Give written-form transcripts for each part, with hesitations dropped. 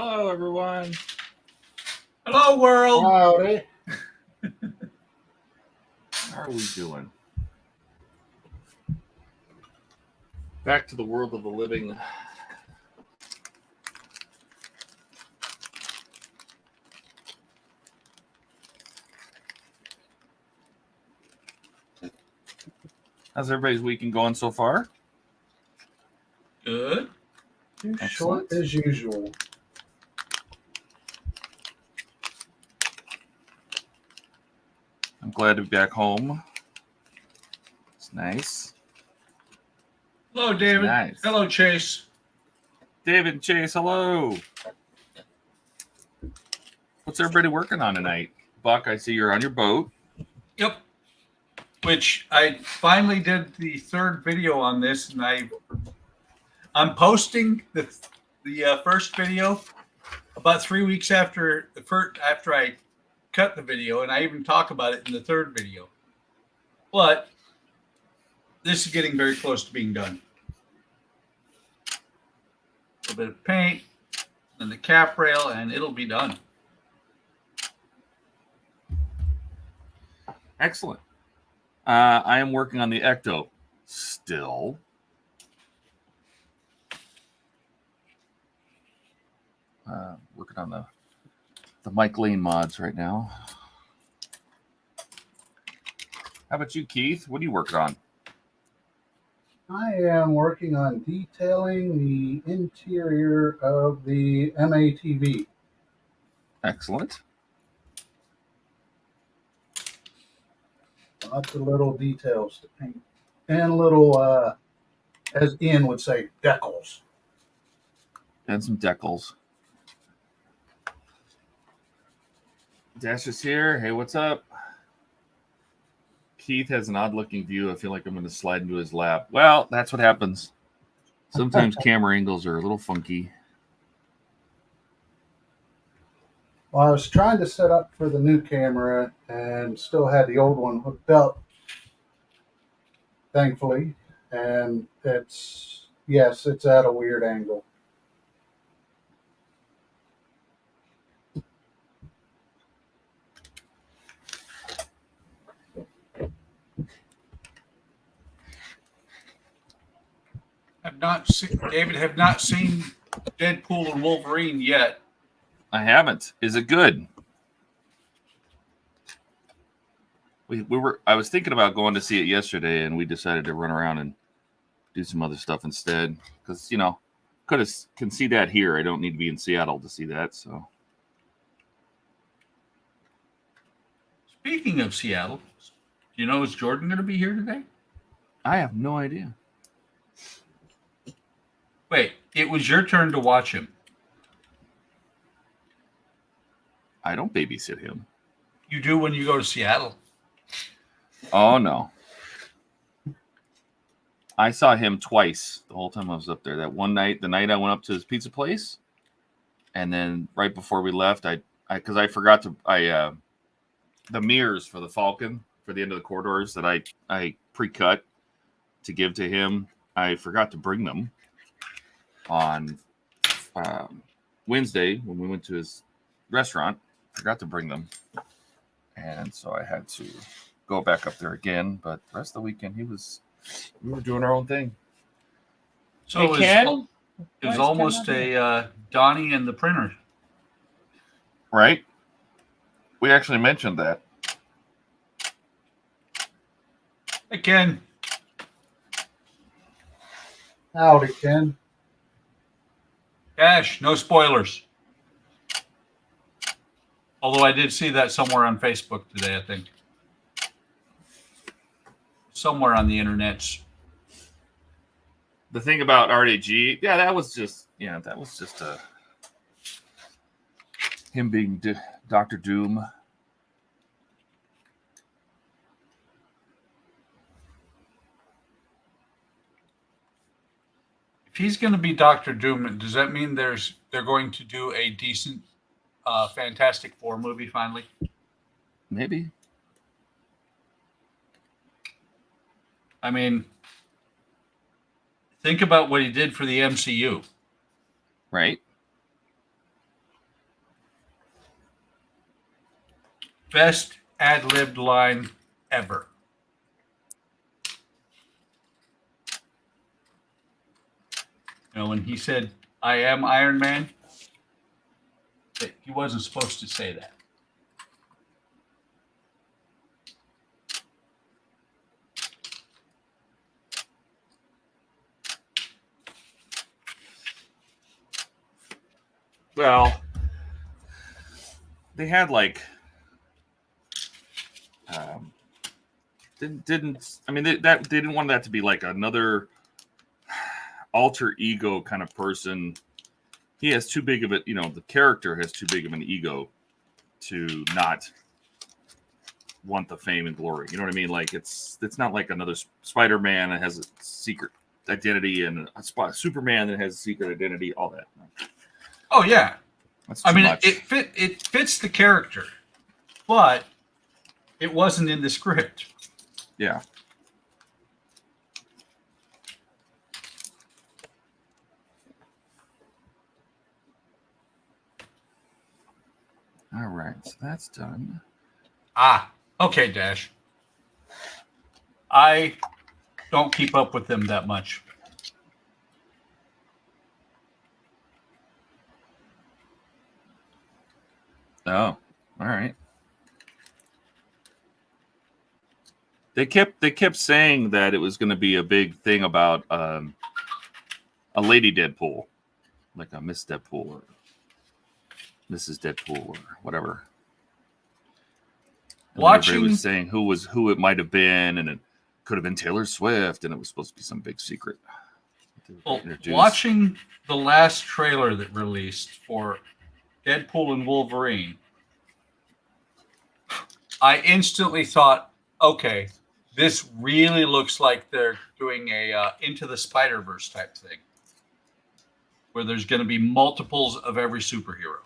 Hello, everyone. Hello, world. Howdy. How are we doing? Back to the world of the living. How's everybody's weekend going so far? Good. Short as usual. I'm glad to be back home. It's nice. Hello, David. Nice. Hello, Chase. David and Chase, hello. What's everybody working on tonight? Buck, I see you're on your boat. Yep. Which I finally did the third video on this, and I'm posting the first video about 3 weeks after I cut the video, and I even talk about it in the third video. But this is getting very close to being done. A little bit of paint and the cap rail, and it'll be done. Excellent. I am working on the Ecto still. Working on the Mike Lane mods right now. How about you, Keith? What are you working on? I am working on detailing the interior of the MATV. Excellent. Lots of little details to paint. And little, as Ian would say, decals. And some decals. Dash is here. Hey, what's up? Keith has an odd-looking view. I feel like I'm going to slide into his lap. Well, that's what happens. Sometimes camera angles are a little funky. Well, I was trying to set up for the new camera and still had the old one hooked up, thankfully. And it's at a weird angle. David, have not seen Deadpool and Wolverine yet. I haven't. Is it good? I was thinking about going to see it yesterday, and we decided to run around and do some other stuff instead. Because, can see that here. I don't need to be in Seattle to see that. So, Speaking of Seattle, do you know, is Jordan going to be here today? I have no idea. Wait, it was your turn to watch him. I don't babysit him. You do when you go to Seattle. Oh, no. I saw him twice the whole time I was up there. That one night, the night I went up to his pizza place, and then right before we left, because I forgot to, the mirrors for the Falcon for the end of the corridors that I pre-cut to give to him, I forgot to bring them on Wednesday when we went to his restaurant. Forgot to bring them, and so I had to go back up there again. But the rest of the weekend, we were doing our own thing. So hey, Ken? it was almost a Donnie and the printer. Right? We actually mentioned that. Hey, Ken. Howdy, Ken. Ash, no spoilers. Although I did see that somewhere on Facebook today, I think. Somewhere on the internet. The thing about RDG, that was just him being Dr. Doom. If he's going to be Dr. Doom, does that mean they're going to do a decent Fantastic Four movie finally? Maybe. I mean, think about what he did for the MCU. Right. best ad-libbed line ever. You know, when he said, "I am Iron Man," he wasn't supposed to say that. Well, they had like didn't I mean they didn't want that to be like another alter ego kind of person. He has too big of it, you know, the character has too big of an ego to not want the fame and glory. You know what I mean? Like it's not like another Spider-Man that has a secret identity and a Superman that has a secret identity, all that. Oh yeah. That's I too mean, much. it fits the character, but it wasn't in the script. Yeah. All right, so that's done. Okay, Dash. I don't keep up with them that much. Oh, all right. They kept saying that it was going to be a big thing about a Lady Deadpool, like a Miss Deadpool or Mrs. Deadpool or whatever. And everybody was saying who it might have been, and it could have been Taylor Swift, and it was supposed to be some big secret. Well, watching the last trailer that released for Deadpool and Wolverine, I instantly thought, okay, this really looks like they're doing a Into the Spider-Verse type thing, where there's going to be multiples of every superhero.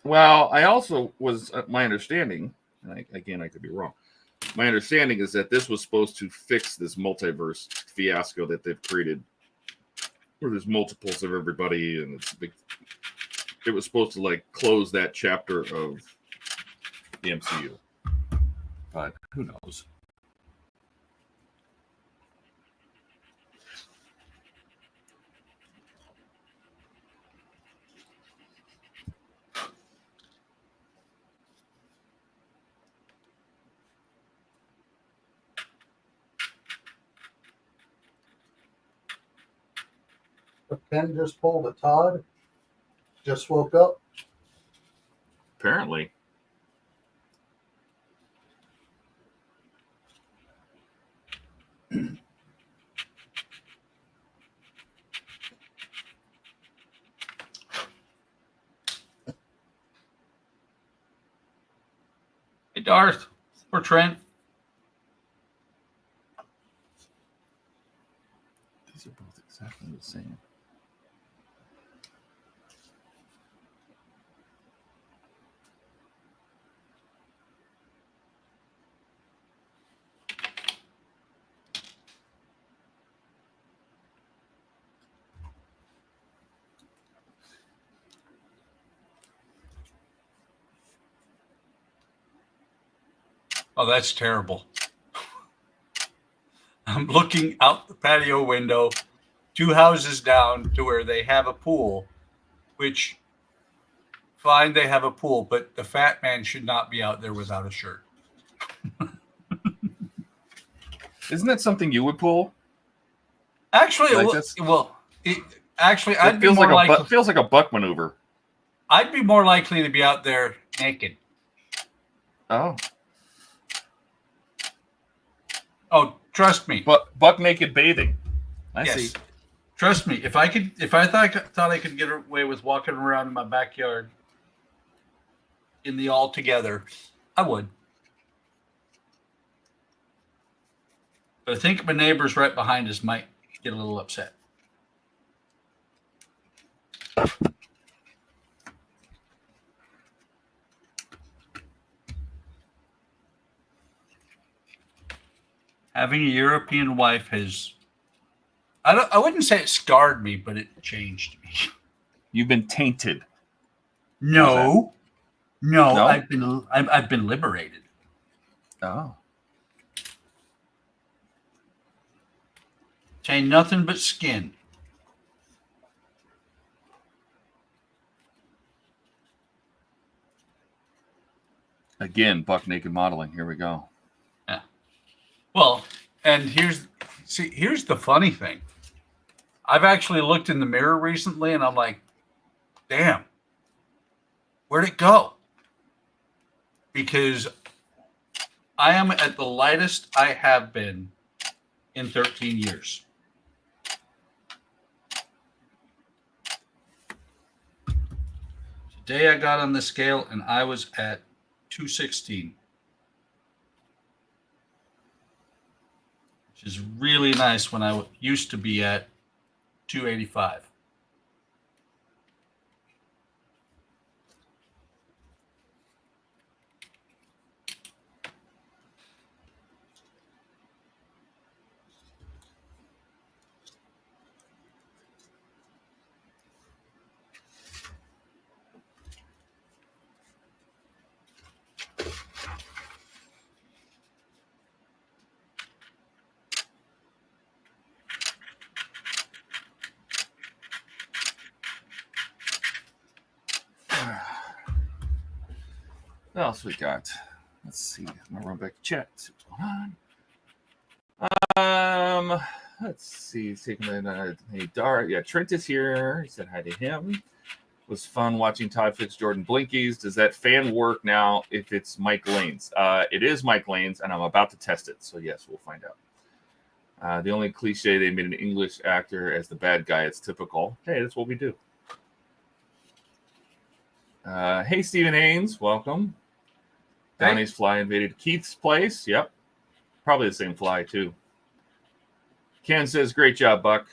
Well, I also was my understanding, and I could be wrong. My understanding is that this was supposed to fix this multiverse fiasco that they've created, where there's multiples of everybody, and it's big. It was supposed to like close that chapter of the MCU, but who knows? But Ken just pulled a Todd. Just woke up. Apparently. Hey, Darth or Trent. These are both exactly the same. Oh, that's terrible. I'm looking out the patio window, 2 houses down to where they have a pool, which, fine, they have a pool, but the fat man should not be out there without a shirt. Isn't that something you would pull? Actually, Like I'd be more likely. It feels like a buck maneuver. I'd be more likely to be out there naked. Oh. Oh, trust me. But buck naked bathing. I Yes. see. Trust me. If I thought I could get away with walking around in my backyard in the all together, I would. But I think my neighbors right behind us might get a little upset. Having a European wife has, I wouldn't say it scarred me, but it changed me. You've been tainted. No. No, No? I've been liberated. Oh. Ain't nothing but skin. Again, buck naked modeling. Here we go. Yeah. Well, and here's the funny thing. I've actually looked in the mirror recently, and I'm like, damn, where'd it go? Because I am at the lightest I have been in 13 years. Today I got on the scale and I was at 216, which is really nice when I used to be at 285. What else we got? Let's see. I'm gonna run back to chat. See what's going on. Let's see. Hey, Dar. Yeah, Trent is here. He said hi to him. It was fun watching TODD Jordan Blinkies. Does that fan work now if it's Mike Lane's? It is Mike Lane's, and I'm about to test it. So yes, we'll find out. The only cliche, they made an English actor as the bad guy. It's typical. Hey, that's what we do. Hey, Stephen Haynes, welcome. Donnie's fly invaded Keith's place. Yep. Probably the same fly, too. Ken says, great job, Buck.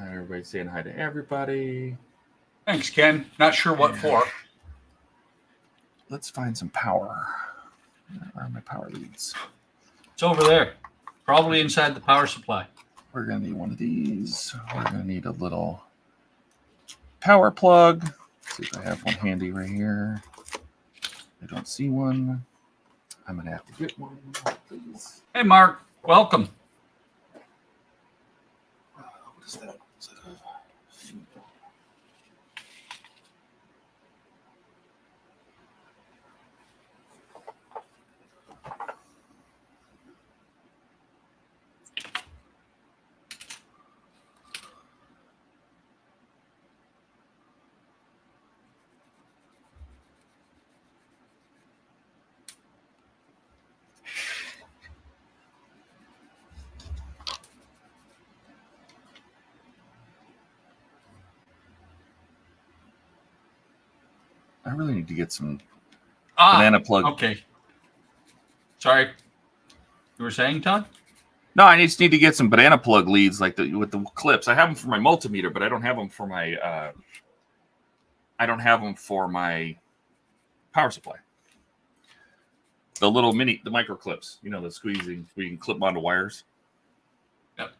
Everybody's saying hi to everybody. Thanks, Ken. Not sure what for. Let's find some power. Where are my power leads? It's over there. Probably inside the power supply. We're going to need one of these. We're going to need a little power plug. Let's see if I have one handy right here. I don't see one. I'm going to have to get one, please. Hey, Mark. Welcome. What is that? Is that a... I really need to get some banana plug. Okay. Sorry. You were saying, Todd? No, I just need to get some banana plug leads with the clips. I have them for my multimeter, but I don't have them for my power supply. The little the micro clips, the squeezing where you can clip onto wires. Yep.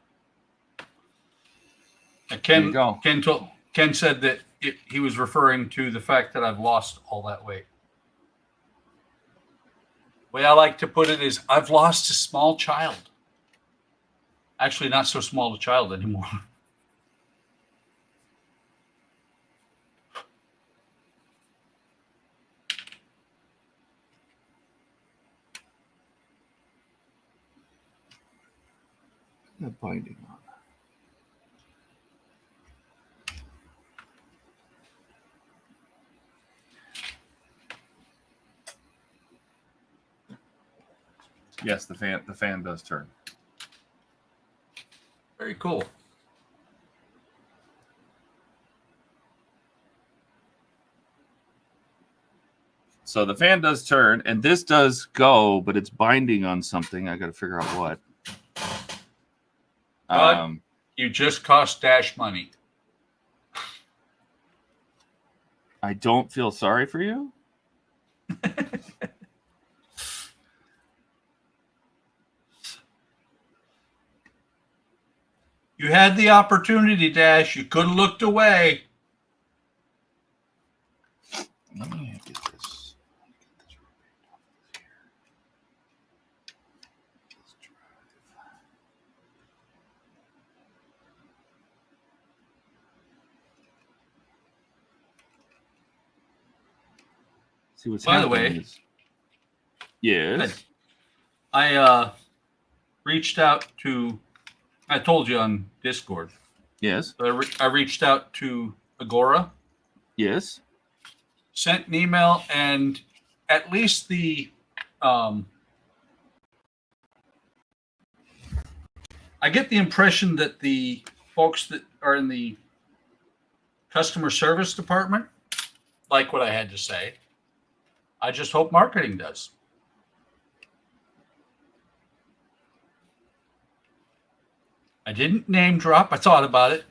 Ken said that he was referring to the fact that I've lost all that weight. The way I like to put it is I've lost a small child. Actually, not so small a child anymore. The binding on. Yes, the fan does turn. Very cool. So the fan does turn, and this does go, but it's binding on something. I got to figure out what. You just cost Dash money. I don't feel sorry for you. You had the opportunity, Dash. You could have looked away. Let me get this. See what's By the happening way, is, yes. I reached out to, I told you on Discord. Yes. I reached out to Agora, Yes. sent an email, and at least the I get the impression that the folks that are in the customer service department like what I had to say. I just hope marketing does. I didn't name drop. I thought about it.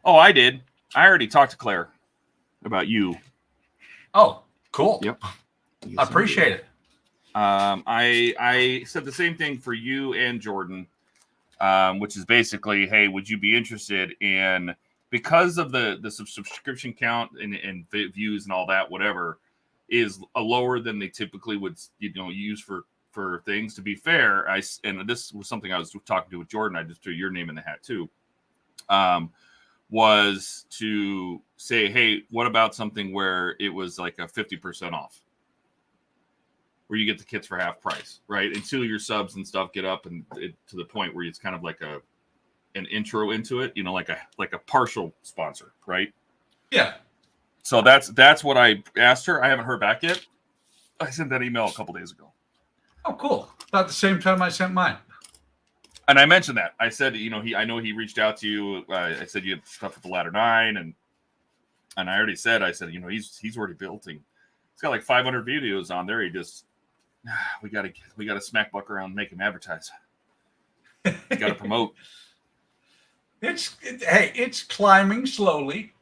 Oh, I did. I already talked to Claire about you. Oh, cool. Yep. I appreciate it. I said the same thing for you and Jordan, which is basically, hey, would you be interested in, because of the subscription count and views and all that, whatever, is a lower than they typically would, use for things. To be fair, and this was something I was talking to with Jordan. I just threw your name in the hat too. Was to say, hey, what about something where it was like a 50% off, where you get the kits for half price, right? Until your subs and stuff get up and to the point where it's kind of like an intro into it, like a partial sponsor, right? Yeah. So that's what I asked her. I haven't heard back yet. I sent that email a couple days ago. Oh, cool. About the same time I sent mine. And I mentioned that. I said, I know he reached out to you. I said you had stuff with the Ladder 9, and I already said, he's already built. He's got like 500 videos on there. He just, we gotta smack Buck around, make him advertise. You gotta promote. It's climbing slowly.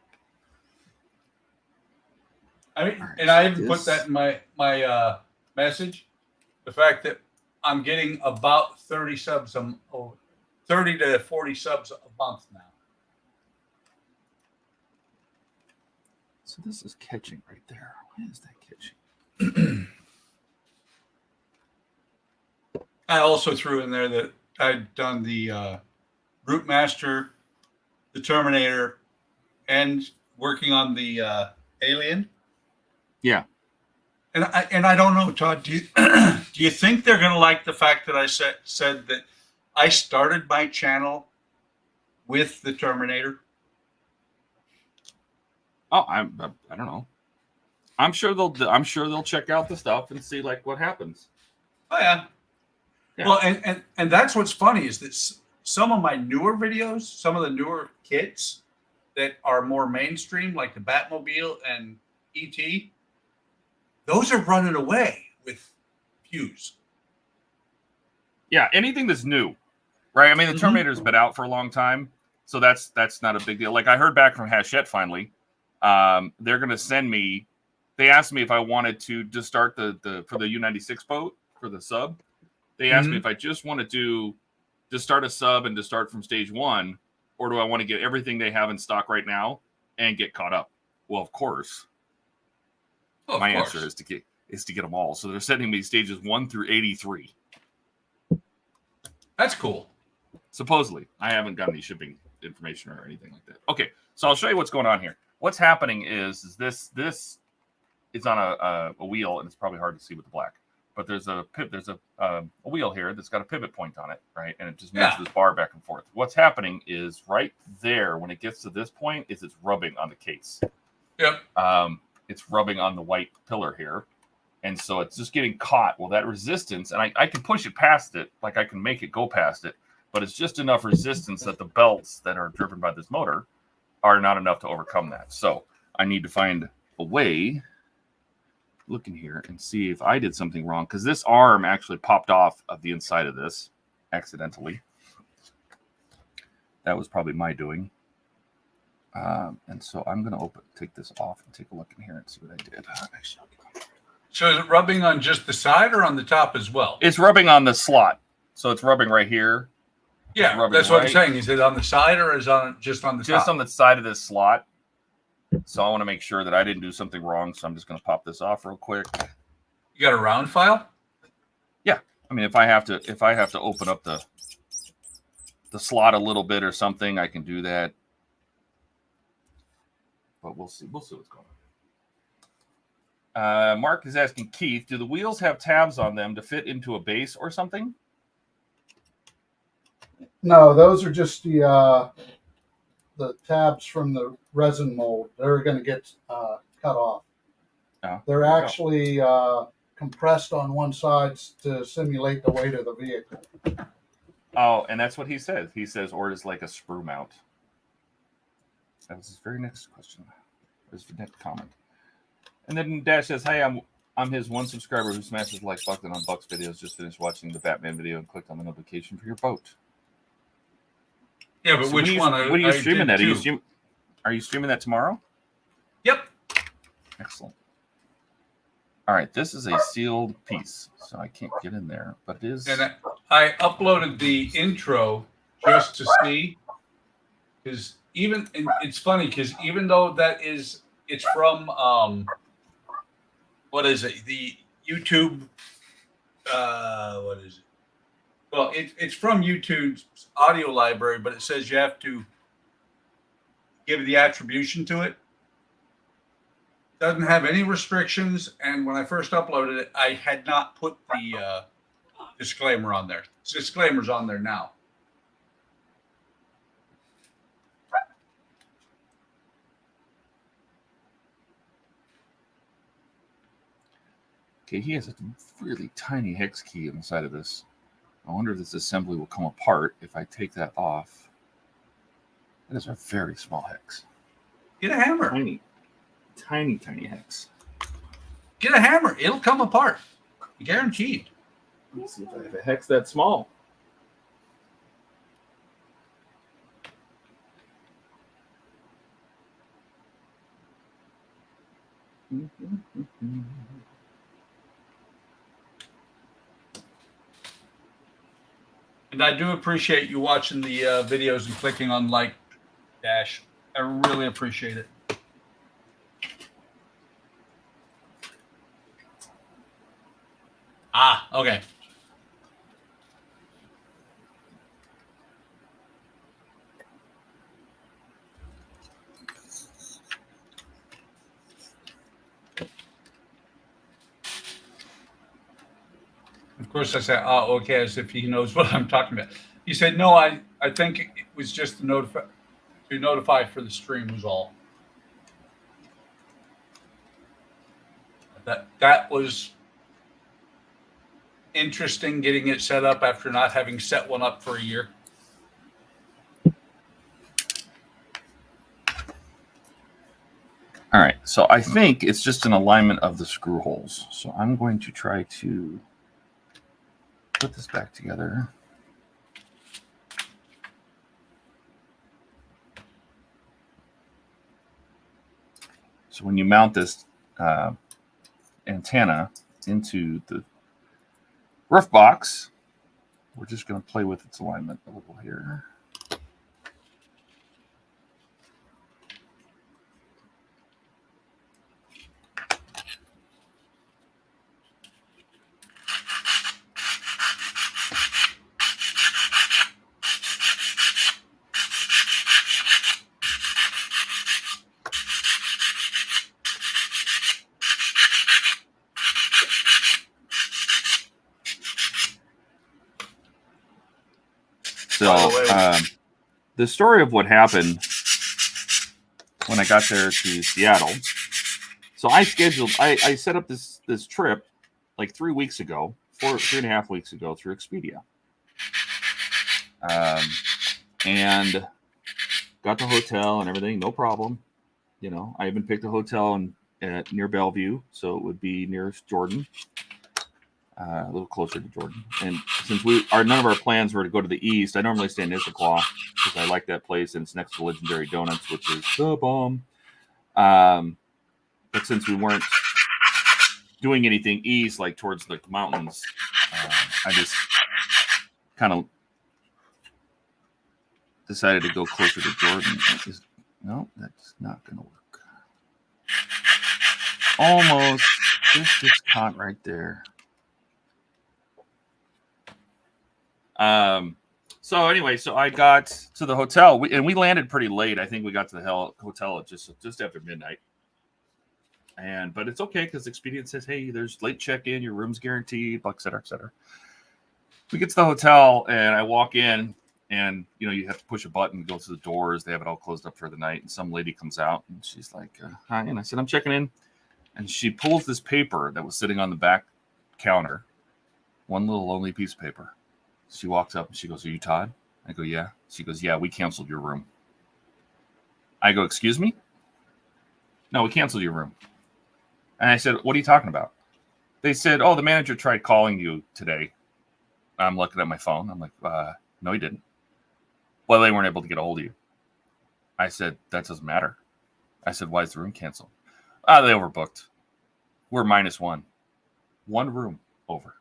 I even put that in my message. The fact that I'm getting about 30 subs, 30 to 40 subs a month now. So this is catching right there. Why is that catching? I also threw in there that I'd done the Root Master, the Terminator, and working on the Alien. Yeah. And I don't know, Todd. Do you think they're going to like the fact that I said that I started my channel with the Terminator? Oh, I don't know. I'm sure they'll check out the stuff and see like what happens. Oh yeah. Well, and that's what's funny is that some of my newer videos, some of the newer kits that are more mainstream, like the Batmobile and ET, those are running away with views. Yeah, anything that's new, right? I mean, the Terminator's been out for a long time, so that's not a big deal. Like I heard back from Hachette finally. They're going to send me. They asked me if I wanted to just start the for the U-96 boat for the sub. They asked me if I just wanted to just start a sub and to start from stage 1, or do I want to get everything they have in stock right now and get caught up? Well, of course. My answer is to get them all. So they're sending me stages 1 through 83. That's cool. Supposedly. I haven't got any shipping information or anything like that. Okay, so I'll show you what's going on here. What's happening is this is on a wheel, and it's probably hard to see with the black. But there's a wheel here that's got a pivot point on it, right? And it just moves this bar back and forth. What's happening is right there, when it gets to this point, is it's rubbing on the case. Yep. It's rubbing on the white pillar here. And so it's just getting caught. Well, that resistance, and I can push it past it, like I can make it go past it, but it's just enough resistance that the belts that are driven by this motor are not enough to overcome that. So I need to find a way, look in here and see if I did something wrong, because this arm actually popped off of the inside of this accidentally. That was probably my doing. And so I'm going to take this off and take a look in here and see what I did. So is it rubbing on just the side or on the top as well? It's rubbing on the slot. So it's rubbing right here. Yeah, that's what I'm saying. Is it on the side or is it just on the top? Just on the side of this slot. So I want to make sure that I didn't do something wrong. So I'm just going to pop this off real quick. You got a round file? Yeah. I mean, if I have to open up the slot a little bit or something, I can do that. But we'll see. We'll see what's going on. Mark is asking Keith, do the wheels have tabs on them to fit into a base or something? No, those are just the tabs from the resin mold. They're going to get cut off. Oh, They're actually compressed on one side to simulate the weight of the vehicle. Oh, and that's what he says. He says, or it's like a sprue mount. That was his very next question. His next comment. And then Dash says, hey, I'm his one subscriber who smashes like button on Buck's videos. Just finished watching the Batman video and clicked on the notification for your boat. Yeah, but So which one? What are you streaming that? Are you streaming that tomorrow? Yep. Excellent. All right, this is a sealed piece, so I can't get in there, but it is. And I uploaded the intro just to see, because it's funny because even though it's from what is it? The YouTube what is it? Well, it's from YouTube's audio library, but it says you have to give the attribution to it. Doesn't have any restrictions, and when I first uploaded it, I had not put the disclaimer on there. Disclaimer's on there now. Okay, he has a really tiny hex key on the side of this. I wonder if this assembly will come apart if I take that off. That is a very small hex. Get a hammer. Tiny hex. Get a hammer. It'll come apart. Guaranteed. Let's see if I have a hex that small. And I do appreciate you watching the videos and clicking on like, Dash. I really appreciate it. Ah, okay. Of course, I said, "Oh, okay," as if he knows what I'm talking about. He said, "No, I think it was just to notify for the stream was all." That was interesting, getting it set up after not having set one up for a year. All right, so I think it's just an alignment of the screw holes. So I'm going to try to put this back together. So when you mount this antenna into the roof box, we're just going to play with its alignment a little here. So the story of what happened when I got there to Seattle. So I set up this trip like 3 weeks ago, 3.5 weeks ago through Expedia. And got the hotel and everything, no problem. You know, I even picked a hotel near Bellevue, so it would be nearest Jordan. A little closer to Jordan. And since none of our plans were to go to the east, I normally stay in Issaquah because I like that place and it's next to Legendary Donuts, which is the bomb. But since we weren't doing anything east, like towards the mountains, I just kind of decided to go closer to Jordan. No, that's not going to work. Almost. This gets caught right there. So anyway, so I got to the hotel, and we landed pretty late. I think we got to the hotel at just after midnight. But it's okay because Expedia says, hey, there's late check-in, your room's guaranteed, et cetera, et cetera. We get to the hotel, and I walk in, and you have to push a button to go to the doors. They have it all closed up for the night, and some lady comes out, and she's like, hi, and I said, I'm checking in. And she pulls this paper that was sitting on the back counter, one little lonely piece of paper. She walks up and she goes, are you Todd? I go, yeah. She goes, yeah, we canceled your room. I go, excuse me? No, we canceled your room. And I said, what are you talking about? They said, oh, the manager tried calling you today. I'm looking at my phone. I'm like, no, he didn't. Well, they weren't able to get a hold of you. I said, that doesn't matter. I said, why is the room canceled? They overbooked. We're -1. One room over.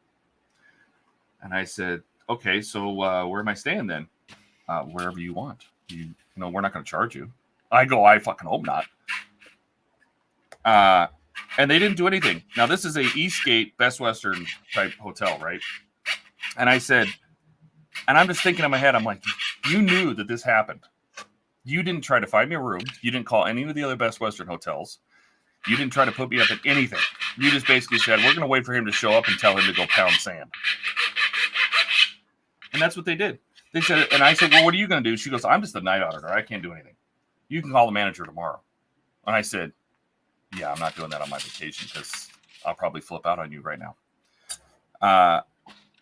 And I said, okay, so where am I staying then? Wherever you want. We're not going to charge you. I go, I fucking hope not. And they didn't do anything. Now, this is a Eastgate, Best Western type hotel, right? And I said, and I'm just thinking in my head, I'm like, you knew that this happened. You didn't try to find me a room. You didn't call any of the other Best Western hotels. You didn't try to put me up at anything. You just basically said, we're going to wait for him to show up and tell him to go pound sand. And that's what they did. They said, and I said, well, what are you going to do? She goes, I'm just the night auditor. I can't do anything. You can call the manager tomorrow. And I said, yeah, I'm not doing that on my vacation because I'll probably flip out on you right now.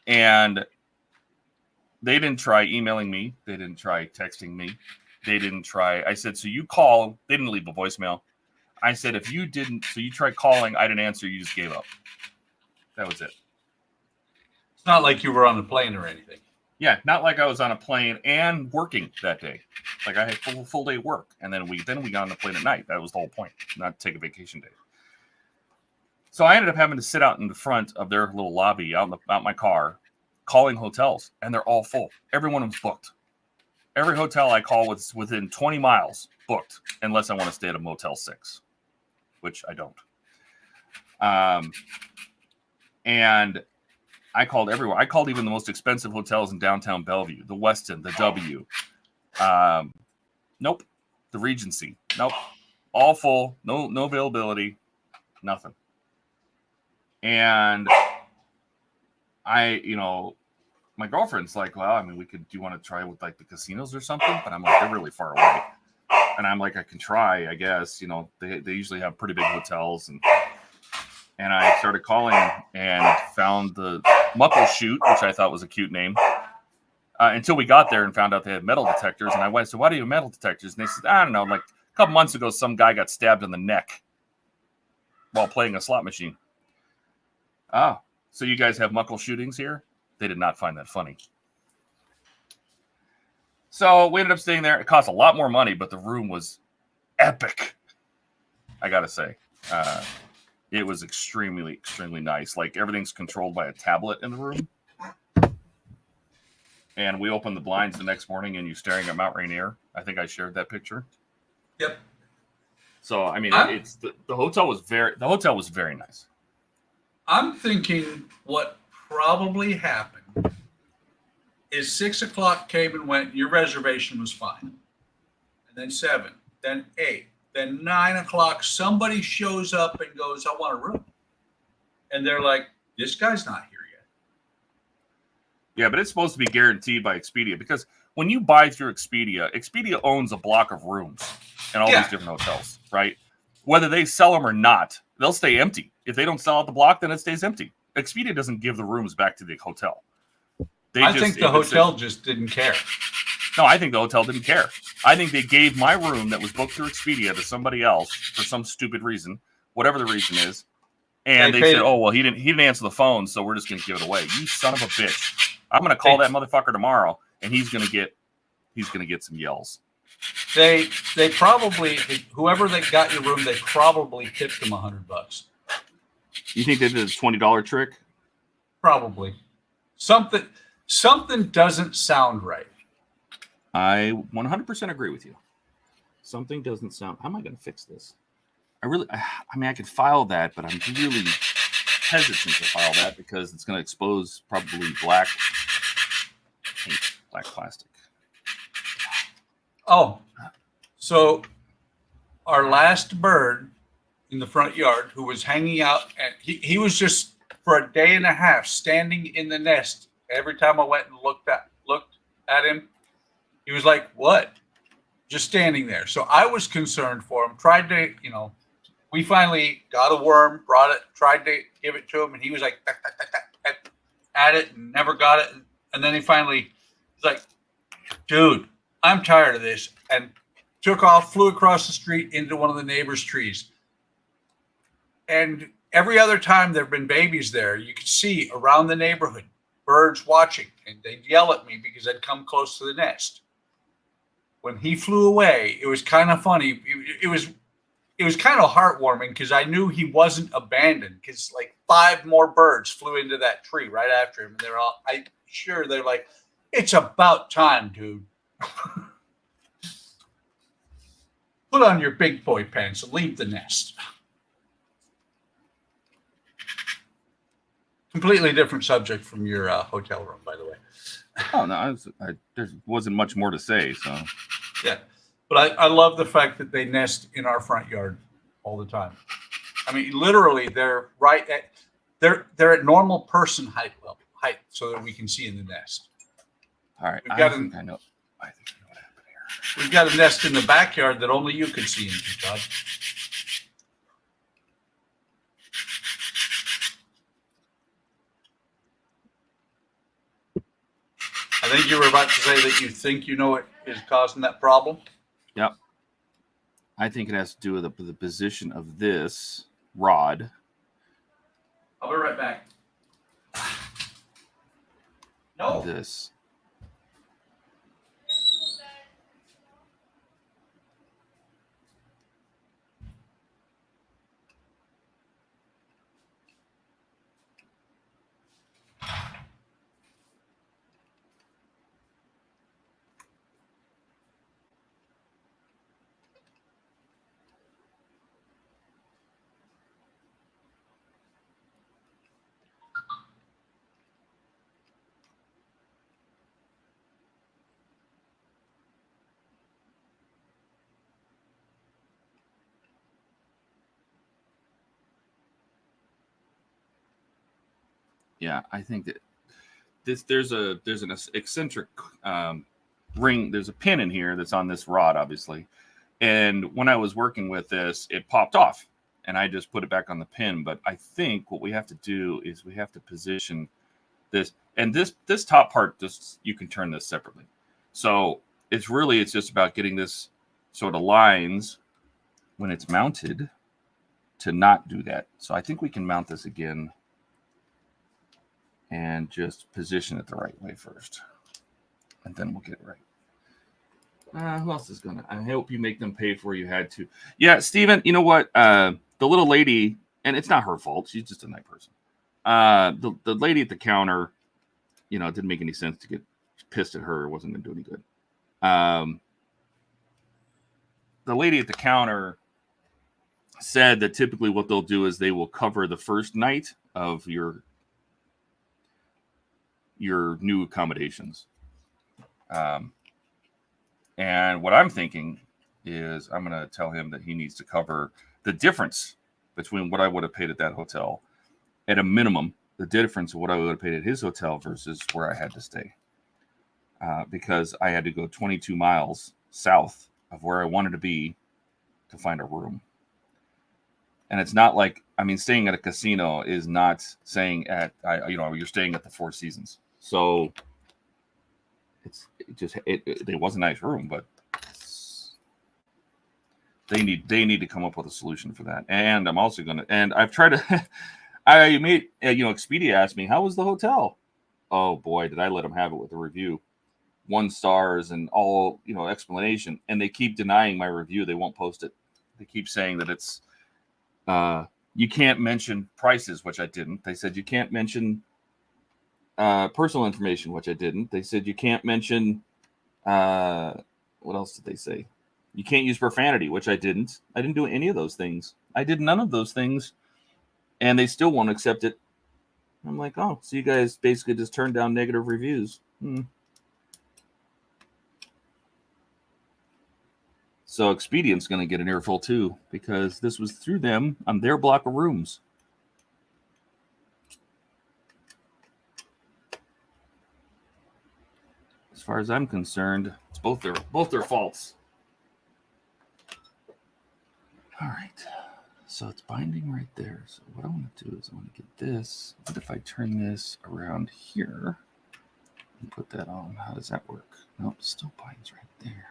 And they didn't try emailing me. They didn't try texting me. They didn't try. I said, so you call. They didn't leave a voicemail. I said, if you didn't, so you tried calling, I didn't answer, you just gave up. That was it. It's not like you were on a plane or anything. Yeah, not like I was on a plane and working that day. Like I had full day work, and then we got on the plane at night. That was the whole point, not take a vacation day. So I ended up having to sit out in the front of their little lobby out my car, calling hotels, and they're all full. Everyone was booked. Every hotel I call was within 20 miles booked, unless I want to stay at a Motel 6, which I don't. And I called everywhere. I called even the most expensive hotels in downtown Bellevue, the Westin, the W. Nope. The Regency. Nope. All full. No availability. Nothing. And my girlfriend's like, well, I mean, do you want to try with like the casinos or something? But I'm like, they're really far away. And I'm like, I can try, I guess. They usually have pretty big hotels. And I started calling and found the Muckleshoot, which I thought was a cute name, until we got there and found out they had metal detectors. And I went, so why do you have metal detectors? And they said, I don't know, like a couple months ago, some guy got stabbed in the neck while playing a slot machine. Oh, so you guys have muckle shootings here? They did not find that funny. So we ended up staying there. It cost a lot more money, but the room was epic. I got to say. It was extremely, extremely nice. Like everything's controlled by a tablet in the room. And we opened the blinds the next morning and you're staring at Mount Rainier. I think I shared that picture. Yep. So, I mean, it's the hotel was very nice. I'm thinking what probably happened is 6 o'clock came and went. Your reservation was fine. And then 7, then 8. Then 9 o'clock, somebody shows up and goes, I want a room. And they're like, this guy's not here yet. Yeah, but it's supposed to be guaranteed by Expedia because when you buy through Expedia, Expedia owns a block of rooms in all these different hotels, right? Whether they sell them or not, they'll stay empty. If they don't sell out the block, then it stays empty. Expedia doesn't give the rooms back to the hotel. I think the hotel just didn't care. No, I think the hotel didn't care. I think they gave my room that was booked through Expedia to somebody else for some stupid reason, whatever the reason is. And they said, "Oh, well, he didn't answer the phone, so we're just going to give it away." You son of a bitch! I'm going to call that motherfucker tomorrow, and he's going to get some yells. They probably, whoever they got your room, they probably tipped them $100. You think they did a $20 trick? Probably. Something doesn't sound right. I 100% agree with you. Something doesn't sound. How am I going to fix this? I mean, I could file that, but I'm really hesitant to file that because it's going to expose probably black paint, black plastic. Oh, so our last bird in the front yard who was hanging out, and he was just for a day and a half standing in the nest. Every time I went and looked at him, he was like, "What?" Just standing there. So I was concerned for him. Tried to, we finally got a worm, brought it, tried to give it to him, and he was like at it and never got it. And then he's like, "Dude, I'm tired of this," and took off, flew across the street into one of the neighbor's trees. And every other time there have been babies there, you could see around the neighborhood birds watching, and they'd yell at me because I'd come close to the nest. When he flew away, it was kind of funny. It was kind of heartwarming because I knew he wasn't abandoned, because like 5 more birds flew into that tree right after him. And they're like, "It's about time, dude. Put on your big boy pants and leave the nest." Completely different subject from your hotel room, by the way. Oh no, there wasn't much more to say. So yeah, but I love the fact that they nest in our front yard all the time. I mean, literally, they're at normal person height, so that we can see in the nest. All right, I think I know what happened here. We've got a nest in the backyard that only you could see into, Todd. I think you were about to say that you think you know what is causing that problem. Yep. I think it has to do with the position of this rod. I'll be right back. No. This. Yeah, I think that there's an eccentric ring. There's a pin in here that's on this rod, obviously. And when I was working with this, it popped off, and I just put it back on the pin. But I think what we have to do is we have to position this, and this top part, just you can turn this separately. So it's just about getting this sort of lines when it's mounted to not do that. So I think we can mount this again and just position it the right way first, and then we'll get it right. Who else is gonna? I hope you make them pay for you had to. Yeah, Steven, you know what? The little lady, and it's not her fault. She's just a nice person. The lady at the counter, it didn't make any sense to get pissed at her. It wasn't gonna do any good. The lady at the counter said that typically what they'll do is they will cover the first night of your new accommodations. And what I'm thinking is I'm going to tell him that he needs to cover the difference between what I would have paid at that hotel, at a minimum, the difference of what I would have paid at his hotel versus where I had to stay. Because I had to go 22 miles south of where I wanted to be to find a room. And it's not like, staying at a casino is not saying you're staying at the Four Seasons. So it was a nice room, but they need to come up with a solution for that. And I'm also I've tried to, I made, Expedia asked me, how was the hotel? Oh boy, did I let them have it with a review. 1 stars and all, explanation. And they keep denying my review. They won't post it. They keep saying that it's, you can't mention prices, which I didn't. They said you can't mention personal information, which I didn't. They said you can't mention what else did they say? You can't use profanity, which I didn't. I didn't do any of those things. I did none of those things, and they still won't accept it. I'm like, oh, so you guys basically just turned down negative reviews. So Expedient's going to get an earful too, because this was through them on their block of rooms. As far as I'm concerned, it's both their faults. All right, so it's binding right there. So what I want to do is I want to get this. What if I turn this around here and put that on? How does that work? Nope, it still binds right there.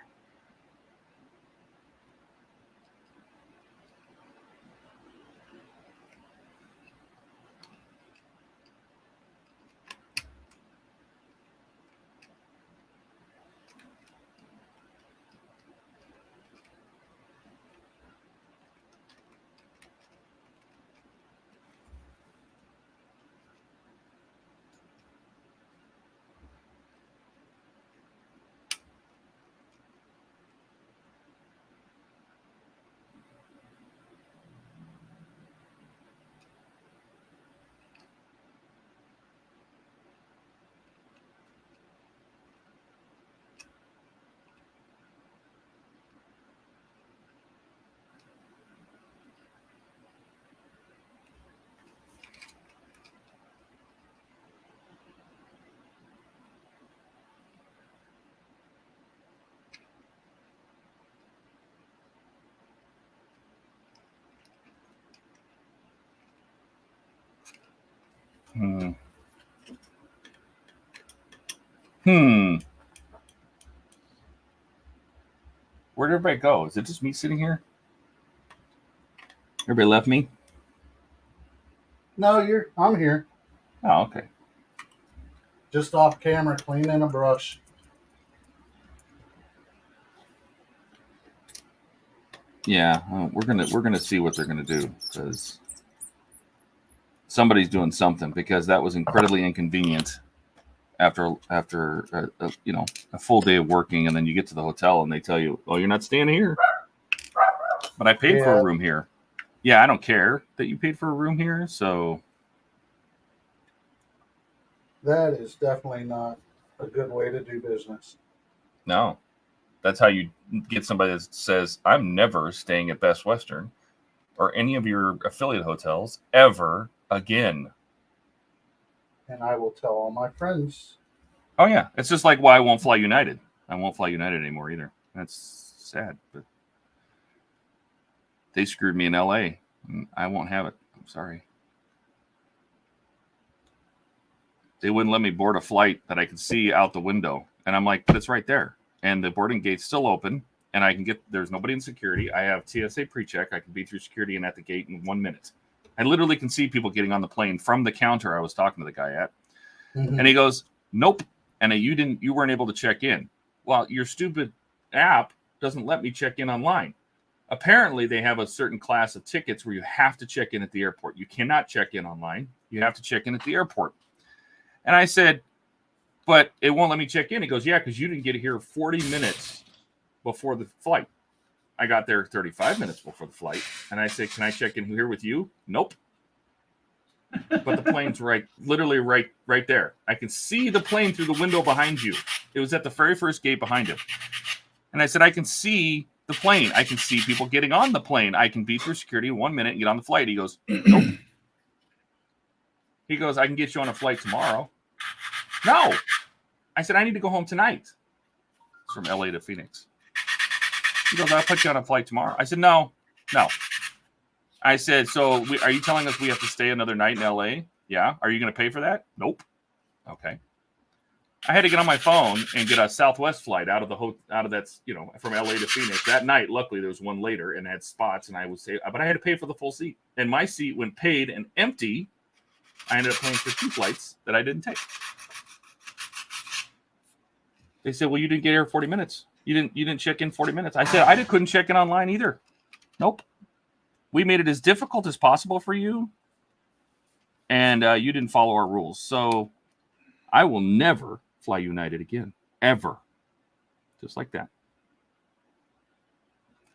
Where'd everybody go? Is it just me sitting here? Everybody left me? No, I'm here. Oh, okay. Just off camera, cleaning a brush. Yeah, we're gonna see what they're gonna do, because somebody's doing something, because that was incredibly inconvenient after a full day of working, and then you get to the hotel and they tell you, oh, you're not staying here. But I paid for a room here. Yeah, I don't care that you paid for a room here, so that is definitely not a good way to do business. No. That's how you get somebody that says, I'm never staying at Best Western or any of your affiliate hotels ever again. And I will tell all my friends. Oh, yeah. It's just like why I won't fly United. I won't fly United anymore either. That's sad. But they screwed me in LA. I won't have it. I'm sorry. They wouldn't let me board a flight that I could see out the window. And I'm like, but it's right there. And the boarding gate's still open. And I can get, there's nobody in security. I have TSA pre-check. I can be through security and at the gate in 1 minute. I literally can see people getting on the plane from the counter I was talking to the guy at. Mm-hmm. And he goes, nope. And you weren't able to check in. Well, your stupid app doesn't let me check in online. Apparently, they have a certain class of tickets where you have to check in at the airport. You cannot check in online. You have to check in at the airport. And I said, but it won't let me check in. He goes, yeah, because you didn't get here 40 minutes before the flight. I got there 35 minutes before the flight. And I said, can I check in here with you? Nope. But the plane's literally right there. I can see the plane through the window behind you. It was at the very first gate behind him. And I said, I can see the plane. I can see people getting on the plane. I can be through security in 1 minute and get on the flight. He goes, nope. He goes, I can get you on a flight tomorrow. No. I said, I need to go home tonight. It's from LA to Phoenix. He goes, I'll put you on a flight tomorrow. I said, no. I said, so are you telling us we have to stay another night in LA? Yeah. Are you going to pay for that? Nope. Okay. I had to get on my phone and get a Southwest flight out of that, from LA to Phoenix that night. Luckily, there was one later and had spots, and but I had to pay for the full seat. And my seat, when paid and empty, I ended up paying for 2 flights that I didn't take. They said, well, you didn't get here 40 minutes. You didn't check in 40 minutes. I said, I couldn't check in online either. Nope. We made it as difficult as possible for you, and you didn't follow our rules. So I will never fly United again, ever. Just like that.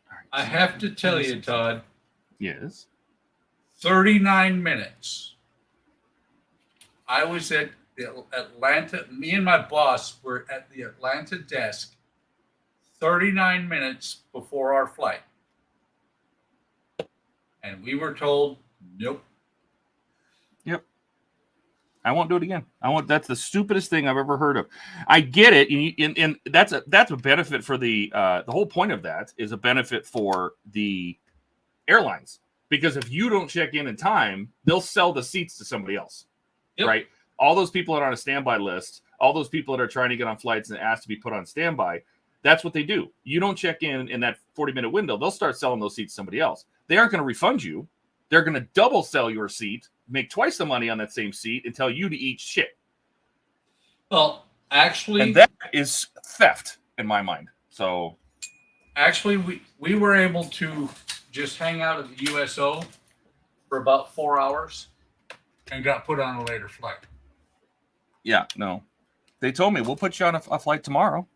All right, I have to tell you, Todd. Yes. 39 minutes. I was at the Atlanta, me and my boss were at the Atlanta desk 39 minutes before our flight. And we were told, nope. Yep. I won't do it again. That's the stupidest thing I've ever heard of. I get it, and that's a benefit for the whole point of that is a benefit for the airlines, because if you don't check in time, they'll sell the seats to somebody else, right? All those people that are on a standby list, all those people that are trying to get on flights and asked to be put on standby, that's what they do. You don't check in that 40-minute window, they'll start selling those seats to somebody else. They aren't going to refund you. They're going to double sell your seat, make twice the money on that same seat, and tell you to eat shit. Well, actually, and that is theft in my mind. So, actually, we were able to just hang out at the USO for about 4 hours and got put on a later flight. Yeah, no. They told me, we'll put you on a flight tomorrow.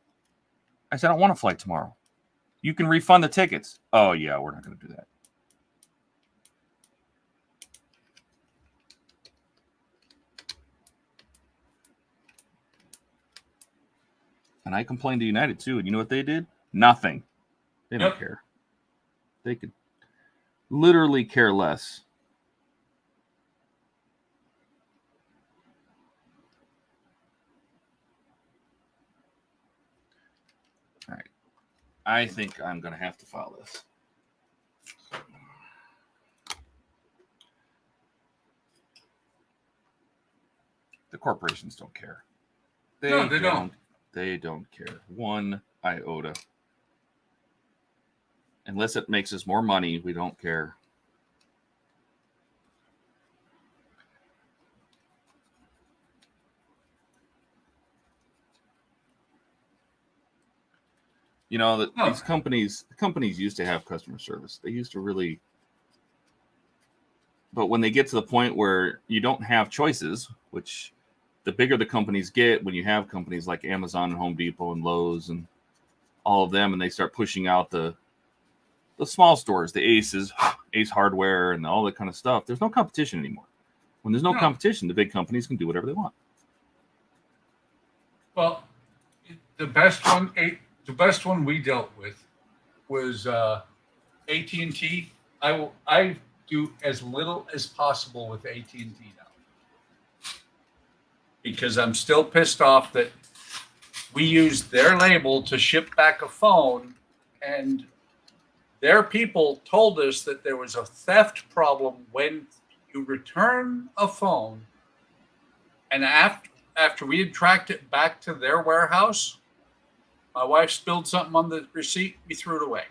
I said, I don't want a flight tomorrow. You can refund the tickets. Oh, yeah, we're not going to do that. And I complained to United, too. And you know what they did? Nothing. They don't care. They could literally care less. All right. I think I'm going to have to file this. The corporations don't care. They don't. They don't care one iota. Unless it makes us more money, we don't care. You know, these companies used to have customer service. They used to really, but when they get to the point where you don't have choices, which the bigger the companies get, when you have companies like Amazon and Home Depot and Lowe's and all of them, and they start pushing out the small stores, the Aces, Ace Hardware, and all that kind of stuff, there's no competition anymore. When there's no competition, the big companies can do whatever they want. Well, the best one we dealt with was AT&T. I do as little as possible with AT&T now, because I'm still pissed off that we used their label to ship back a phone, and their people told us that there was a theft problem when you return a phone, and after we had tracked it back to their warehouse, my wife spilled something on the receipt, we threw it away.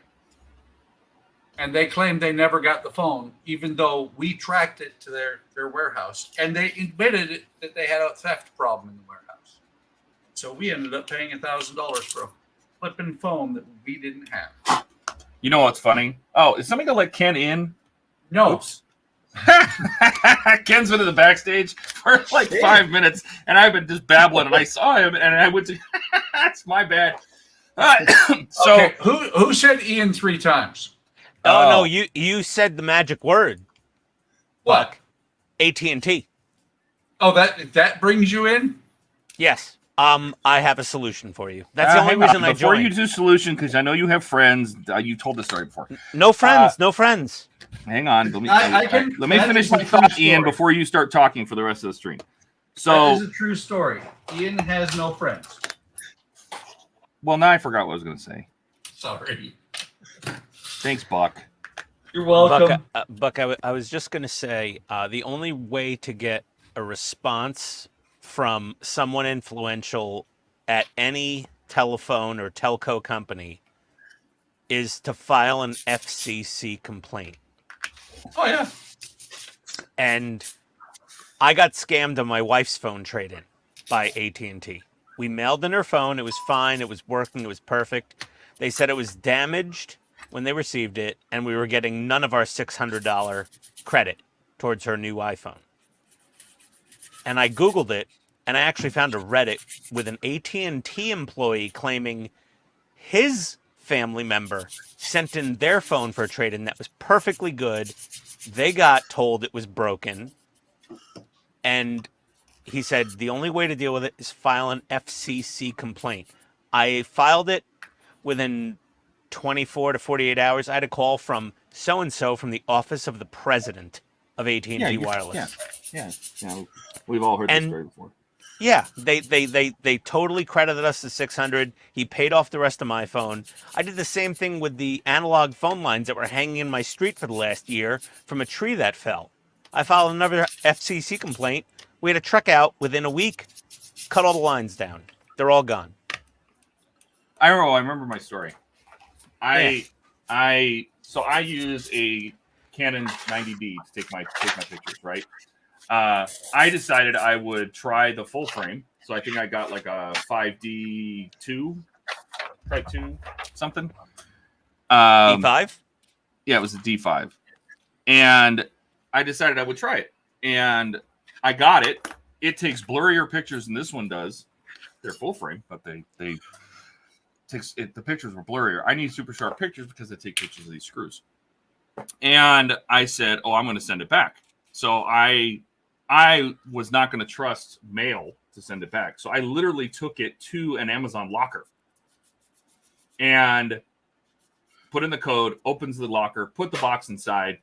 And they claimed they never got the phone, even though we tracked it to their warehouse. And they admitted that they had a theft problem in the warehouse. So we ended up paying $1,000 for a flipping phone that we didn't have. You know what's funny? Oh, is somebody going to let Ken in? No. Oops. Ken's been in the backstage for like 5 minutes, and I've been just babbling, and I saw him, and I went to... That's my bad. So okay, who said Ian 3 times? Oh, no, you said the magic word. What? Buck. AT&T. Oh, that brings you in? Yes. I have a solution for you. That's the only reason I joined. Before you do solution, because I know you have friends. You told the story before. No friends. No friends. Hang on. Let me finish my thought, Ian, before you start talking for the rest of the stream. So that is a true story. Ian has no friends. Well, now I forgot what I was going to say. Sorry. Thanks, Buck. You're welcome. Buck, I was just going to say, the only way to get a response from someone influential at any telephone or telco company is to file an FCC complaint. Oh, yeah. And I got scammed on my wife's phone trade-in by AT&T. We mailed in her phone. It was fine. It was working. It was perfect. They said it was damaged when they received it, and we were getting none of our $600 credit towards her new iPhone. And I Googled it, and I actually found a Reddit with an AT&T employee claiming his family member sent in their phone for a trade-in that was perfectly good. They got told it was broken, and he said the only way to deal with it is file an FCC complaint. I filed it within 24 to 48 hours. I had a call from so-and-so from the office of the president of AT&T Wireless. Yeah. We've all heard this story before. Yeah, they totally credited us the $600. He paid off the rest of my phone. I did the same thing with the analog phone lines that were hanging in my street for the last year from a tree that fell. I filed another FCC complaint. We had a truck out within a week, cut all the lines down. They're all gone. I remember my story. I use a Canon 90D to take my pictures, right? I decided I would try the full frame. So I think I got like a 5D2 type 2 something. D5? Yeah, it was a D5. And I decided I would try it. And I got it. It takes blurrier pictures than this one does. They're full frame, but the pictures were blurrier. I need super sharp pictures because I take pictures of these screws. And I said, I'm going to send it back. So I was not going to trust mail to send it back. So I literally took it to an Amazon locker and put in the code, opens the locker, put the box inside,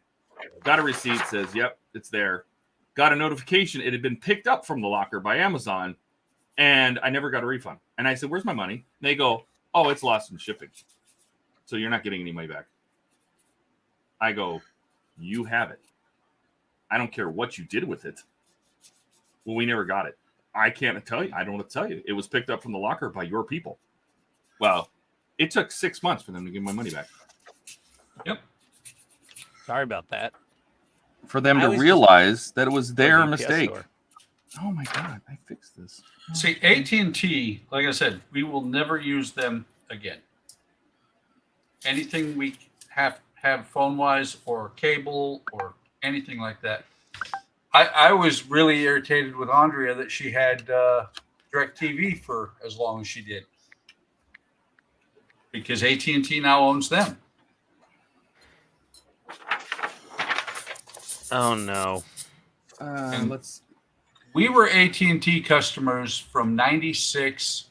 got a receipt, says, yep, it's there. Got a notification. It had been picked up from the locker by Amazon, and I never got a refund. And I said, where's my money? And they go, it's lost in shipping. So you're not getting any money back. I go, you have it. I don't care what you did with it. Well, we never got it. I can't tell you. I don't want to tell you. It was picked up from the locker by your people. Well, it took 6 months for them to give my money back. Yep. Sorry about that. For them to realize that it was their mistake. Store. Oh my God, I fixed this. See, AT&T, like I said, we will never use them again. Anything we have phone-wise or cable or anything like that. I was really irritated with Andrea that she had DirecTV for as long as she did. Because AT&T now owns them. Oh, no. We were AT&T customers from 96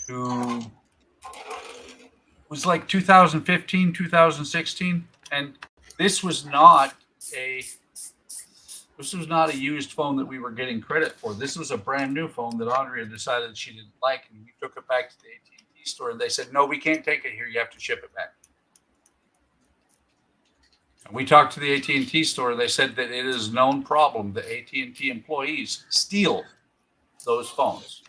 to was like 2015, 2016, and this was not a used phone that we were getting credit for. This was a brand new phone that Andrea decided she didn't like, and we took it back to the AT&T store, and they said, "No, we can't take it here. You have to ship it back." And we talked to the AT&T store. They said that it is a known problem that AT&T employees steal those phones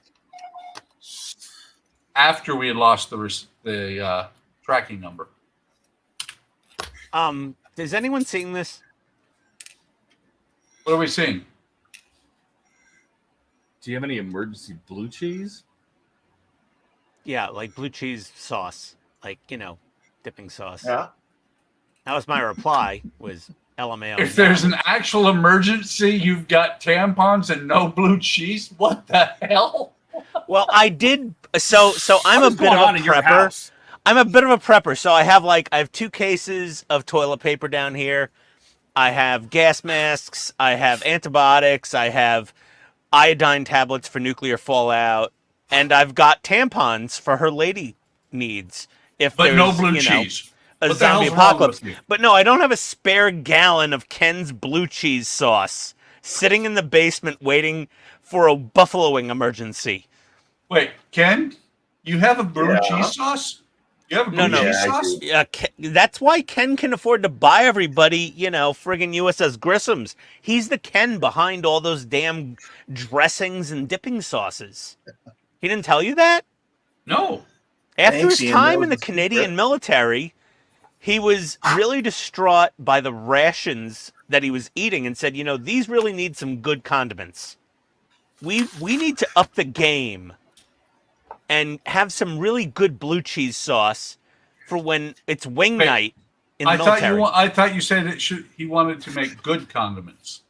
after we had lost the tracking number. Is anyone seeing this? What are we seeing? Do you have any emergency blue cheese? Yeah, like blue cheese sauce, like, dipping sauce. Yeah. That was my reply, was LMAO. If there's an actual emergency, you've got tampons and no blue cheese? What the hell? Well, I did. So I'm a bit of a prepper. I'm a bit of a prepper. So I have 2 cases of toilet paper down here. I have gas masks. I have antibiotics. I have iodine tablets for nuclear fallout. And I've got tampons for her lady needs. But no blue cheese. A What the zombie hell's wrong apocalypse. with you? But no, I don't have a spare gallon of Ken's blue cheese sauce sitting in the basement waiting for a buffalo wing emergency. Wait, Ken, you have a blue cheese sauce? You have a blue cheese sauce? Yeah, that's why Ken can afford to buy everybody, friggin' USS Grissom's. He's the Ken behind all those damn dressings and dipping sauces. He didn't tell you that? No. After his time in the Canadian military, he was really distraught by the rations that he was eating and said, these really need some good condiments. We need to up the game and have some really good blue cheese sauce for when it's wing night in the military. I thought you said he wanted to make good condiments.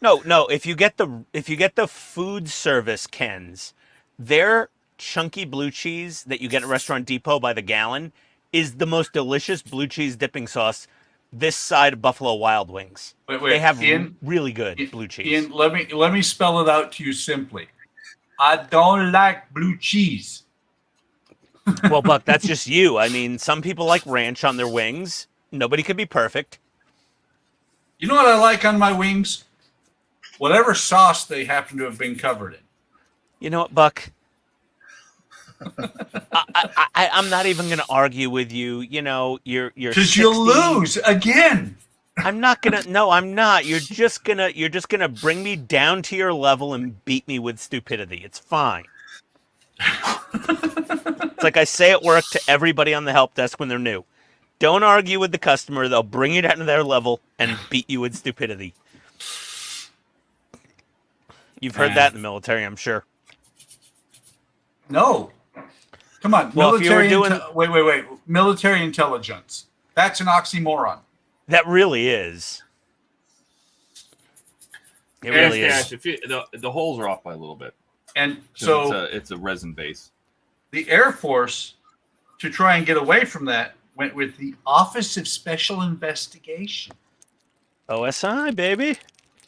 No. If you get the food service Kens, their chunky blue cheese that you get at Restaurant Depot by the gallon is the most delicious blue cheese dipping sauce this side of Buffalo Wild Wings. Wait, They have Ian, really good blue cheese. Ian, let me spell it out to you simply. I don't like blue cheese. Well, Buck, that's just you. I mean, some people like ranch on their wings. Nobody could be perfect. You know what I like on my wings? Whatever sauce they happen to have been covered in. You know what, Buck? I'm not even going to argue with you. You know, you're because you'll lose again. I'm not gonna. No, I'm not. You're just gonna bring me down to your level and beat me with stupidity. It's fine. It's like I say at work to everybody on the help desk when they're new. Don't argue with the customer. They'll bring you down to their level and beat you with stupidity. You've heard that in the military, I'm sure. No. Come on. Well, if you were doing... Wait. Military intelligence. That's an oxymoron. That really is. It really is. If the holes are off by a little bit. And so it's a resin base. The Air Force, to try and get away from that, went with the Office of Special Investigation. OSI, baby.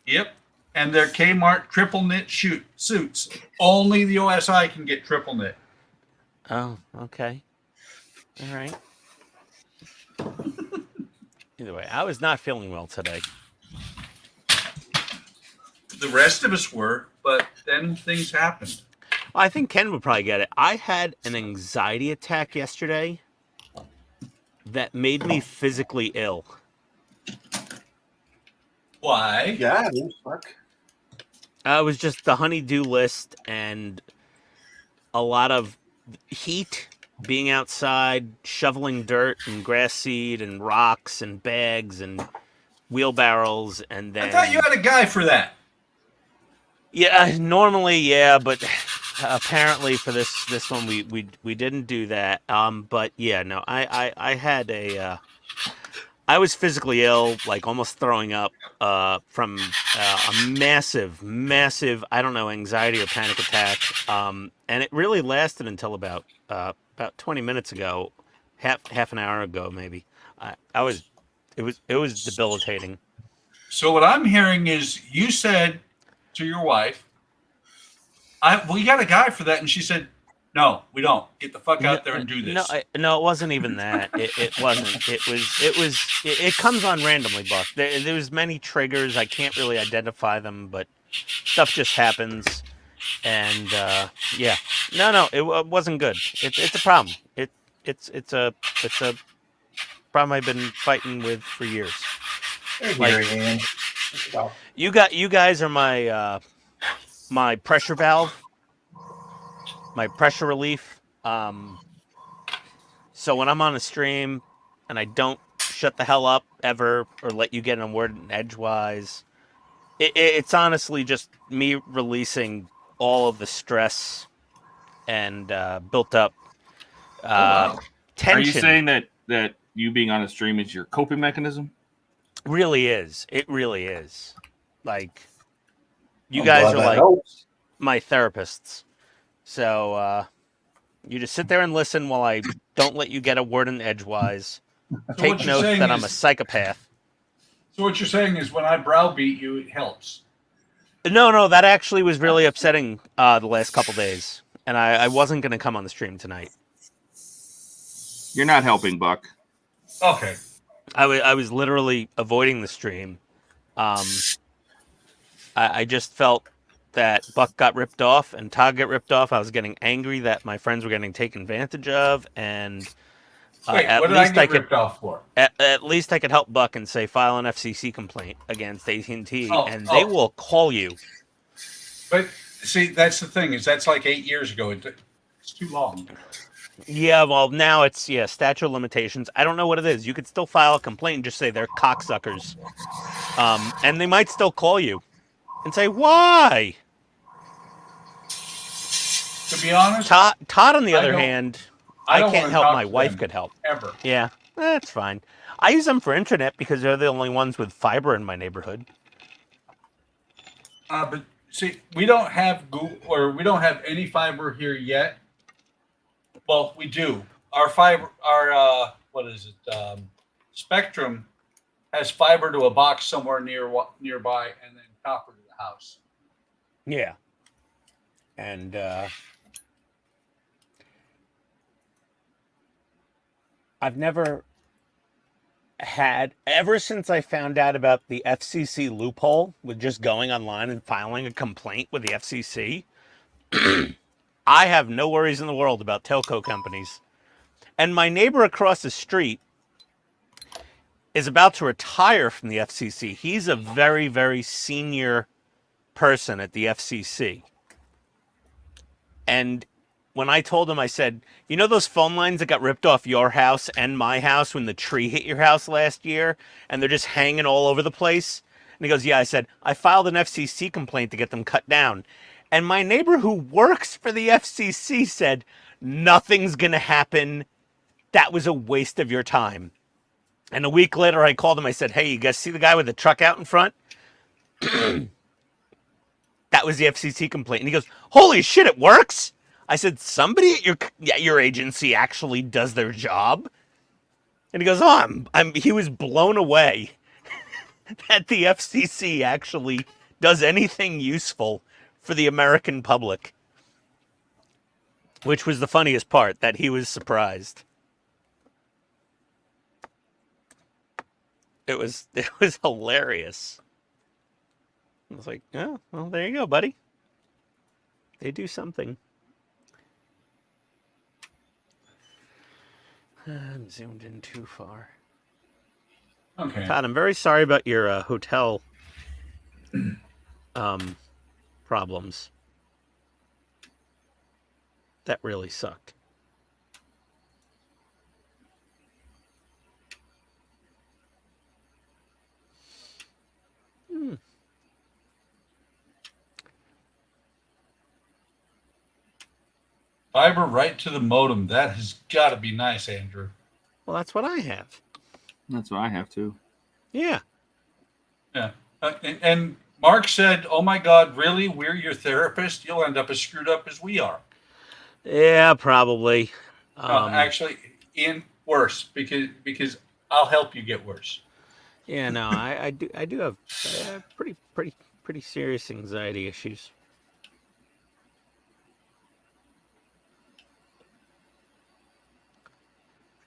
Yep. And their Kmart triple knit suits. Only the OSI can get triple knit. Oh, okay. All right. Either way, I was not feeling well today. The rest of us were, but then things happened. I think Ken would probably get it. I had an anxiety attack yesterday that made me physically ill. Why? Yeah, fuck. It was just the honey-do list and a lot of heat, being outside, shoveling dirt and grass seed and rocks and bags and wheelbarrows, and then... I thought you had a guy for that. Yeah, normally, yeah, but apparently for this one we didn't do that. But yeah, no, I had a I was physically ill, like almost throwing up, from a massive I don't know, anxiety or panic attack. And it really lasted until about 20 minutes ago, half an hour ago maybe. It was debilitating. So what I'm hearing is you said to your wife, we got a guy for that, and she said, no, we don't. Get the fuck out there and do this. No, it wasn't even that. It wasn't. It comes on randomly, Buck. There's many triggers. I can't really identify them, but stuff just happens. And yeah, no, it wasn't good. It's a problem. It's a problem I've been fighting with for years. You guys are my my pressure valve, my pressure relief. So when I'm on a stream and I don't shut the hell up ever or let you get a word in edgewise, it's honestly just me releasing all of the stress and built up tension. Are you saying that you being on a stream is your coping mechanism? Really is. It really is. Like, you guys are like my therapists. So you just sit there and listen while I don't let you get a word in edgewise. Take note that I'm a psychopath. So what you're saying is when I browbeat you, it helps. No, that actually was really upsetting the last couple days. And I wasn't going to come on the stream tonight. You're not helping, Buck. Okay. I was literally avoiding the stream. I just felt that Buck got ripped off and Todd got ripped off. I was getting angry that my friends were getting taken advantage of, and wait, what did I get ripped off for? At least I could help Buck and say file an FCC complaint against AT&T, and they will call you. But see, that's the thing, is that's like 8 years ago. It's too long. Yeah, well, now it's, statute of limitations. I don't know what it is. You could still file a complaint and just say they're cocksuckers. And they might still call you and say, why? To be honest, Todd on the other hand, I can't help. My wife could help. Ever. Yeah, that's fine. I use them for internet because they're the only ones with fiber in my neighborhood. But see, we don't have any fiber here yet. Well, we do. our fiber, our what is it? Spectrum has fiber to a box somewhere nearby, and then copper to the house. Yeah. And I've never had, ever since I found out about the FCC loophole with just going online and filing a complaint with the FCC, I have no worries in the world about telco companies. And my neighbor across the street is about to retire from the FCC. He's a very, very senior person at the FCC. And when I told him, I said, you know those phone lines that got ripped off your house and my house when the tree hit your house last year and they're just hanging all over the place? And he goes, yeah. I said, I filed an FCC complaint to get them cut down. And my neighbor who works for the FCC said, nothing's going to happen. That was a waste of your time. And a week later, I called him. I said, hey, you guys see the guy with the truck out in front? That was the FCC complaint. And he goes, holy shit, it works? I said, somebody at your agency actually does their job? And he goes, oh, he was blown away that the FCC actually does anything useful for the American public. Which was the funniest part, that he was surprised. It was hilarious. I was like, oh, well, there you go, buddy. They do something. I'm zoomed in too far. Okay. Todd, I'm very sorry about your hotel problems. That really sucked. Fiber right to the modem. That has got to be nice, Andrew. Well, that's what I have. That's what I have too. Yeah. Yeah. And Mark said, oh my God, really? We're your therapist? You'll end up as screwed up as we are. Yeah, probably. Actually, Ian, worse, because I'll help you get worse. Yeah, no, I do have pretty serious anxiety issues.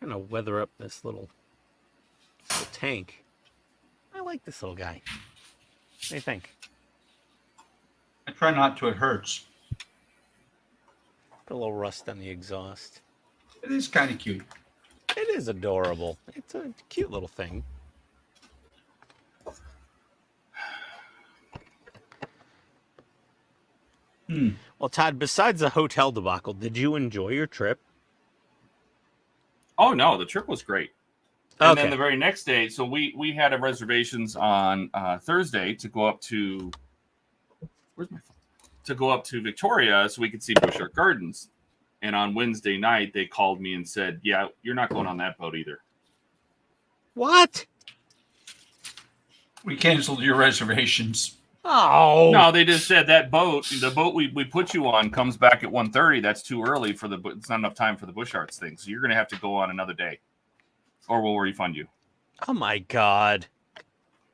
I'm trying to weather up this little tank. I like this little guy. What do you think? I try not to. It hurts. Put a little rust on the exhaust. It is kind of cute. It is adorable. It's a cute little thing. Well, Todd, besides the hotel debacle, did you enjoy your trip? Oh no, the trip was great. And Okay. then the very next day, so we had a reservations on Thursday to go up to where's my phone? To go up to Victoria so we could see Bushart Gardens. And on Wednesday night, they called me and said, "Yeah, you're not going on that boat either." What? We canceled your reservations. Oh. No, they just said that boat, the boat we put you on, comes back at 1:30. That's too early for it's not enough time for the Busharts thing. So you're going to have to go on another day, or we'll refund you. Oh my God.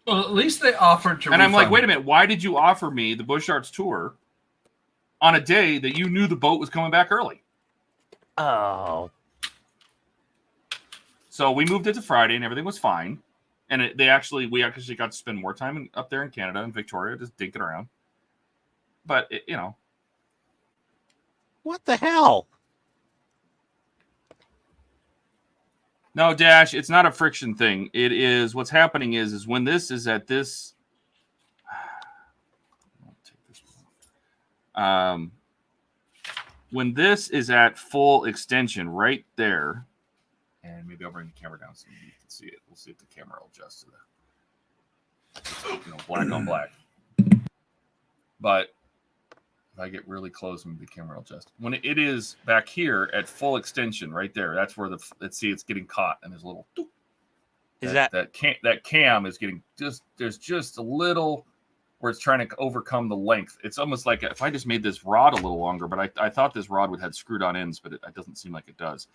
Well, at least they offered to. And I'm like, refund wait a minute, why did you offer me the Busharts tour on a day that you knew the boat was coming back early? Oh. So we moved it to Friday, and everything was fine. And we actually got to spend more time up there in Canada and Victoria, just dinking around. But What the hell? no, Dash, it's not a friction thing. It is what's happening is when this is at this. I'll take this one. When this is at full extension right there, and maybe I'll bring the camera down so you can see it. We'll see if the camera will adjust to the black on black. But if I get really close, maybe the camera will adjust. When it is back here at full extension right there, that's where let's see, it's getting caught, and there's a little. Is that cam is getting there's just a little where it's trying to overcome the length. It's almost like if I just made this rod a little longer, but I thought this rod would have screwed on ends, but it doesn't seem like it does.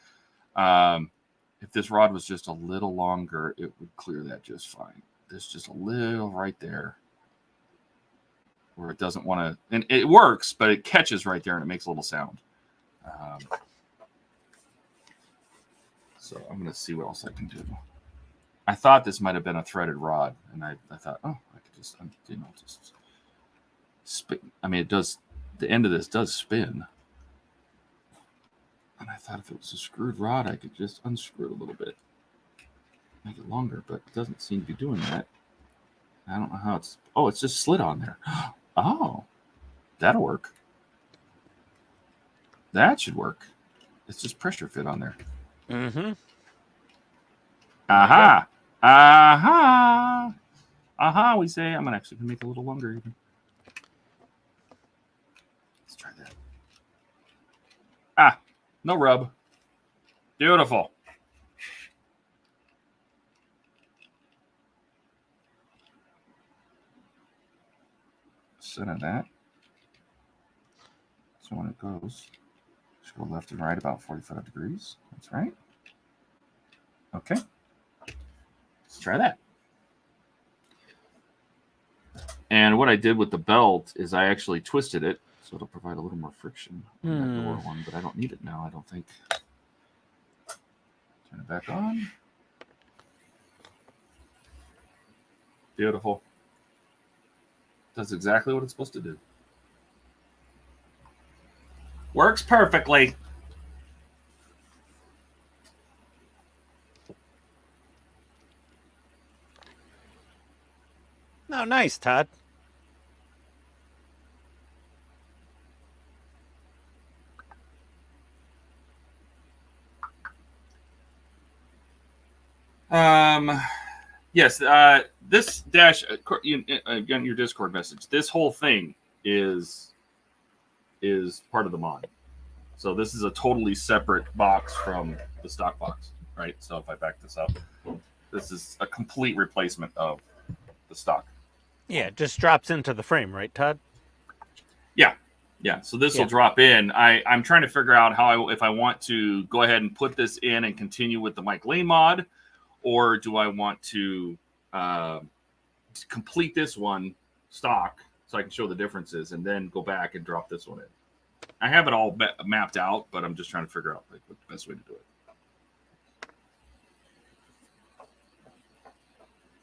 If this rod was just a little longer, it would clear that just fine. There's just a little right there where it doesn't want to, and it works, but it catches right there and it makes a little sound. So I'm going to see what else I can do. I thought this might have been a threaded rod, and I thought, oh, I could just, just spin. I mean, it does, the end of this does spin. And I thought if it was a screwed rod, I could just unscrew it a little bit. Make it longer, but it doesn't seem to be doing that. I don't know how it's, oh, it's just slid on there. Oh, that'll work. That should work. It's just pressure fit on there. Mm-hmm. Aha. Aha. Aha, we say. I'm going to actually make it a little longer even. Let's try that. Ah, no rub. Beautiful. Center that. So when it goes, just go left and right about 45 degrees. That's right. Okay. Let's try that. And what I did with the belt is I actually twisted it so it'll provide a little more friction on that lower one, but I don't need it now, I don't think. Turn it back on. Beautiful. Does exactly what it's supposed to do. Works perfectly. Oh, nice, Todd. Yes, this dash, again, your Discord message, this whole thing is part of the mod. So this is a totally separate box from the stock box, right? So if I back this up, this is a complete replacement of the stock. Yeah, it just drops into the frame, right, Todd? Yeah, so this will drop in. I'm trying to figure out how if I want to go ahead and put this in and continue with the Mike Lane mod, or do I want to complete this one stock so I can show the differences and then go back and drop this one in. I have it all mapped out, but I'm just trying to figure out like what the best way to do it.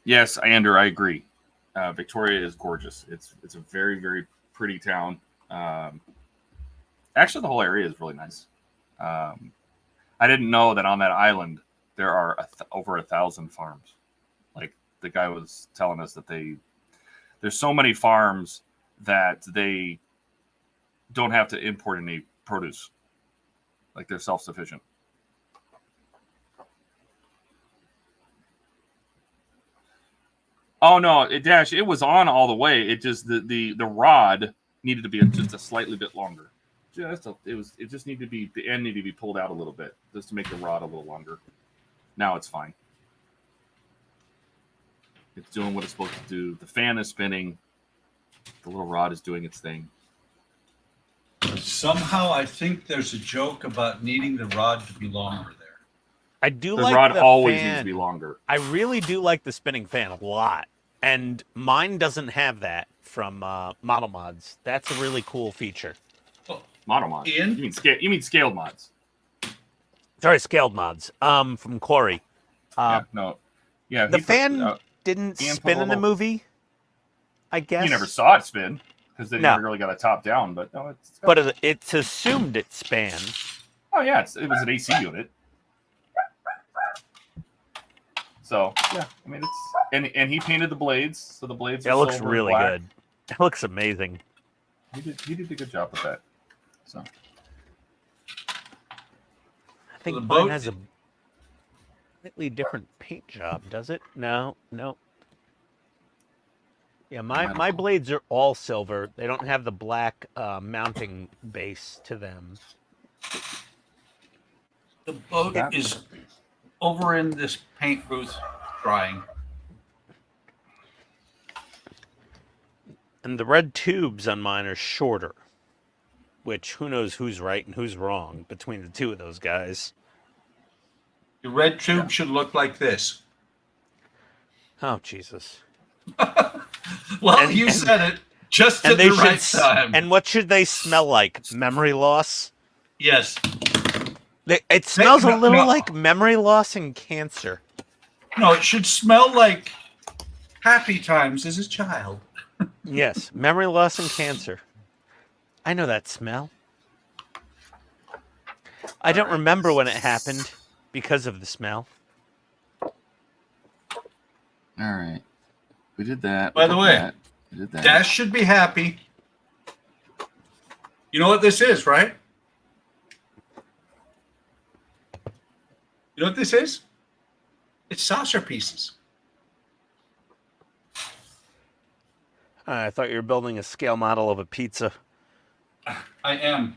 Yes, Andrew, I agree. Victoria is gorgeous. It's a very, very pretty town. Actually, the whole area is really nice. I didn't know that on that island there are over 1,000 farms. Like the guy was telling us that there's so many farms that they don't have to import any produce. Like they're self-sufficient. Oh no, it was on all the way. It just the rod needed to be just a slightly bit longer. It just needed to be, the end needed to be pulled out a little bit just to make the rod a little longer. Now it's fine. It's doing what it's supposed to do. The fan is spinning. The little rod is doing its thing. Somehow I think there's a joke about needing the rod to be longer there. I do The like rod the always fan. needs to be longer. I really do like the spinning fan a lot. And mine doesn't have that from Model Mods. That's a really cool feature. Model mods. Ian? You mean scaled mods? Sorry, scaled mods. From Corey. The fan didn't spin in the movie, I guess. You never saw it spin because they never really got a top down. But no, it's assumed it span. Oh yeah, it was an AC unit. So yeah, I mean it's and he painted the blades, so the blades. It looks really good. It looks amazing. He did a good job with that. So I think mine has a slightly different paint job, does it? No. Yeah, my blades are all silver. They don't have the black mounting base to them. The boat is over in this paint booth drying. And the red tubes on mine are shorter, which who knows who's right and who's wrong between the two of those guys. The red tube should look like this. Oh Jesus! Well, And- you and- said it just And at they the should. right time. And what should they smell like? Memory loss. Yes. It smells a little no. like memory loss and cancer. No, it should smell like happy times as a child. Yes, memory loss and cancer. I know that smell. I don't remember when it happened because of the smell. All right. We did that. By the way, that. We did that. Dash should be happy. You know what this is, right? You know what this is? It's saucer pieces. I thought you were building a scale model of a pizza. I am.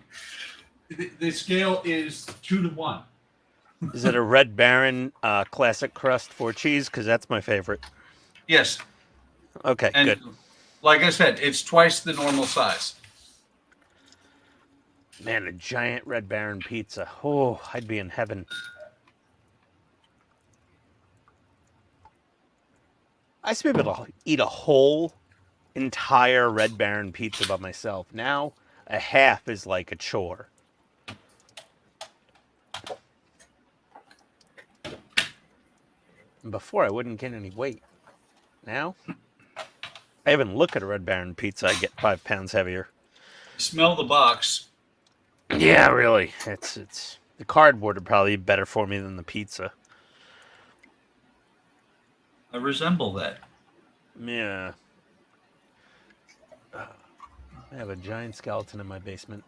The scale is 2-to-1. Is it a Red Baron classic crust 4 cheese? Because that's my favorite. Yes. Okay, And good. like I said, it's twice the normal size. Man, a giant Red Baron pizza. Oh, I'd be in heaven. I used to be able to eat a whole entire Red Baron pizza by myself. Now, a half is like a chore. And before, I wouldn't gain any weight. Now, I even look at a Red Baron pizza, I get 5 pounds heavier. Smell the box. Yeah, really. It's the cardboard would probably be better for me than the pizza. I resemble that. Yeah. I have a giant skeleton in my basement.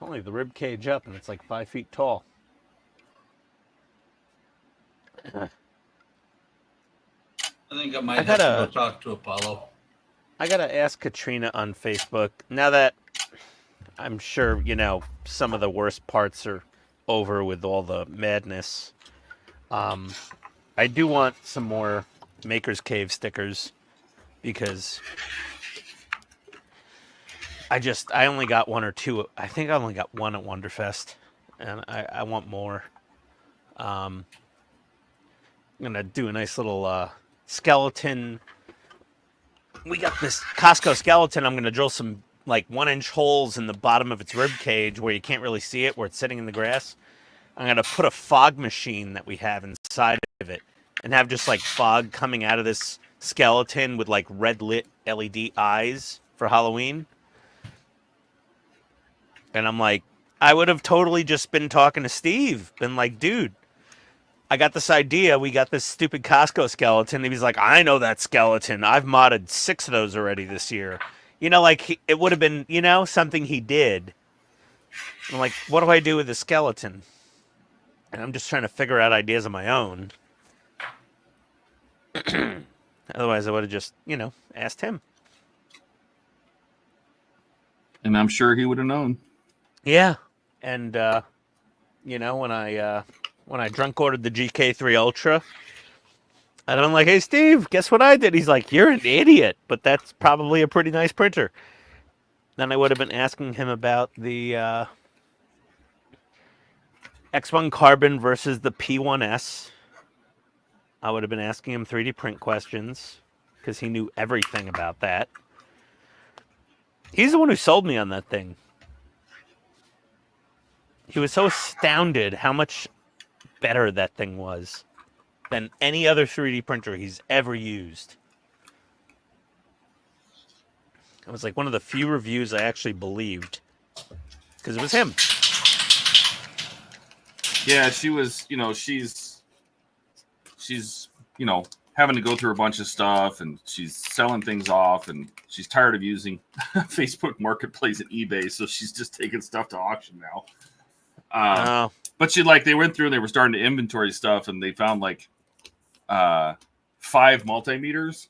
Only the rib cage up, and it's like 5 feet tall. I think I might I have to gotta- go talk to Apollo. I gotta ask Katrina on Facebook. Now that I'm sure, some of the worst parts are over with all the madness, I do want some more Maker's Cave stickers because I only got 1 or 2. I think I only got 1 at Wonderfest, and I want more. I'm gonna do a nice little skeleton. We got this Costco skeleton. I'm gonna drill some like 1-inch holes in the bottom of its rib cage where you can't really see it, where it's sitting in the grass. I'm gonna put a fog machine that we have inside of it, and have just like fog coming out of this skeleton with like red lit LED eyes for Halloween. And I'm like, I would have totally just been talking to Steve, been like, dude, I got this idea. We got this stupid Costco skeleton. And he's like, I know that skeleton. I've modded 6 of those already this year. It would have been, something he did. I'm like, what do I do with the skeleton? And I'm just trying to figure out ideas of my own. Otherwise, I would have just, asked him. And I'm sure he would have known. Yeah. And, when I drunk ordered the GK3 Ultra, and I'm like, hey, Steve, guess what I did? He's like, you're an idiot, but that's probably a pretty nice printer. Then I would have been asking him about the X1 Carbon versus the P1S. I would have been asking him 3D print questions because he knew everything about that. He's the one who sold me on that thing. He was so astounded how much better that thing was than any other 3D printer he's ever used. It was like one of the few reviews I actually believed because it was him. Yeah, she was, she's having to go through a bunch of stuff, and she's selling things off, and she's tired of using Facebook Marketplace and eBay, so she's just taking stuff to auction now. But they went through and they were starting to inventory stuff, and they found 5 multimeters.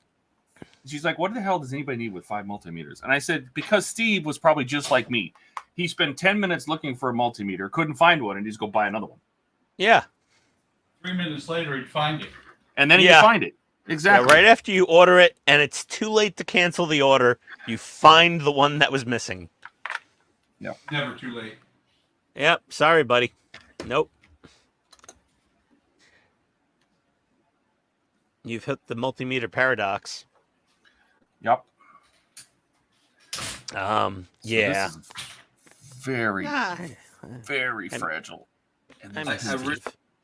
She's like, what the hell does anybody need with 5 multimeters? And I said, because Steve was probably just like me. He spent 10 minutes looking for a multimeter, couldn't find one, and he'd just go buy another one. Yeah. 3 minutes later, he'd find it. And then he'd find it. Exactly. Yeah, right after you order it, and it's too late to cancel the order, you find the one that was missing. Never too late. Yep. Sorry, buddy. Nope. You've hit the multimeter paradox. Yep. Yeah. This is very, Ah, very I'm- fragile. And I'm this I is re-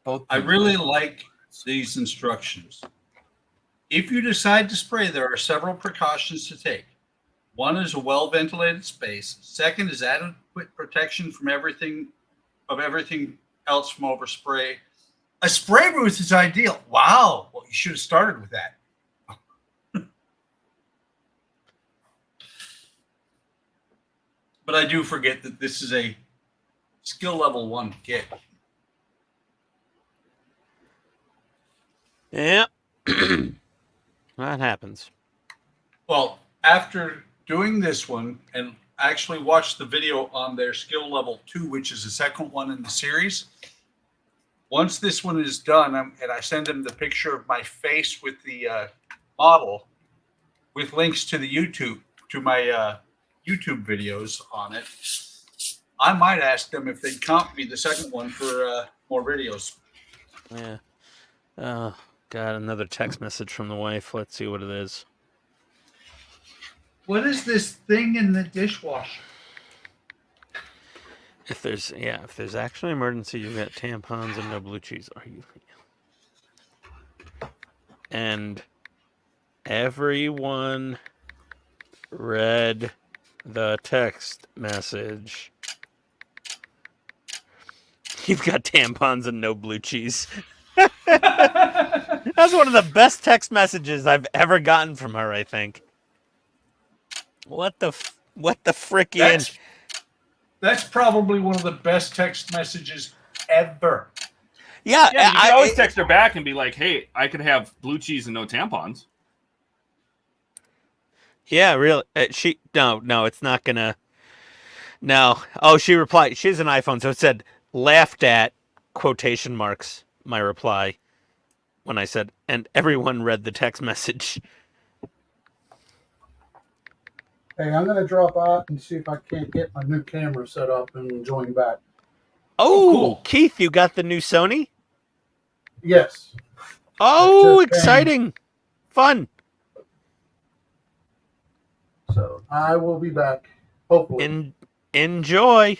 both. I really like these instructions. If you decide to spray, there are several precautions to take. One is a well-ventilated space. Second is adequate protection from everything else from overspray. A spray booth is ideal. Wow. Well, you should have started with that. But I do forget that this is a skill level 1 kit. Yep. That happens. Well, after doing this one and actually watched the video on their skill level 2, which is the second one in the series, once this one is done, and I send them the picture of my face with the model with links to the YouTube, to my YouTube videos on it, I might ask them if they'd comp me the second one for more videos. Yeah. Oh, God, another text message from the wife. Let's see what it is. What is this thing in the dishwasher? If there's actually an emergency, you've got tampons and no blue cheese. Are you? And everyone read the text message. You've got tampons and no blue cheese. That's one of the best text messages I've ever gotten from her, I think. What the frickin'? That's probably one of the best text messages ever. Yeah, Yeah, you can always text her back and be like, "Hey, I could have blue cheese and no tampons." Yeah, really. No, it's not gonna. No. Oh, she replied. She has an iPhone, so it said laughed at quotation marks. My reply when I said, and everyone read the text message. Hey, I'm going to drop out and see if I can't get my new camera set up and join back. Oh, cool. Keith, you got the new Sony? Yes. Oh, Just exciting. Fun. So I will be back, hopefully. Enjoy.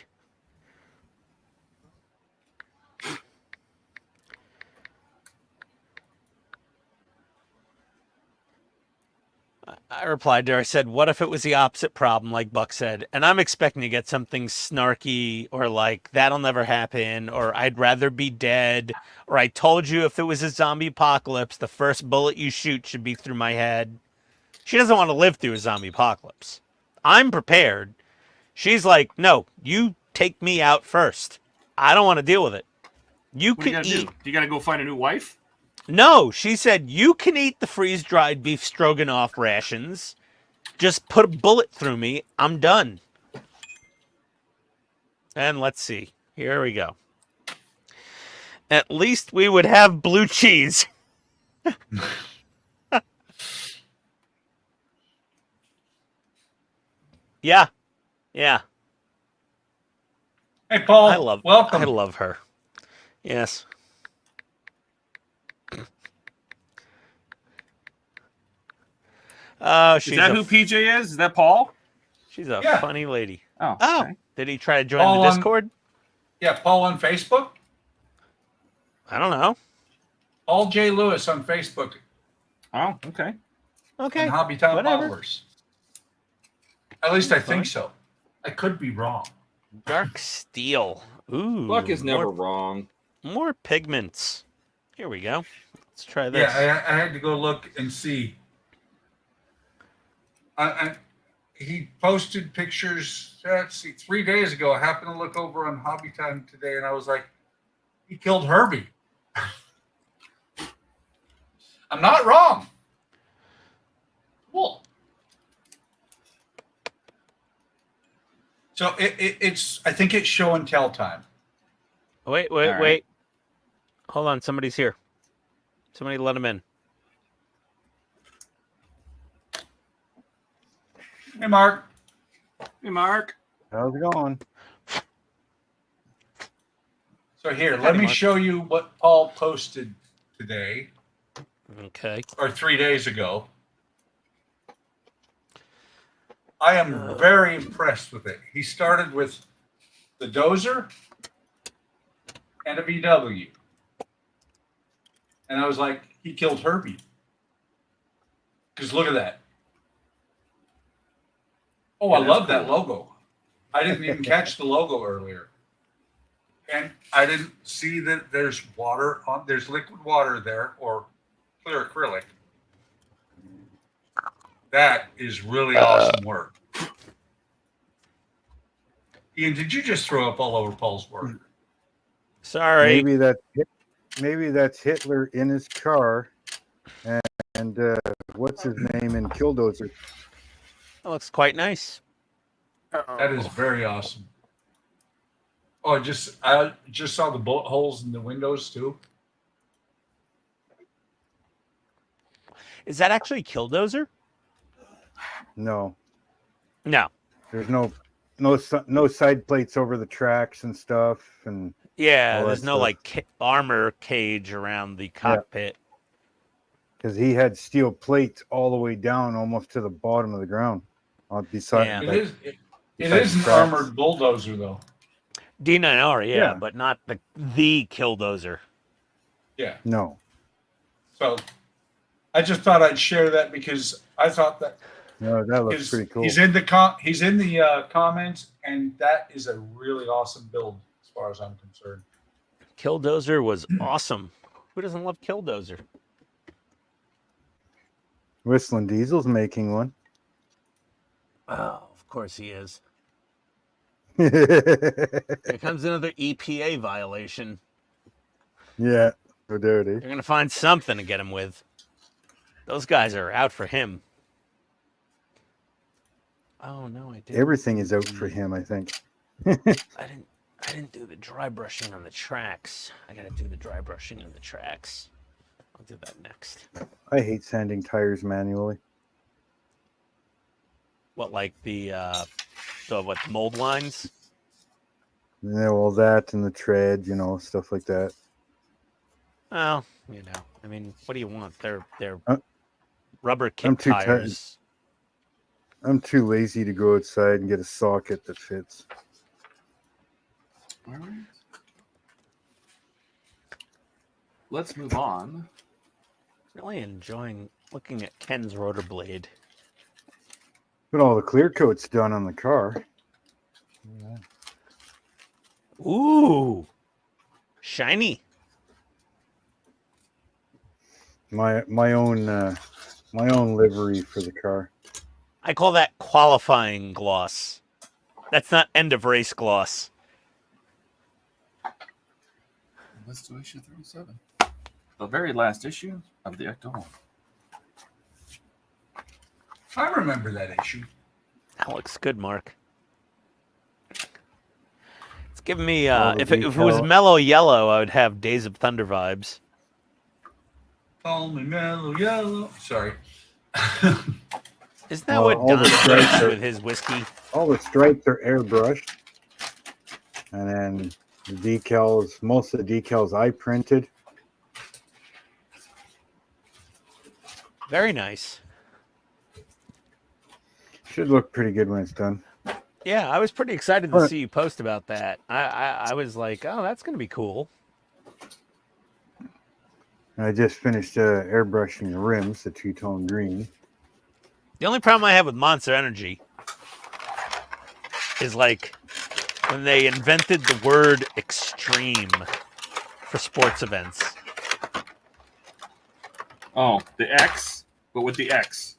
I replied to her. I said, what if it was the opposite problem, like Buck said? And I'm expecting to get something snarky or like, that'll never happen, or I'd rather be dead, or I told you if it was a zombie apocalypse, the first bullet you shoot should be through my head. She doesn't want to live through a zombie apocalypse. I'm prepared. She's like, no, you take me out first. I don't want to deal with it. You What do can you gotta eat. do? Do you gotta go find a new wife? No, she said, you can eat the freeze-dried beef stroganoff rations. Just put a bullet through me. I'm done. And let's see. Here we go. At least we would have blue cheese. Yeah. Yeah. Hey, Paul. Welcome. I love her. Yes. Is that who PJ is? Is that Paul? She's a Yeah. funny lady. Oh. Oh, okay. did he try to join Paul the on- Discord? Yeah, Paul on Facebook. I don't know. Paul J. Lewis on Facebook. Oh, okay. Okay. And Hobby Town whatever. Modelers. At least I Fine. think so. I could be wrong. Dark steel. Ooh. Luck is never more, wrong. more pigments. Here we go. Let's try this. Yeah, I had to go look and see. He posted pictures, let's see, 3 days ago. I happened to look over on Hobby Time today, and I was like, he killed Herbie. I'm not wrong. Cool. So it's, I think it's show and tell time. Wait. All right. Wait. Hold on. Somebody's here. Somebody let him in. Hey, Mark. Hey, Mark. How's it going? So here, let Howdy, me Mark. show you what Paul posted today Okay. or 3 days ago. I am very impressed with it. He started with the dozer and a VW. And I was like, he killed Herbie. Because look at that. Oh, I It is love that cool. logo. I didn't even catch the logo earlier. And I didn't see that there's water on, there's liquid water there or clear acrylic. That is really awesome work. Ian, did you just throw up all over Paul's work? Sorry. Maybe that's Hitler in his car, and what's his name in Killdozer? That looks quite nice. That is very awesome. Oh, I just saw the bullet holes in the windows too. Is that actually Killdozer? No, No. there's no side plates over the tracks and stuff, and Yeah, all there's that no stuff. like armor cage around the cockpit. because he had steel plates all the way down almost to the bottom of the ground. Beside, Yeah. It beside is an tracks. armored bulldozer though. D9R, yeah, Yeah. but not the Killdozer. Yeah. No, So I just thought I'd share that because I thought that no, that looks He's- pretty cool. He's in the comments, and that is a really awesome build as far as I'm concerned. Killdozer was awesome. Who doesn't love Killdozer? Whistling Diesel's making one. Oh, of course he is. Yeah, Here comes another EPA violation. so dirty. They're gonna find something to get him with. Those guys are out for him. Oh no, I didn't. Everything is out for him, I think. I didn't do the dry brushing on the tracks. I gotta do the dry brushing on the tracks. I'll do that next. I hate sanding tires manually. What, like the mold lines? Yeah, all that and the tread, stuff like that. Well, I mean, what do you want? They're Uh, rubber I'm kit too tired. tires. I'm too lazy to go outside and get a socket that fits. All right. Let's move on. Really enjoying looking at Ken's rotor blade. But all the clear coat's done on the car. Ooh, shiny. My own livery for the car. I call that qualifying gloss. That's not end of race gloss. Let's do issue 37. The very last issue of the Ecto Home. I remember that issue. That looks good, Mark. It's giving me All the if it was detail. mellow yellow, I would have Days of Thunder vibes. Call me mellow yellow. Sorry. Isn't that Well, what all Don the stripes does are- with his whiskey? All the stripes are airbrushed. And then the decals, most of the decals I printed. Very nice. Should look pretty good when it's done. Yeah, I was pretty excited to But- see you post about that. I was like, oh, that's going to be cool. I just finished airbrushing the rims, the two-tone green. The only problem I have with Monster Energy is like when they invented the word extreme for sports events. Oh, the X, but with the X.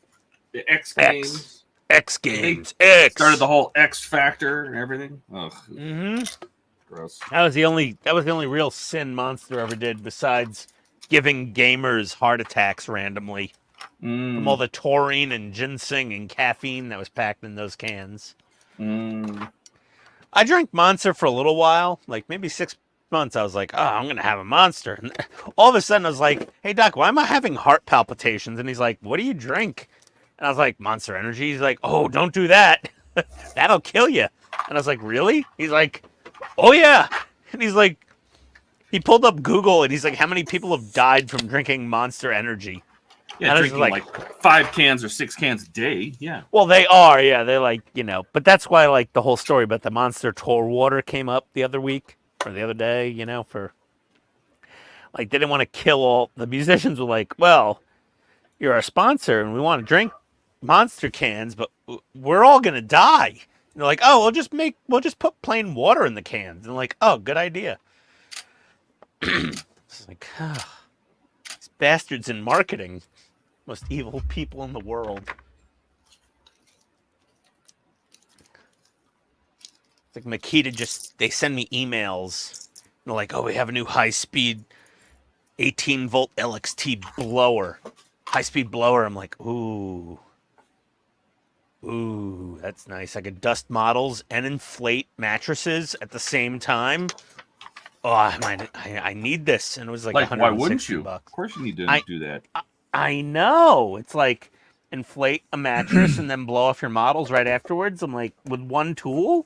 The X X. Games. X They Games. X. Started the whole X Factor and everything. Ugh, Mm-hmm. gross. That was the only real sin Monster ever did besides giving gamers heart attacks randomly from all the taurine and ginseng and caffeine that was packed in those cans. I drank Monster for a little while, like maybe 6 months. I was like, oh, I'm going to have a Monster. And all of a sudden I was like, hey, Doc, why am I having heart palpitations? And he's like, what do you drink? And I was like, Monster Energy. He's like, oh, don't do that. That'll kill you. And I was like, really? He's like, oh yeah. And he's like, he pulled up Google and he's like, how many people have died from drinking Monster Energy? Yeah, And I was drinking like 5 cans or 6 cans a day. Yeah. well, they are, yeah. They're like, you know, but that's why like the whole story about the Monster Tour water came up the other week or the other day, you know, for like they didn't want to kill all the musicians were like, well, you're our sponsor and we want to drink Monster cans, but we're all gonna die. And they're like, oh, we'll just put plain water in the cans. And like, oh, good idea. It's like, oh, these bastards in marketing, most evil people in the world. It's like Makita they send me emails. And they're like, oh, we have a new high-speed 18-volt LXT blower. High-speed blower. I'm like, ooh. Ooh, that's nice. I could dust models and inflate mattresses at the same time. Oh, I need this. And it was like why wouldn't you? $160. Of course you need to do that. I know. It's like inflate a mattress and then blow off your models right afterwards. I'm like, with one tool?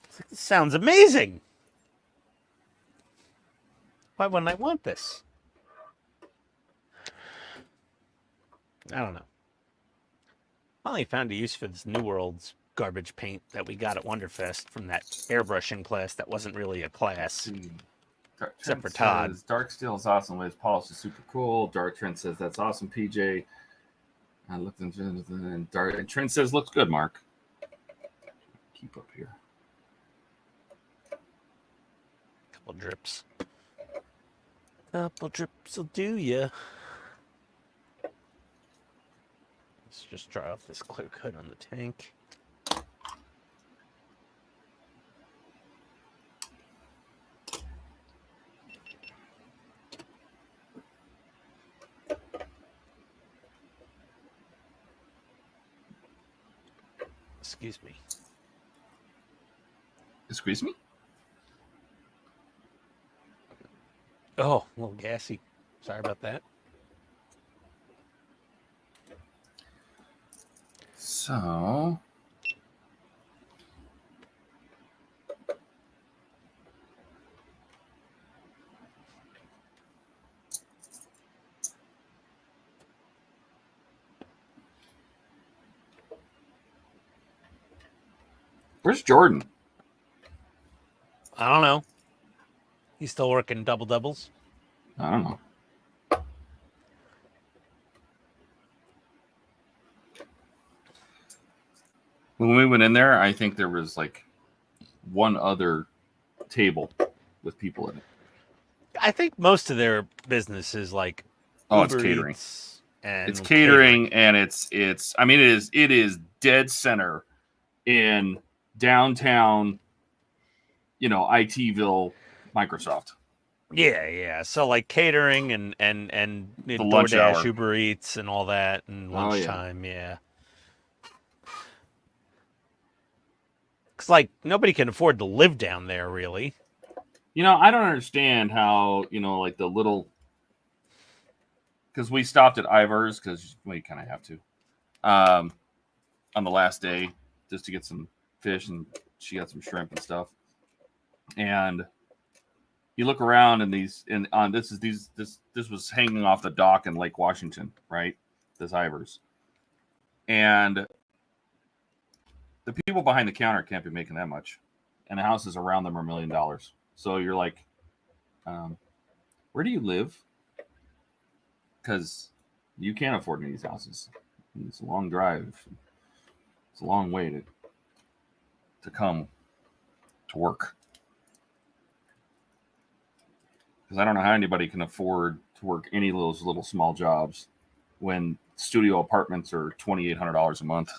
It's like, this sounds amazing. Why wouldn't I want this? I don't know. Finally found a use for this New World's garbage paint that we got at Wonderfest from that airbrushing class that wasn't really a class. Except for Todd. Says, Dark Steel is awesome. His polish is super cool. Dark Trent says that's awesome, PJ. I looked into it and Dark and Trent says looks good, Mark. Keep up here. Couple drips. Couple drips will do ya. Let's just dry off this clear coat on the tank. Excuse me. Excuse me? Oh, a little gassy. Sorry about that. So where's Jordan? I don't know. He's still working double doubles. I don't know. When we went in there, I think there was like one other table with people in it. I think most of their business is like Oh, it's Uber catering. Eats and It's catering, and it's. I mean, it is dead center in downtown. You know, ITville, Microsoft. Yeah. So like catering and The lunch DoorDash, hour. Uber Eats, and all that, and Oh, yeah. lunchtime. Yeah. Because like nobody can afford to live down there, really. You know, I don't understand how, you know, like the little, because we stopped at Ivar's because we kind of have to, on the last day just to get some fish, and she got some shrimp and stuff. And you look around and this was hanging off the dock in Lake Washington, right? This Ivar's. And the people behind the counter can't be making that much. And the houses around them are $1 million. So you're like, where do you live? Because you can't afford any of these houses. It's a long drive. It's a long way to come to work. Because I don't know how anybody can afford to work any of those little small jobs when studio apartments are $2,800 a month.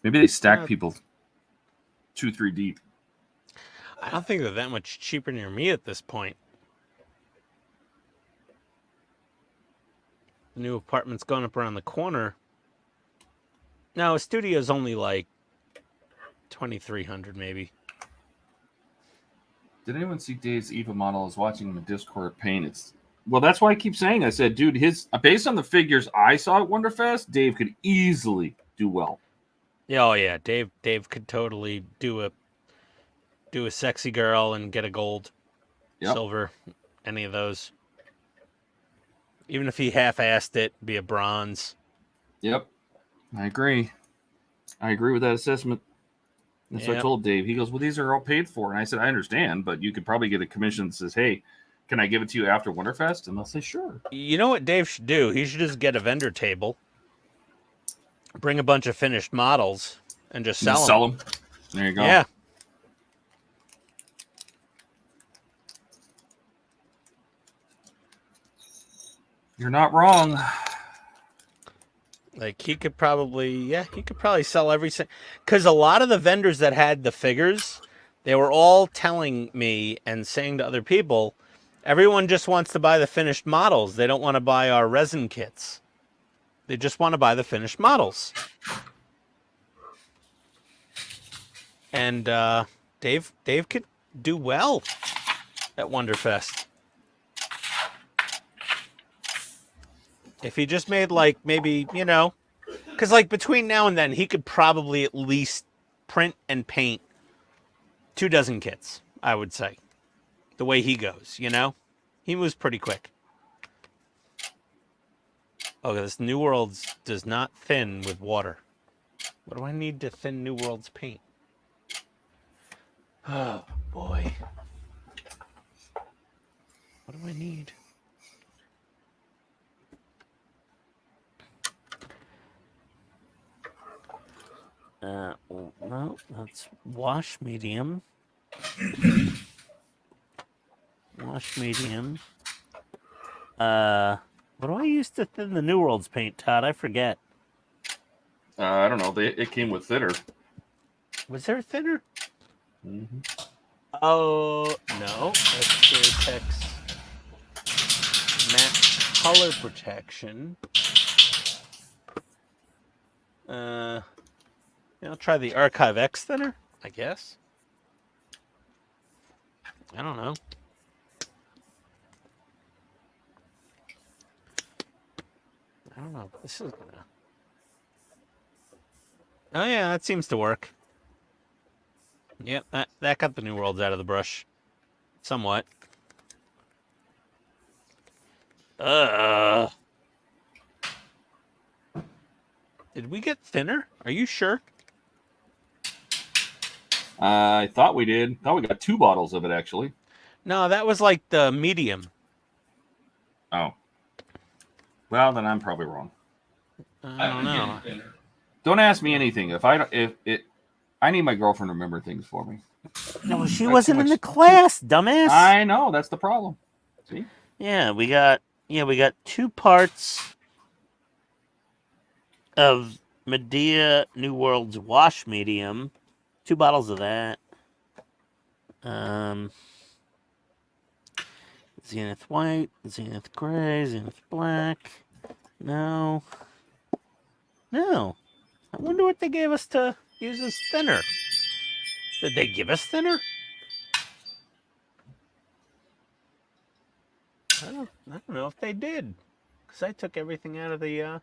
Maybe they stack people 2-3 deep. I don't think they're that much cheaper near me at this point. The new apartment's going up around the corner. No, a studio's only like $2,300 maybe. Did anyone see Dave's Eva model? I was watching him in Discord paint. Well, that's why I keep saying. I said, dude, based on the figures I saw at Wonderfest, Dave could easily do well. Yeah, oh yeah, Dave could totally do a sexy girl and get a gold, Yep. silver, any of those. Even if he half-assed it, be a bronze. Yep. I agree. I agree with that assessment. That's what I Yep. told Dave. He goes, well, these are all paid for. And I said, I understand, but you could probably get a commission that says, hey, can I give it to you after Winterfest? And they'll say, sure. You know what Dave should do? He should just get a vendor table, bring a bunch of finished models, and just sell Just them. sell them. There you go. Yeah. You're not wrong. Like he could probably sell every because a lot of the vendors that had the figures, they were all telling me and saying to other people, everyone just wants to buy the finished models. They don't want to buy our resin kits. They just want to buy the finished models. And Dave could do well at Wonderfest. If he just made like maybe, because like between now and then he could probably at least print and paint 24 kits, I would say. The way he goes, he moves pretty quick. Oh, this New Worlds does not thin with water. What do I need to thin New Worlds paint? Oh boy. What do I need? No, that's wash medium. Wash medium. What do I use to thin the New Worlds paint, Todd? I forget. I don't know. It came with thinner. Was there a thinner? Mm-hmm. Oh, no. That's Vertex matte color protection. I'll try the RELENTLESSTORM thinner, I guess. I don't know. This is gonna. Oh yeah, that seems to work. Yep, that got the New Worlds out of the brush, somewhat. Did we get thinner? Are you sure? I thought we did. Thought we got 2 bottles of it, actually. No, that was like the medium. Oh. Well, then I'm probably wrong. I don't know. Don't ask me anything. I need my girlfriend to remember things for me. No, she wasn't in the class, dumbass. I know, that's the problem. See? Yeah, we got 2 parts of Medea New World's wash medium, 2 bottles of that. Zenith white, Zenith gray, Zenith black. No. I wonder what they gave us to use as thinner. Did they give us thinner? I don't know if they did. Because I took everything out of the...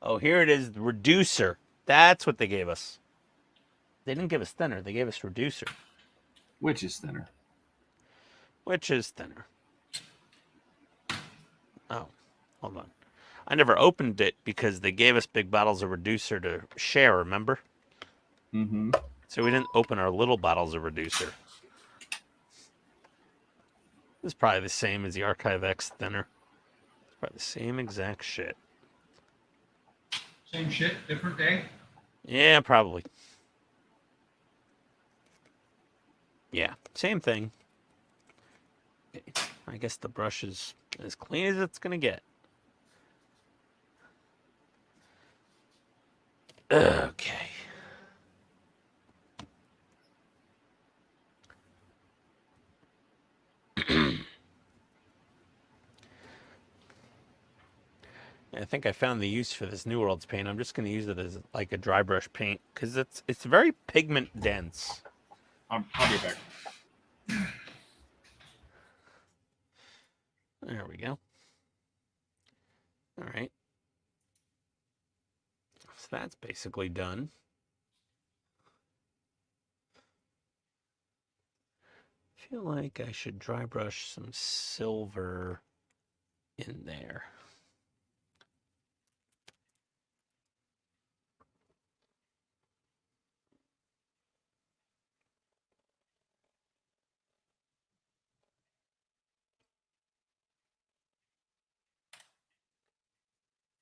Oh, here it is, the reducer. That's what they gave us. They didn't give us thinner. They gave us reducer. Which is thinner? Oh, hold on. I never opened it because they gave us big bottles of reducer to share, remember? Mm-hmm. So we didn't open our little bottles of reducer. This is probably the same as the RELENTLESSTORM thinner. It's probably the same exact shit. Same shit, different day? Yeah, probably. Yeah, same thing. Okay. I guess the brush is as clean as it's going to get. Okay. I think I found the use for this New Worlds paint. I'm just going to use it as like a dry brush paint because it's very pigment dense. I'll be back. There we go. All right. So that's basically done. feel like I should dry brush some silver in there.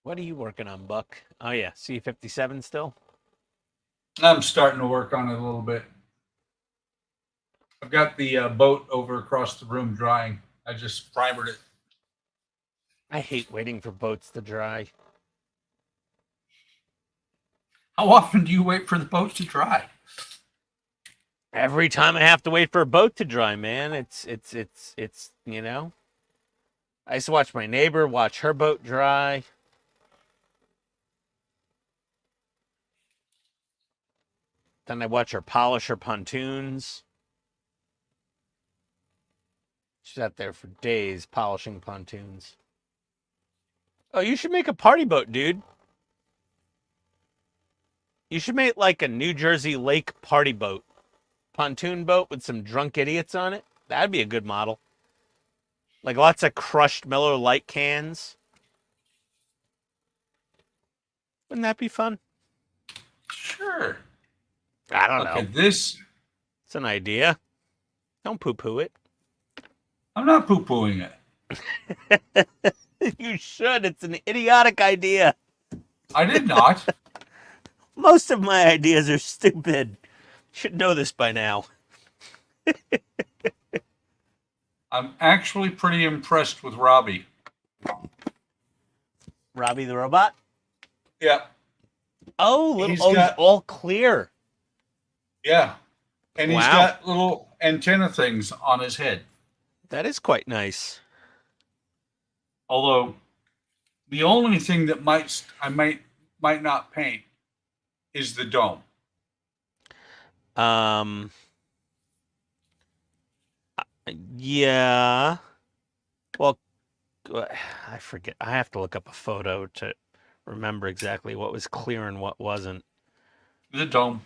What are you working on, Buck? Oh yeah, C57 still? I'm starting to work on it a little bit. I've got the boat over across the room drying. I just primered it. I hate waiting for boats to dry. How often do you wait for the boat to dry? Every time I have to wait for a boat to dry, man, it's you know. I used to watch my neighbor watch her boat dry. Then I watch her polish her pontoons. She's out there for days polishing pontoons. Oh, you should make a party boat, dude. You should make like a New Jersey lake party boat. Pontoon boat with some drunk idiots on it. That'd be a good model. Like lots of crushed Miller Lite cans. Wouldn't that be fun? Sure. I don't Look know. at this. It's an idea. Don't poo-poo it. I'm not poo-pooing it. You should. It's an idiotic idea. I did not. Most of my ideas are stupid. Should know this by now. I'm actually pretty impressed with Robbie. Robbie the robot? Yeah. Oh, He's he's got- all clear. Yeah. And he's Wow. got little antenna things on his head. That is quite nice. Although the only thing that I might not paint is the dome. Yeah. Well, I forget. I have to look up a photo to remember exactly what was clear and what wasn't. The dome.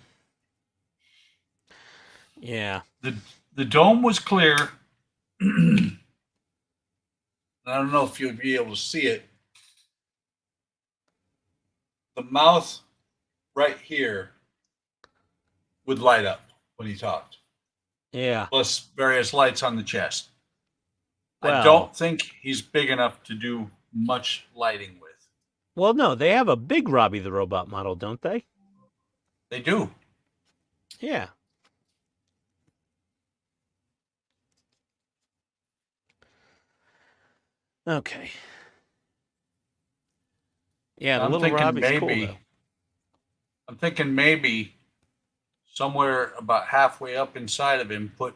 Yeah. The dome was clear. I don't know if you'll be able to see it. The mouth right here would light up when he talked. Yeah. Plus various lights on the chest. I Well- don't think he's big enough to do much lighting with. Well, no, they have a big Robbie the robot model, don't they? They do. Yeah. Okay. Yeah, the I'm little thinking Robbie's cool maybe. though. I'm thinking maybe somewhere about halfway up inside of him, put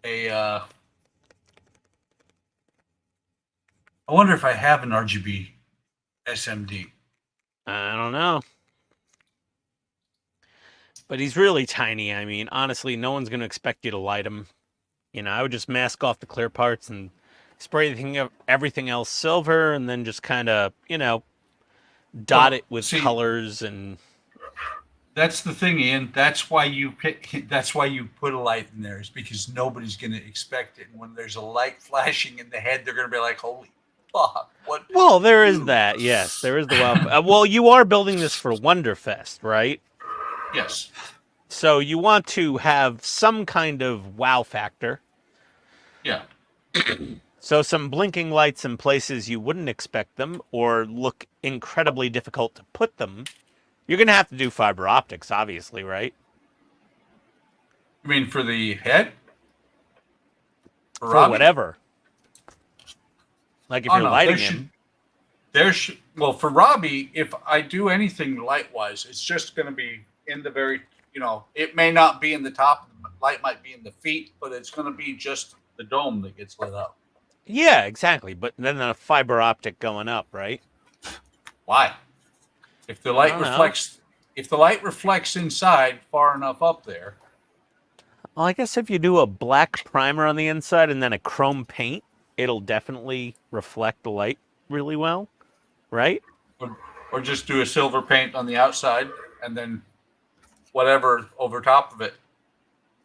a. I wonder if I have an RGB SMD. I don't know. But he's really tiny. I mean, honestly, no one's going to expect you to light him. You know, I would just mask off the clear parts and spray everything else silver and then just kind of, you know, dot Well, it with see- colors and That's the thing, Ian. That's why you put a light in there, is because nobody's going to expect it. And when there's a light flashing in the head, they're going to be like, "Holy fuck!" What? well, there is that. Yes, there is the wow. Well, you are building this for Wonderfest, right? Yes. So you want to have some kind of wow factor. Yeah. So some blinking lights in places you wouldn't expect them or look incredibly difficult to put them. You're going to have to do fiber optics, obviously, right? I mean, for the head. For Robbie? whatever. Like if Oh, you're no, lighting there him. well, for Robbie, if I do anything light wise, it's just going to be in the very, it may not be in the top. The light might be in the feet, but it's going to be just the dome that gets lit up. Yeah, exactly. But then a fiber optic going up, right? Why? If the I light don't know. reflects, if the light reflects inside far enough up there, Well, I guess if you do a black primer on the inside and then a chrome paint, it'll definitely reflect the light really well, right? or just do a silver paint on the outside and then whatever over top of it.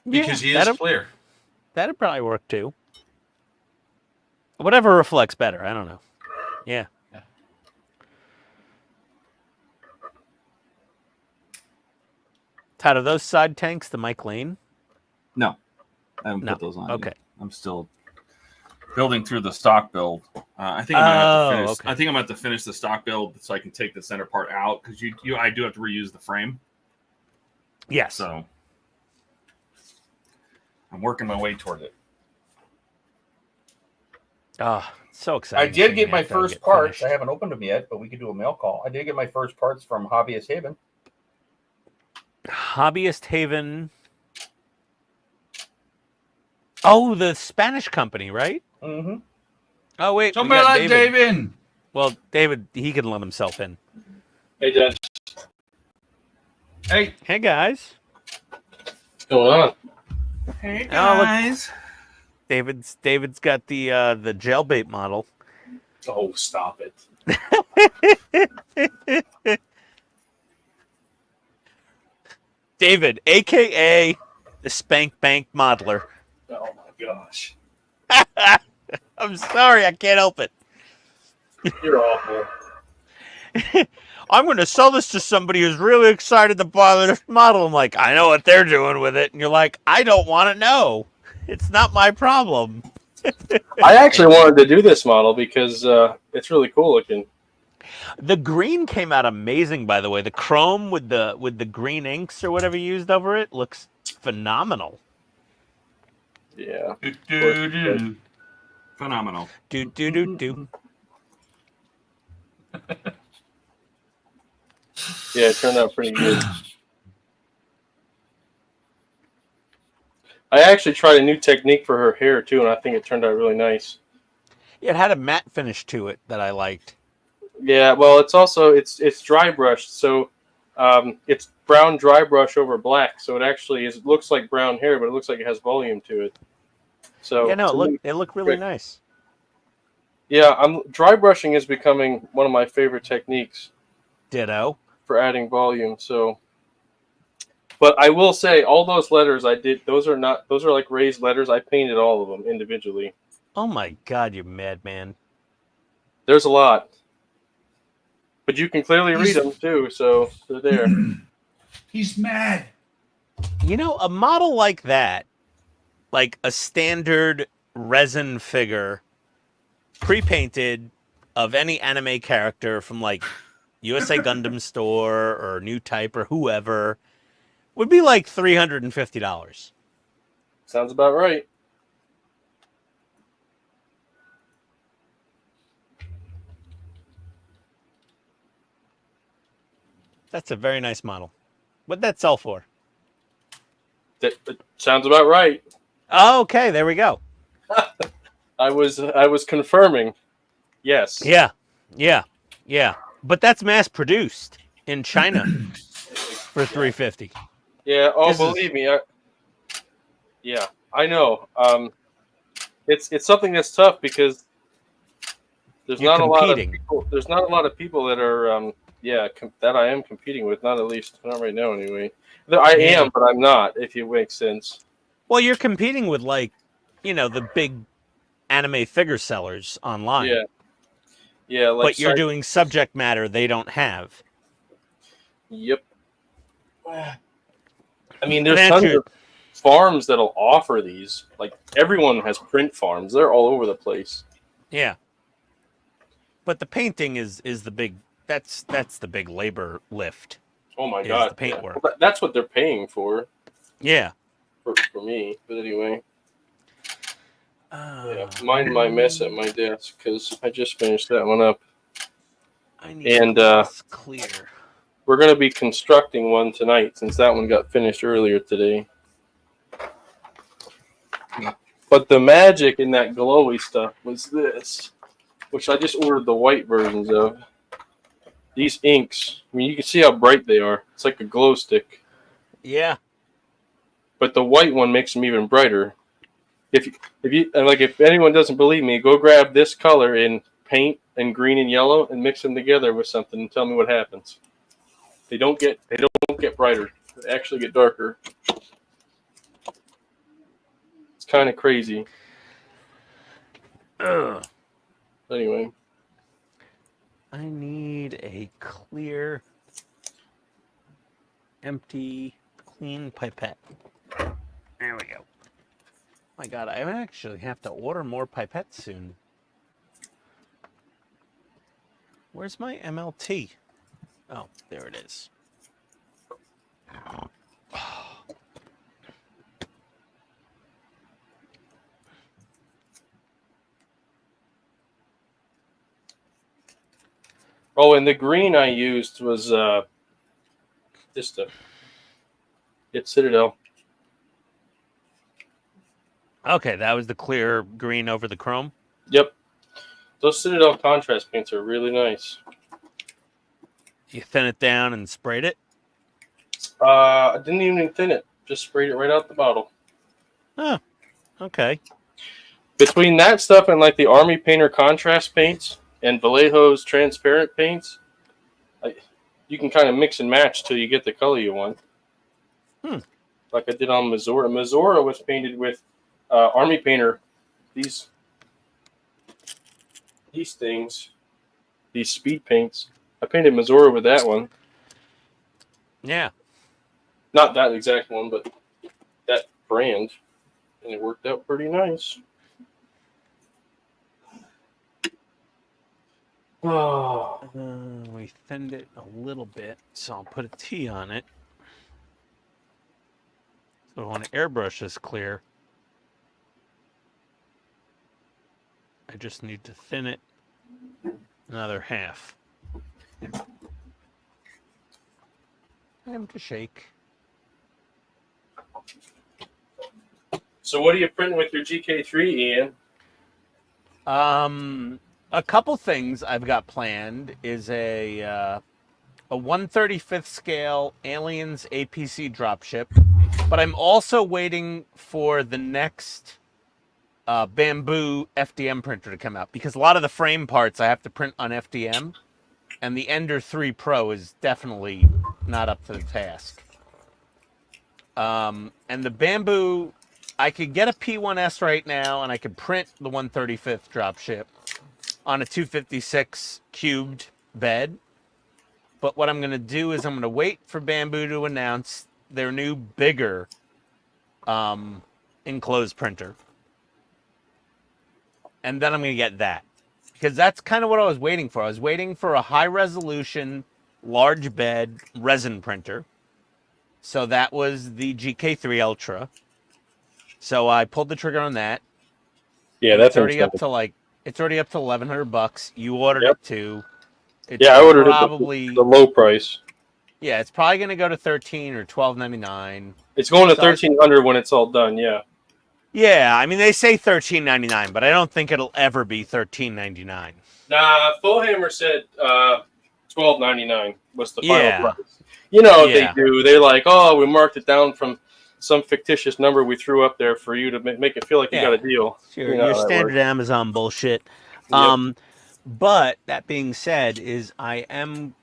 because he is that'd, clear. that'd probably work too. Whatever reflects better. I don't know. Yeah. Todd, are those side tanks the Mike Lane? No, I haven't No. put those on. Okay. Yet. I'm still building through the stock build. I think I'm gonna have to finish. Okay. I think I'm gonna have to finish the stock build so I can take the center part out because I do have to reuse the frame. Yes. So I'm working my way toward it. Oh, so exciting. I did get my after I first get parts. finished. I haven't opened them yet, but we could do a mail call. I did get my first parts from Hobbyist Haven. Hobbyist Haven. Oh, the Spanish company, right? Mm-hmm. Oh, wait. we Somebody got let Dave in. Well, David, he can let himself in. Hey, Dad. Hey, Hey, guys. What's going on? hey Oh, look. guys. David's got the jailbait model. Oh, stop it. David, a.k.a. the Spank Bank Modeler. Oh, my gosh. I'm sorry, I can't help it. You're awful. I'm going to sell this to somebody who's really excited to buy this model. I'm like, I know what they're doing with it. And you're like, I don't want to know. It's not my problem. I actually wanted to do this model because it's really cool looking. The green came out amazing, by the way. The chrome with the green inks or whatever you used over it looks phenomenal. Yeah. Do-do-do. Phenomenal. Do do do do. Yeah, it turned out pretty good. I actually tried a new technique for her hair, too, and I think it turned out really nice. It had a matte finish to it that I liked. Yeah, well, it's also, it's dry brushed, so it's brown dry brush over black, so it actually looks like brown hair, but it looks like it has volume to it. So Yeah, no, it looked really nice. Yeah, dry brushing is becoming one of my favorite techniques Ditto. for adding volume. So, but I will say, all those letters I did, those are like raised letters. I painted all of them individually. Oh my God, you madman! There's a lot, but you can clearly read them too. So they're there. He's mad. You know, a model like that, like a standard resin figure, pre-painted of any anime character from like USA Gundam store or New Type or whoever, would be like $350. Sounds about right. That's a very nice model. What'd that sell for? That sounds about right. Oh, okay, there we go. I was confirming. Yes. Yeah. But that's mass produced in China for $350. Yeah. Oh, This is- believe me. Yeah, I know. It's something that's tough because there's You're not a lot of competing. people. There's not a lot of people that are that I am competing with. Not right now anyway. I am, but I'm not. If it makes sense. Well, you're competing with like, the big anime figure sellers online. Yeah. Yeah. Like But you're doing subject matter they don't have. Yep. I mean, there's And tons you're- of farms that'll offer these. Like everyone has print farms. They're all over the place. Yeah. But the painting is the big that's the big labor lift. Oh my Is god. the paint work. Well, that's what they're paying for Yeah. for me. But anyway. Uh, Yeah, mind my mess at my desk because I just finished that one up. I need And, this clear. We're going to be constructing one tonight since that one got finished earlier today. But the magic in that glowy stuff was this, which I just ordered the white versions of. These inks, I mean, you can see how bright they are. It's like a glow stick. Yeah. But the white one makes them even brighter. If anyone doesn't believe me, go grab this color in paint and green and yellow and mix them together with something and tell me what happens. They don't get brighter. They actually get darker. kind of crazy. Ugh. Anyway, I need a clear, empty, clean pipette. There we go. My God, I actually have to order more pipettes soon. Where's my MLT? Oh, there it is. oh, and the green I used was this stuff. It's Citadel. Okay, that was the clear green over the chrome. Yep. Those Citadel contrast paints are really nice. You thin it down and sprayed it? I didn't even thin it. Just sprayed it right out the bottle. Oh, okay. Between that stuff and like the Army Painter contrast paints and Vallejo's transparent paints, you can kind of mix and match till you get the color you want. Like I did on Missouri. Missouri was painted with Army Painter. These things, these speed paints. I painted Missouri with that one. Yeah. Not that exact one, but that brand. And it worked out pretty nice. Oh. We thinned it a little bit, so I'll put a T on it. So when I airbrush this clear, I just need to thin it another half. Time to shake. So what are you printing with your GK3, Ian? A couple things I've got planned is a 1/35th scale Aliens APC dropship, but I'm also waiting for the next Bamboo FDM printer to come out, because a lot of the frame parts I have to print on FDM, and the Ender 3 Pro is definitely not up to the task. And the Bamboo, I could get a P1S right now, and I could print the 1/35th dropship on a 256 cubed bed. But what I'm going to do is I'm going to wait for Bamboo to announce their new, bigger enclosed printer. And then I'm going to get that. Because that's kind of what I was waiting for. I was waiting for a high-resolution, large bed resin printer. So that was the GK3 Ultra. So I pulled the trigger on that. Yeah, that's already up to like, it's already up to $1,100. You ordered it too. It's I ordered probably it the low price. Yeah, it's probably going to go to $13 or $12.99. It's going to $1,300 when it's all done. Yeah. Yeah, I mean they say $13.99, but I don't think it'll ever be $13.99. Nah, Fullhammer said $12.99 was the final price. You know what they do? They're like, oh, we marked it down from some fictitious number we threw up there for you to make it feel like you got a deal. Your standard Amazon bullshit. Yep. But that being said, I'm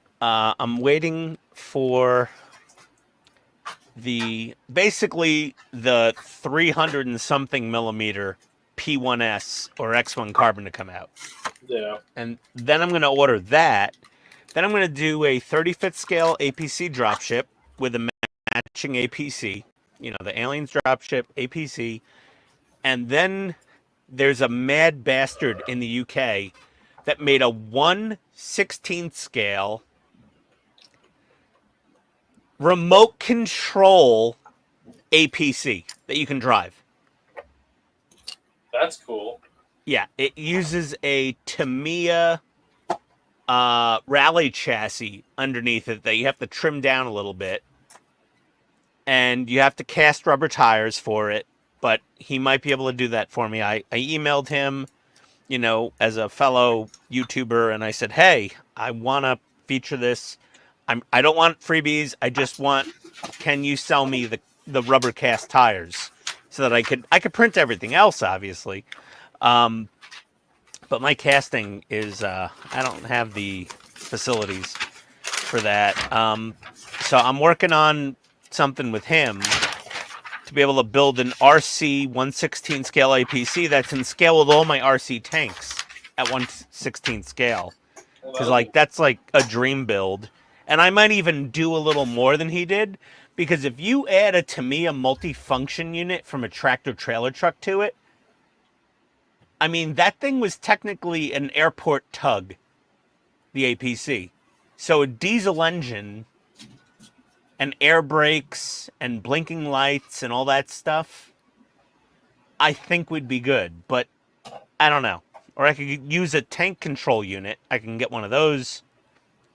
waiting for basically the 300 and something millimeter P1S or X1 carbon to come out. Yeah. And then I'm going to order that. Then I'm going to do a 35th scale APC dropship with a matching APC. You know, the Aliens dropship, APC. And then there's a mad bastard in the UK that made a 1/16th scale remote control APC that you can drive. That's cool. Yeah, it uses a Tamiya rally chassis underneath it that you have to trim down a little bit. And you have to cast rubber tires for it, but he might be able to do that for me. I emailed him, you know, as a fellow YouTuber, and I said, hey, I want to feature this. I don't want freebies. I just want, can you sell me the rubber cast tires so that I could print everything else, obviously. But my casting is, I don't have the facilities for that. So I'm working on something with him to be able to build an RC 1/16 scale APC that can scale with all my RC tanks at 1/16 scale. Because like that's like a dream build, and I might even do a little more than he did. Because if you add a Tamiya multi-function unit from a tractor trailer truck to it, I mean that thing was technically an airport tug, the APC. So a diesel engine and air brakes and blinking lights and all that stuff, I think would be good, but I don't know. Or I could use a tank control unit. I can get one of those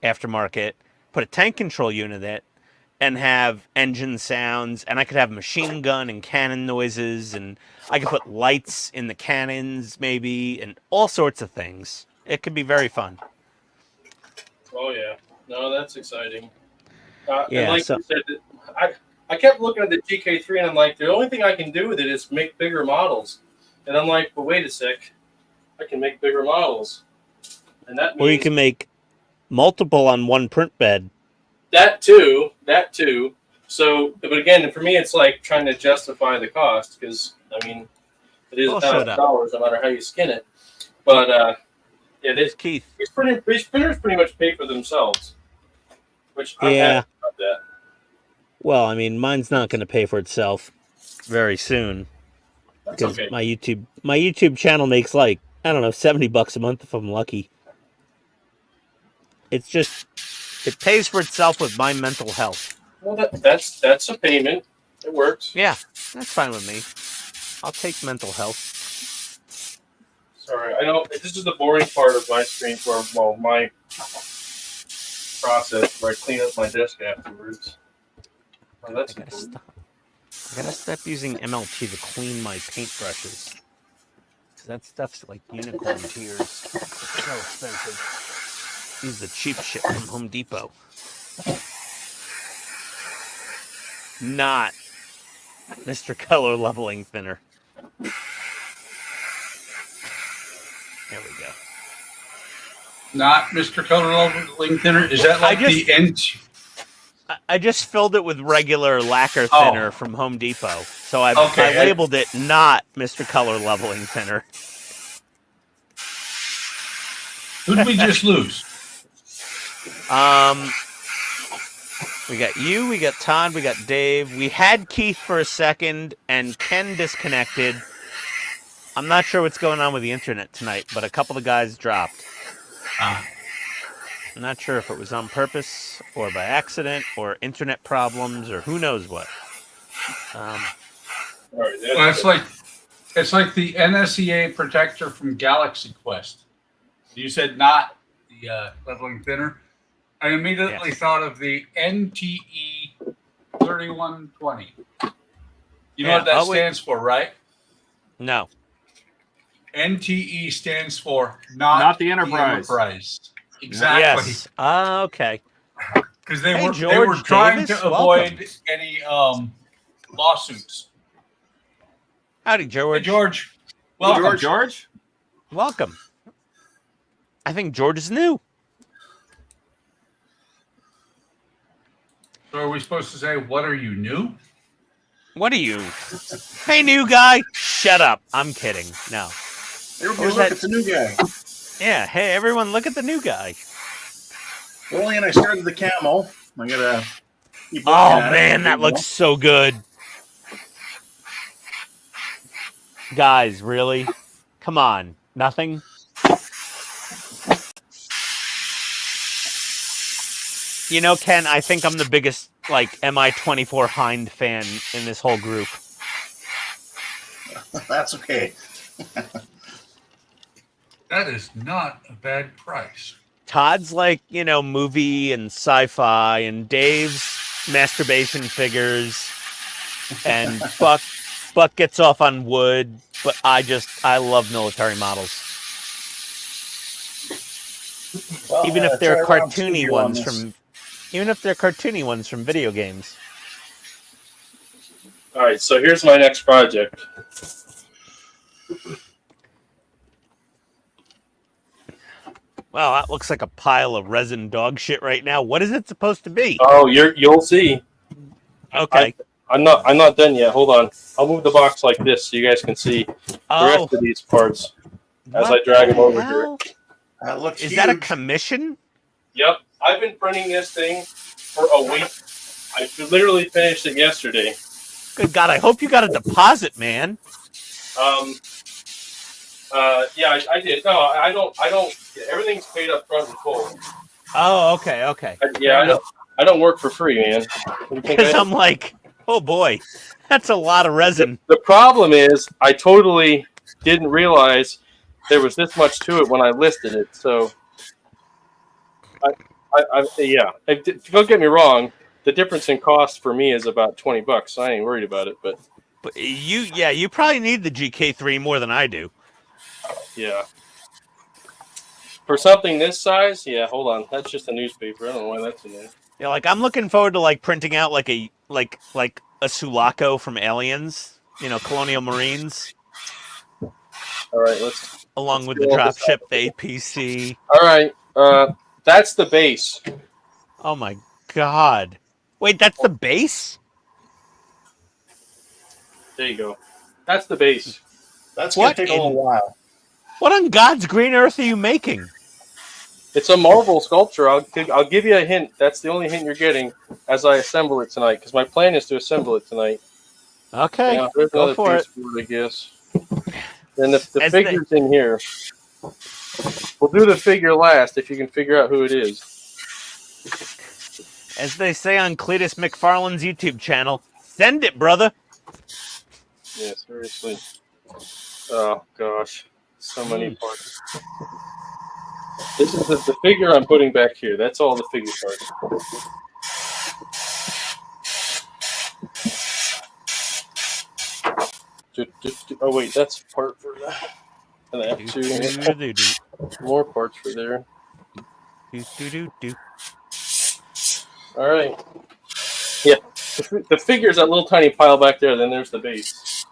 aftermarket, put a tank control unit in it, and have engine sounds, and I could have machine gun and cannon noises, and I could put lights in the cannons maybe, and all sorts of things. It could be very fun. Oh yeah, no, that's exciting. Yeah, and like so- you said, I kept looking at the TK3 and I'm like, the only thing I can do with it is make bigger models. And I'm like, well, wait a sec, I can make bigger models, and that means Or you can make multiple on one print bed. that too. So, but again, for me, it's like trying to justify the cost because I mean, it is Oh, shut up. $1,000 no matter how you skin it. But yeah, There's Keith. these printers pretty much pay for themselves, which I'm Yeah. happy about that. Well, I mean, mine's not going to pay for itself very soon That's because okay. my YouTube channel makes like, I don't know, $70 a month if I'm lucky. It's just, it pays for itself with my mental health. Well, that's a payment. It works. Yeah, that's fine with me. I'll take mental health. Sorry, I know this is the boring part of my stream for my process where I clean up my desk afterwards. Oh, that's I gotta important. stop. I gotta stop using MLT to clean my paintbrushes. Cause that stuff's like unicorn tears. It's so expensive. Use the cheap shit from Home Depot. Not Mr. Color Leveling Thinner. There we go. Not Mr. Color Leveling Thinner. Is that like the end? I just filled it with regular lacquer Oh. thinner from Home Depot. So I Okay. labeled it not Mr. Color Leveling Thinner. Who did we just lose? We got you, we got Todd, we got Dave. We had Keith for a second, and Ken disconnected. I'm not sure what's going on with the internet tonight, but a couple of guys dropped. I'm not sure if it was on purpose or by accident or internet problems or who knows what. All right, Well, it's like the NSEA protector from Galaxy Quest. You said not the leveling thinner. I immediately thought of the NTE 3120. You know Yeah, what that oh, wait. stands for, right? No. NTE stands for not Not the Enterprise. Exactly. Yes. Okay. Because they Hey, were George trying Davis, to welcome. avoid any lawsuits. Howdy, George. Hey, George. Welcome. George? Welcome. I think George is new. So are we supposed to say, what are you new? What are you? Hey, new guy. Shut up. I'm kidding. No. Everybody was look that? at the new guy. Yeah. Hey, everyone, look at the new guy. Only, and I started the camo. I gotta keep looking Oh, at it. man, that looks so good. Guys, really? Come on. Nothing? You know, Ken, I think I'm the biggest, like, MI-24 Hind fan in this whole group. That's okay. That is not a bad price. Todd's like, you know, movie and sci-fi, and Dave's masturbation figures, and Buck gets off on wood, but I love military models. Well, Even if try they're round cartoony two on ones this. from video games. All right, so here's my next project. Wow, that looks like a pile of resin dog shit right now. What is it supposed to be? Oh, you'll see. Okay. I'm not done yet. Hold on. I'll move the box like this so you guys can see the rest of these parts as I drag them over here. That looks Is huge. that a commission? Yep. I've been printing this thing for a week. I literally finished it yesterday. Good God, I hope you got a deposit, man. Yeah, I did. No, I don't. Everything's paid up front and full. Oh, okay. I don't work for free, man. What do you think Because I am? I'm like, oh boy, that's a lot of resin. The problem is, I totally didn't realize there was this much to it when I listed it. So, yeah. Don't get me wrong. The difference in cost for me is about $20. So I ain't worried about it. But you probably need the GK3 more than I do. yeah, for something this size, yeah. Hold on, that's just a newspaper. I don't know why that's in there. Yeah, like I'm looking forward to like printing out like a Sulaco from Aliens, Colonial Marines, All right, let's along with do the all this dropship, the APC. All right, that's the base. Oh my God! Wait, that's the base? There you go. That's the base. That's going to take a little while. What on God's green earth are you making? It's a Marvel sculpture. I'll give you a hint. That's the only hint you're getting as I assemble it tonight. Because my plan is to assemble it tonight. Okay, Yeah, there's go another for piece it. for it, I guess. Then the As figure's in here. We'll do the figure last if you can figure out who it is. As they say on Cletus McFarlane's YouTube channel, send it, brother. Yeah, seriously. Oh gosh, so many parts. This is the figure I'm putting back here. That's all the figure parts. Oh wait, that's part for that. And I have two more parts for there. All right. Yeah, the figure's that little tiny pile back there. Then there's the base.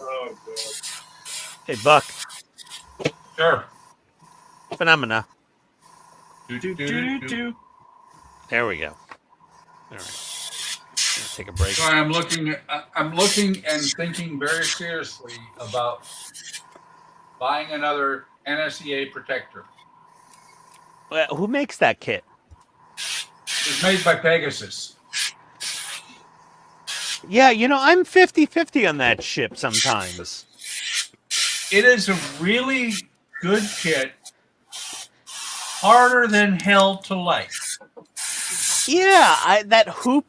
Oh god. Hey, Buck. Sure. Phenomena. Do. There we go. All right. Take a break. So I'm looking and thinking very seriously about buying another NSEA protector. Well, who makes that kit? It's made by Pegasus. Yeah, I'm 50-50 on that ship sometimes. It is a really good kit. Harder than hell to light. Yeah,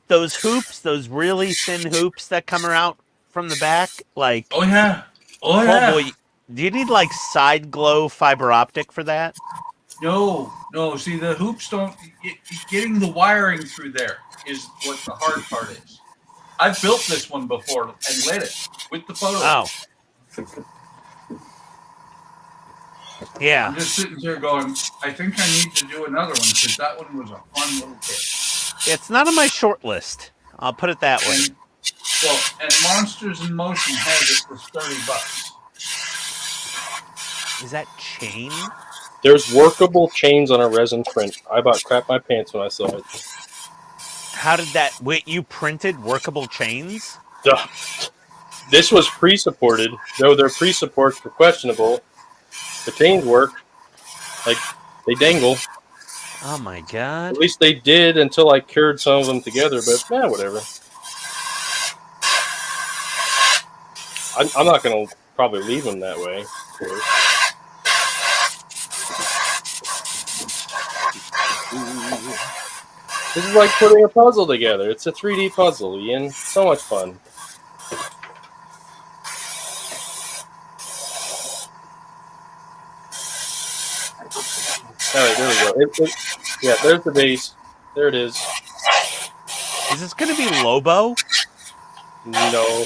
those hoops, those really thin hoops that come out from the back, like. Oh yeah. Oh boy, do you need like side glow fiber optic for that? No. See, the hoops don't. Getting the wiring through there is what the hard part is. I've built this one before and lit it with the photo. Oh. Yeah. I'm just sitting here going, I think I need to do another one because that one was a fun little kit. It's not on my short list. I'll put it that way. And Monsters in Motion has it for $30. Is that chain? There's workable chains on a resin print. I about crap my pants when I saw it. How did that? Wait, you printed workable chains? Duh. This was pre-supported. Though their pre-supports were questionable. The chains work. Like, they dangle. Oh my god. At least they did until I cured some of them together, but whatever. I'm not going to probably leave them that way, of course. This is like putting a puzzle together. It's a 3D puzzle, Ian. So much fun. All right, there we go. Yeah, there's the base. There it is. Is this going to be Lobo? No.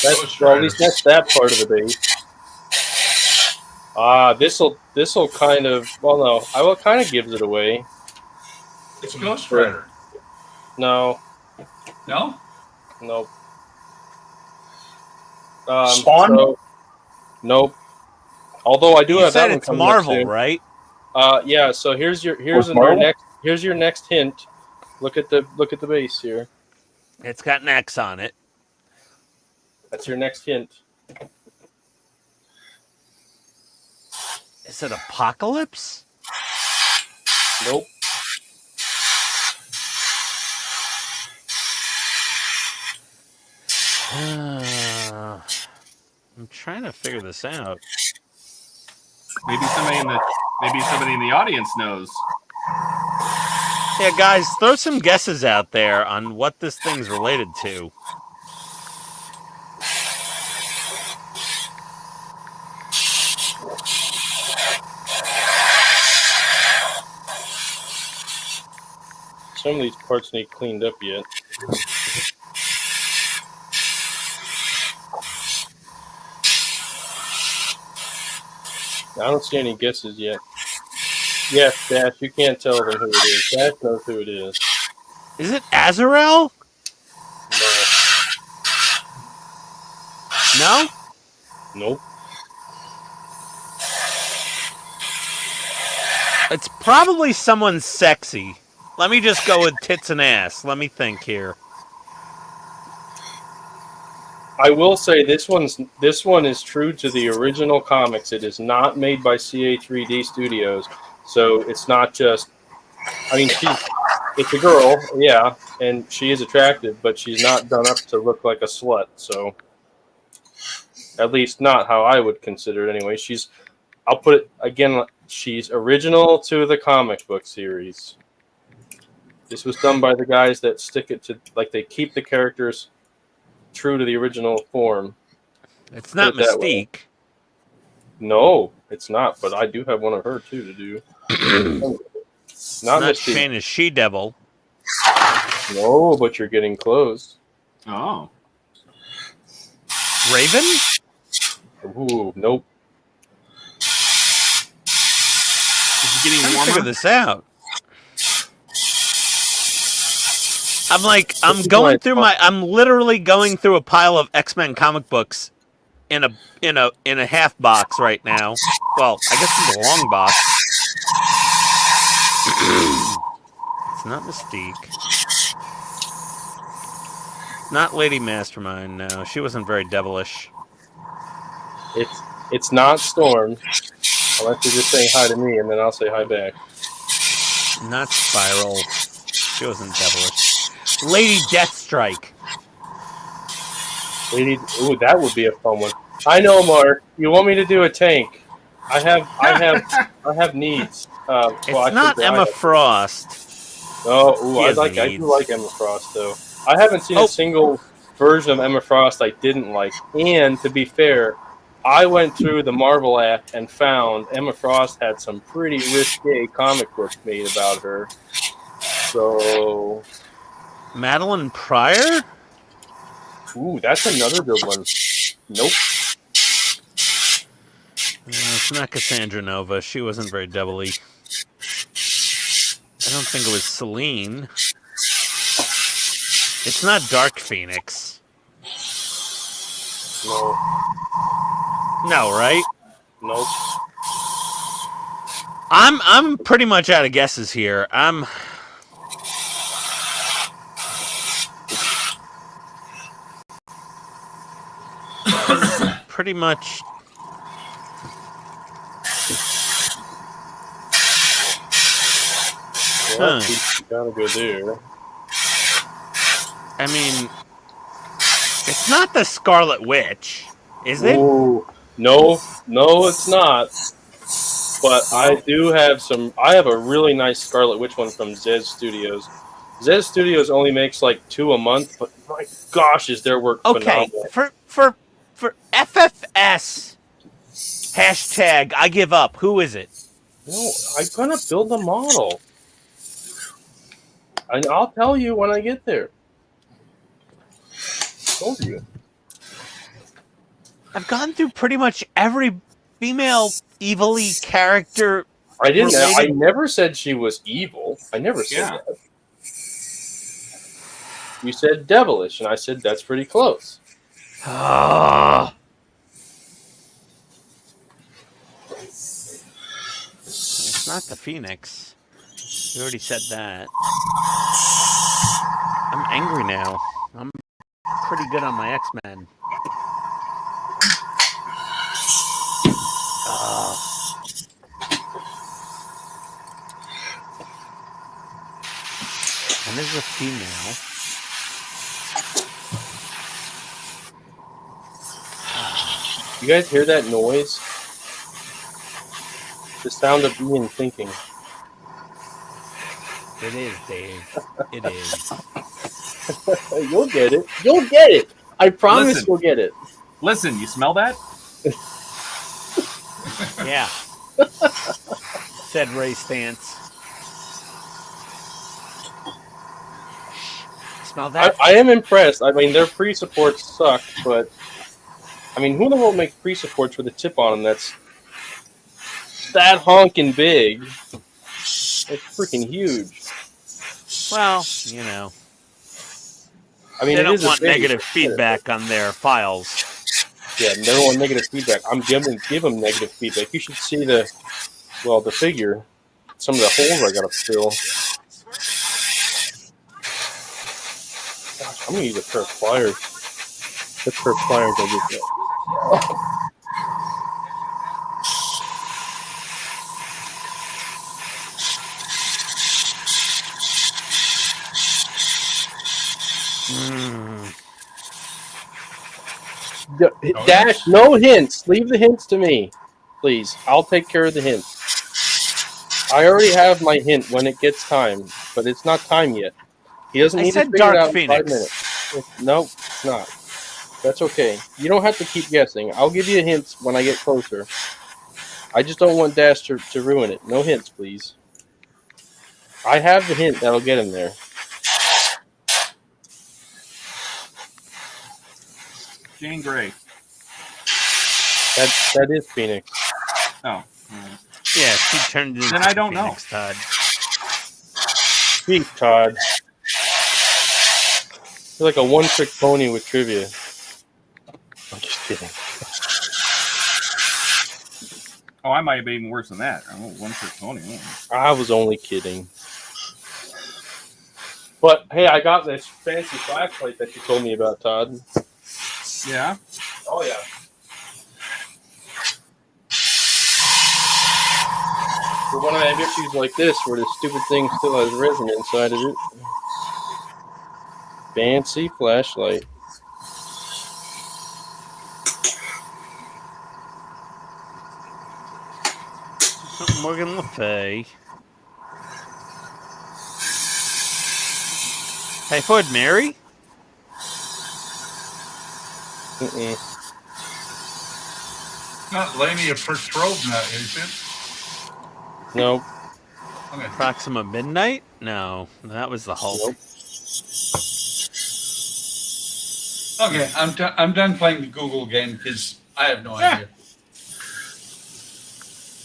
Well, at least that's that part of the base. This'll kind of. Well, no, it kind of gives it away. It's Ghost Rider. No. No? Nope. Spawn? Nope. Although I do You have that said one it's coming Marvel, up soon. right? Yeah. So here's our Marvel? Here's your next hint. Look at the base here. It's got an X on it. That's your next hint. Is it Apocalypse? Nope. I'm trying to figure this out. Maybe somebody in the audience knows. Yeah, guys, throw some guesses out there on what this thing's related to. Some of these parts need cleaned up yet. I don't see any guesses yet. Yes, Dash, you can't tell them who it is. Dash knows who it is. Is it Azrael? No. No? Nope. It's probably someone sexy. Let me just go with tits and ass. Let me think here. I will say this one is true to the original comics. It is not made by CA3D Studios, so it's not just. I mean, it's a girl, yeah, and she is attractive, but she's not done up to look like a slut. So, at least not how I would consider it anyway. I'll put it again. She's original to the comic book series. This was done by the guys that stick it to, like, they keep the characters true to the original form. It's not Mystique. No, it's not, but I do have one of her too to do. Not Mystique. Shane is She-Devil. No, but you're getting close. Oh. Raven? Ooh, nope. Is it getting I'm warmer? figure this out. I'm literally going through a pile of X-Men comic books in a half box right now. Well, I guess it's a long box. It's not Mystique. Not Lady Mastermind, no. She wasn't very devilish. It's not Storm. I'll let you just say hi to me, and then I'll say hi back. Not Spiral. She wasn't devilish. Lady Deathstrike. Ooh, that would be a fun one. I know, Mark. You want me to do a tank? I have needs. It's not Emma Frost. Oh, I do like Emma Frost though. I haven't seen a single version of Emma Frost I didn't like. And to be fair, I went through the Marvel app and found Emma Frost had some pretty risque comic books made about her. So, Madeline Pryor? Ooh, that's another good one. Nope. It's not Cassandra Nova. She wasn't very doubly. I don't think it was Celine. It's not Dark Phoenix. No. No, right? Nope. I'm pretty much out of guesses here. I'm pretty much. Well, you gotta go there. I mean, it's not the Scarlet Witch, is it? Ooh, no, it's not. But I do have some. I have a really nice Scarlet Witch one from Zez Studios. Zez Studios only makes like 2 a month, but my gosh, is their work phenomenal. For FFS hashtag I give up. Who is it? No, I'm gonna build a model, and I'll tell you when I get there. Told you. I've gone through pretty much every female evil-y character. I didn't. I never said she was evil. I never said that. You said devilish, and I said that's pretty close. It's not the Phoenix. You already said that. I'm angry now. I'm pretty good on my X-Men. And this is a female. You guys hear that noise? The sound of Ian thinking. It is, Dave. It is. You'll get it. You'll get it. I promise Listen. you'll get it. Listen, you smell that? Yeah. Said Ray Stance. Smell that? I am impressed. I mean, their pre-supports suck, but I mean, who in the world makes pre-supports with a tip on them that's that honking big? It's freaking huge. Well, you know. I mean, They it don't is a want base. negative feedback on their files. Yeah, they don't want negative feedback. I'm give them negative feedback. You should see the figure. Some of the holes I gotta fill. Gosh, I'm gonna use a pair of pliers. What pair of pliers I get? Dash, no hints. Leave the hints to me, please. I'll take care of the hints. I already have my hint when it gets time, but it's not time yet. He doesn't I need to said figure Dark it out in Phoenix. 5 minutes. No, it's not. That's okay. You don't have to keep guessing. I'll give you hints when I get closer. I just don't want Dash to ruin it. No hints, please. I have the hint that'll get him there. Jane Grey. That is Phoenix. Oh. Yeah, she turned into Then I don't Phoenix, Todd. Speak, Todd. You're like a one-trick pony with trivia. I'm just kidding. Oh, I might be even worse than that. Oh, one trick pony. Oh. I was only kidding. But hey, I got this fancy flashlight that you told me about, Todd. Yeah. Oh yeah. For when I have issues like this, where the stupid thing still has resin inside of it. Fancy flashlight. Morgan Le Fay. Typhoid Mary? Not Lania Petrovna, is it? Nope. Okay. Proxima Midnight? No, that was the Hulk. Nope. Okay, I'm done playing the Google game because I have no idea.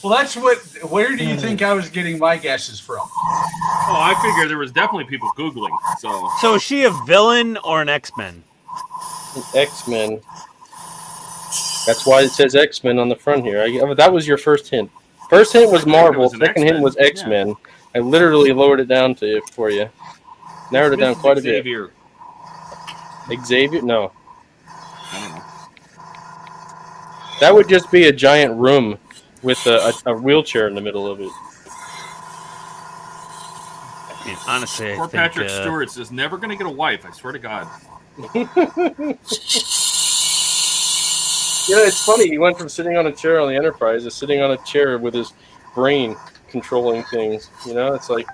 Well, that's what. Where do you think I was getting my guesses from? Oh, I figured there was definitely people Googling. So is she a villain or an X-Men? X-Men. That's why it says X-Men on the front here. That was your first hint. First hint was Marvel. Second hint was X-Men. Yeah. I literally lowered it down for you. Narrowed it down quite a bit. Xavier? No. I don't know. That would just be a giant room with a wheelchair in the middle of it. I mean, honestly, I Poor think Patrick Stewart says never going to get a wife. I swear to God. You know, it's funny. He went from sitting on a chair on the Enterprise to sitting on a chair with his brain controlling things. You know, it's like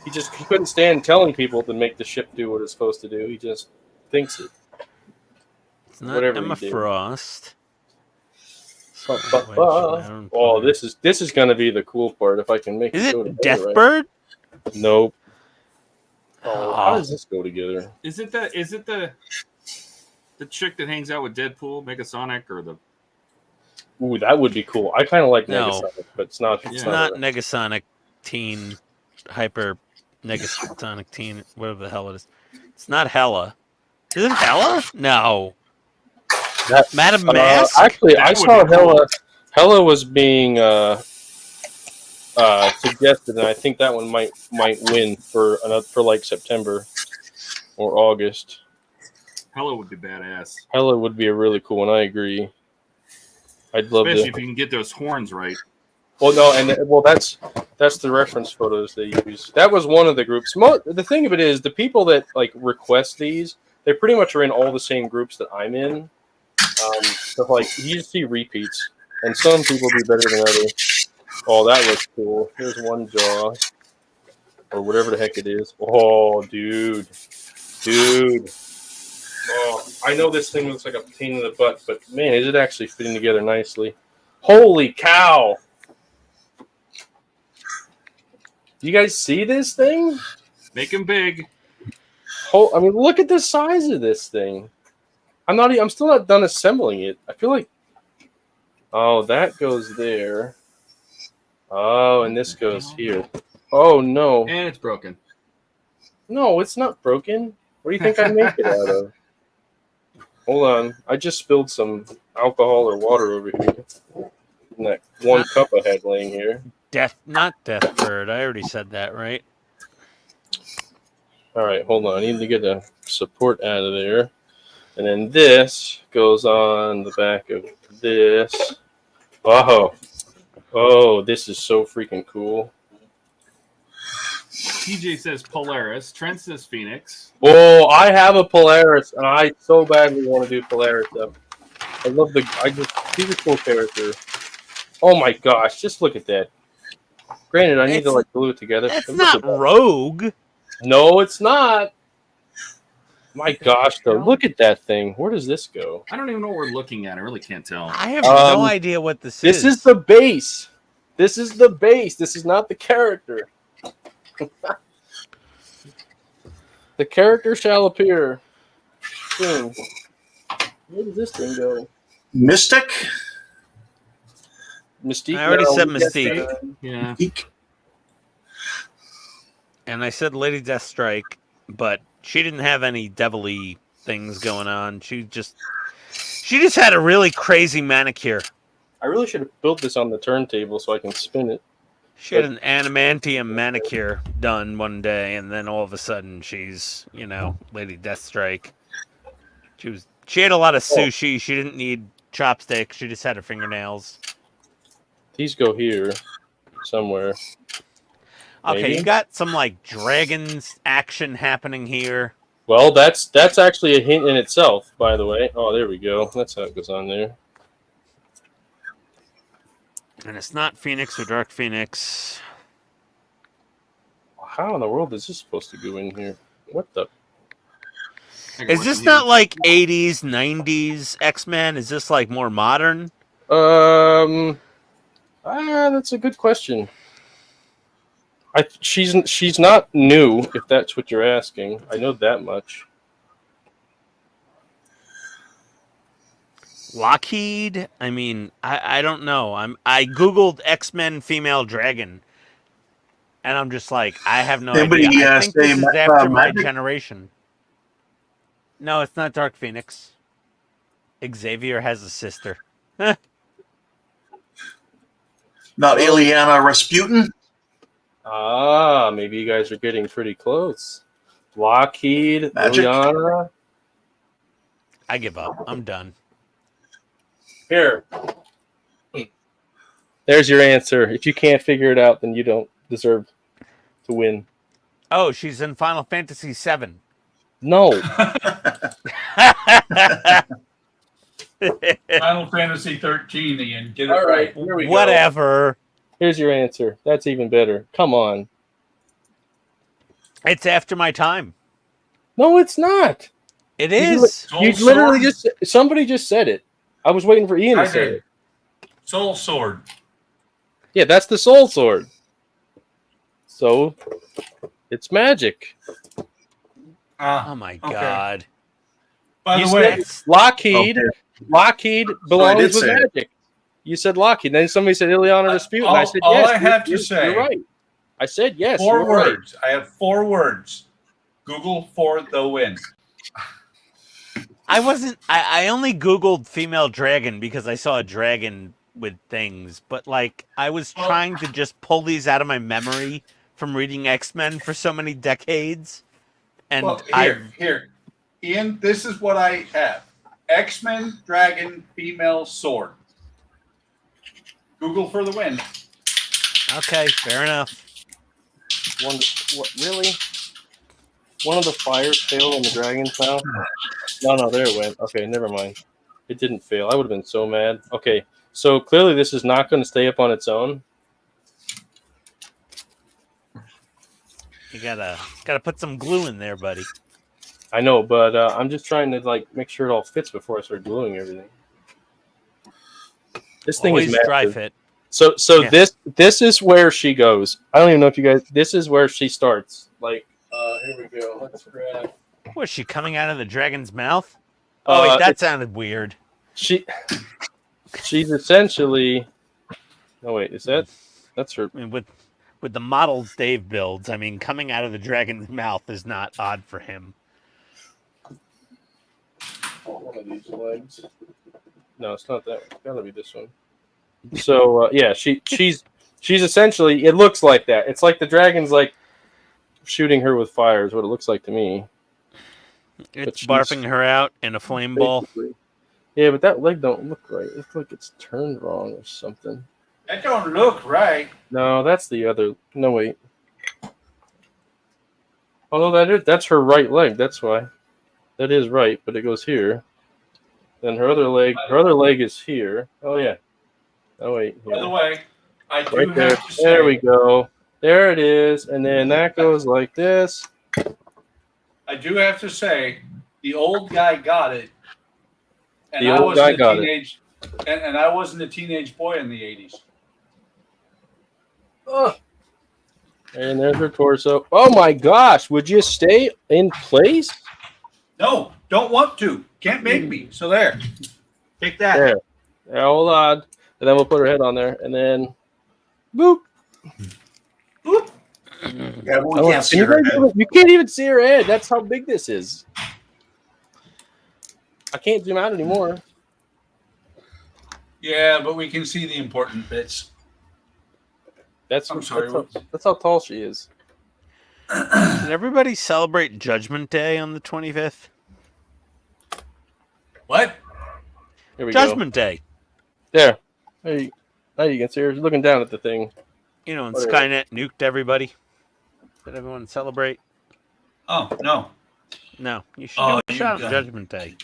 he couldn't stand telling people to make the ship do what it's supposed to do. He just thinks it. It's not Whatever Emma Frost. Oh, this is going to be the cool part if I can make it. Is it Deathbird? Right. Nope. Oh, how does this go together? Is it the chick that hangs out with Deadpool, Megasonic, or the? Ooh, that would be cool. I kind of like Negasonic, but it's not. It's not Negasonic Teen, Hyper Negasonic Teen, whatever the hell it is. It's not Hela. Is it Hela? No. Madam Mask? Actually, I saw Hela. Hela was being suggested, and I think that one might win for like September or August. Hello would be badass. Hella would be a really cool one. I agree. I'd love Especially to. if you can get those horns right. Well, no, and that's the reference photos they use. That was one of the groups. The thing of it is, the people that like request these, they pretty much are in all the same groups that I'm in. So like you just see repeats, and some people do better than others. Oh, that looks cool. Here's one jaw, or whatever the heck it is. Oh, dude. Oh, I know this thing looks like a pain in the butt, but man, is it actually fitting together nicely? Holy cow! Do you guys see this thing? Make him big. I mean, look at the size of this thing. I'm still not done assembling it. I feel like, oh, that goes there. Oh, and this goes here. Oh no! And it's broken. No, it's not broken. What do you think I make it out of? Hold on, I just spilled some alcohol or water over here. In that one cup I had laying here. Not Deathbird. I already said that, right? All right, hold on. I need to get the support out of there. And then this goes on the back of this. Oh, this is so freaking cool. TJ says Polaris. Trent says Phoenix. Oh, I have a Polaris, and I so badly want to do Polaris up. He's a cool character. Oh my gosh, just look at that. Granted, I need to like glue it together. That's not Rogue. No, it's not. My gosh, though, look at that thing. Where does this go? I don't even know what we're looking at. I really can't tell. I have no idea what this is. This is the base. This is the base. This is not the character. The character shall appear soon. Where does this thing go? Mystic? Mystique. I already said Mystique. Yeah. And I said Lady Deathstrike, but she didn't have any devil-y things going on. She just had a really crazy manicure. I really should have built this on the turntable so I can spin it. She had an adamantium manicure done one day, and then all of a sudden she's, Lady Deathstrike. She had a lot of sushi. She didn't need chopsticks. She just had her fingernails. These go here somewhere. Okay, Maybe? you got some like dragons action happening here. Well, that's actually a hint in itself, by the way. Oh, there we go. That's how it goes on there. And it's not Phoenix or Dark Phoenix. How in the world is this supposed to go in here? What the? Is this not like 80s, 90s X-Men? Is this like more modern? That's a good question. She's not new, if that's what you're asking. I know that much. Lockheed? I mean, I don't know. I googled X-Men female dragon, and I'm just like, I have no idea. I think this is after my generation. No, it's not Dark Phoenix. Xavier has a sister. Not Ileana Rasputin? Maybe you guys are getting pretty close. Lockheed, Magic. Ileana. I give up. I'm done. Here. There's your answer. If you can't figure it out, then you don't deserve to win. Oh, she's in Final Fantasy VII. No. Final Fantasy 13, Ian. Get it All right, right. here we go. Whatever. Here's your answer. That's even better. Come on. It's after my time. No, it's not. It is. You literally just somebody just said it. I was waiting for Ian to say it. Soul Sword. Yeah, that's the Soul Sword. So it's magic. Oh my god. By You the way, said Lockheed. Okay. Lockheed I belongs did with say it. magic. You said Lockheed. Then somebody said Ileana Rasputin. all- I said all yes. I have to you're say- right. I said yes. 4 you're right. words. I have 4 words. Google for the win. I only googled female dragon because I saw a dragon with things, but like I was trying to just pull these out of my memory from reading X-Men for so many decades. And Well, here, Ian, this is what I have. X-Men Dragon Female Sword. Google for the win. Okay, fair enough. Really? One of the fires failed in the dragon's mouth? No, there it went. Okay, never mind. It didn't fail. I would have been so mad. Okay, so clearly this is not going to stay up on its own. You gotta put some glue in there, buddy. I know, but I'm just trying to like make sure it all fits before I start gluing everything. This thing Always is massive. dry fit. So Yeah. this is where she goes. I don't even know if you guys. This is where she starts. Like, here we go. Let's grab. Was she coming out of the dragon's mouth? Oh, wait, that sounded weird. She's essentially. No, wait, that's her? I mean, with the models Dave builds, I mean, coming out of the dragon's mouth is not odd for him. One of these legs. No, it's not that. It's gotta be this one. So yeah, she's essentially. It looks like that. It's like the dragon's like shooting her with fire. Is what it looks like to me. It's barfing her out in a flame ball. Yeah, but that leg don't look right. It looks like it's turned wrong or something. That don't look right. No, that's the other. No, wait. Although that's her right leg. That's why. That is right, but it goes here. Then her other leg is here. Oh yeah. Oh wait. By the way, I do Right there. have to say, There we go. There it is, and then that goes like this. I do have to say, the old guy got it. And The old guy got it. And I wasn't a teenage boy in the 80s. Oh. And there's her torso. Oh my gosh! Would you stay in place? No, don't want to. Can't make me. So there. Take that. There. Yeah, hold on. And then we'll put her head on there, and then boop. Boop. Yeah, we can't see her head. You can't even see her head. That's how big this is. I can't zoom out anymore. Yeah, but we can see the important bits. I'm sorry. That's how tall she is. Did everybody celebrate Judgment Day on the 25th? What? Here we Judgment Day. go. There. Now you can see her looking down at the thing. You know, when Whatever. Skynet nuked everybody. Did everyone celebrate? Oh, no. No, you should Oh, do a you shot on got- Judgment Day.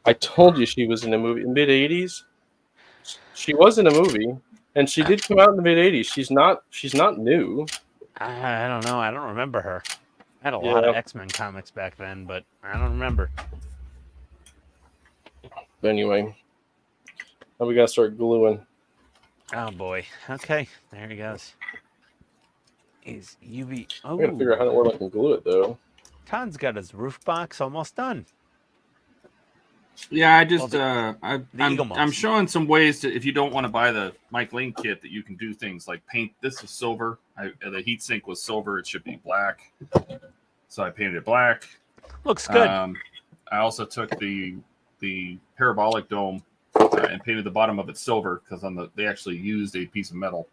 I told you she was in a movie in mid-80s. She was in a movie, and she did come out in the mid-80s. She's not new. I don't know. I don't remember her. I had a lot of X-Men comics back then, but I don't remember. But anyway, now we gotta start gluing. Oh boy. Okay, there he goes. Is UV? Oh, I gotta figure out how where I can glue it though. Todd's got his roof box almost done. Yeah, I just Eagle I'm moths. showing some ways to, if you don't want to buy the Mike Lane kit, that you can do things like paint. This is silver. The heat sink was silver. It should be black. So I painted it black. Looks good. I also took the parabolic dome and painted the bottom of it silver because they actually used a piece of metal.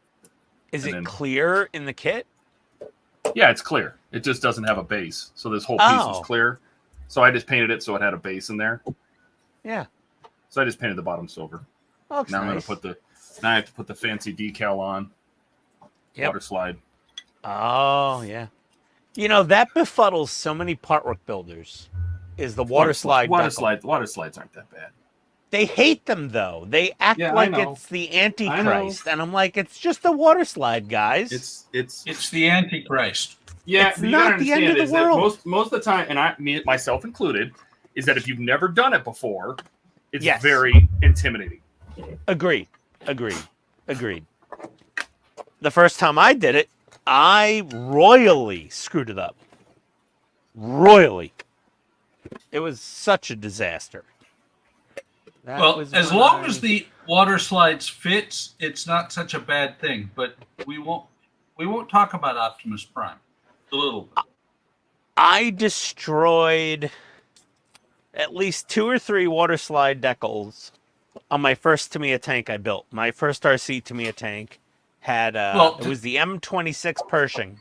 Is and it then- clear in the kit? Yeah, it's clear. It just doesn't have a base. So this whole piece was Oh. clear. So I just painted it so it had a base in there. Yeah. So I just painted the bottom silver. Looks Now I'm nice. gonna now I have to put the fancy decal on. Yep. Water slide. Oh yeah. You know that befuddles so many partwork builders. Is the water slide? Water decal. slides aren't that bad. They hate them though. They act Yeah, I like know. it's the Antichrist, and I'm like, it's just a water slide, guys. It's the Antichrist. Yeah, It's but you not gotta the end understand of is the that world. most of the time, and me myself included, is that if you've never done it before, it's Yes. very intimidating. Agreed. The first time I did it, I royally screwed it up. Royally. It was such a disaster. That Well, was as when long I- as the water slides fits, it's not such a bad thing. But we won't talk about Optimus Prime. A little bit. I destroyed at least 2 or 3 water slide decals on my first Tamiya tank I built. My first RC Tamiya tank had Well, it was the M26 Pershing,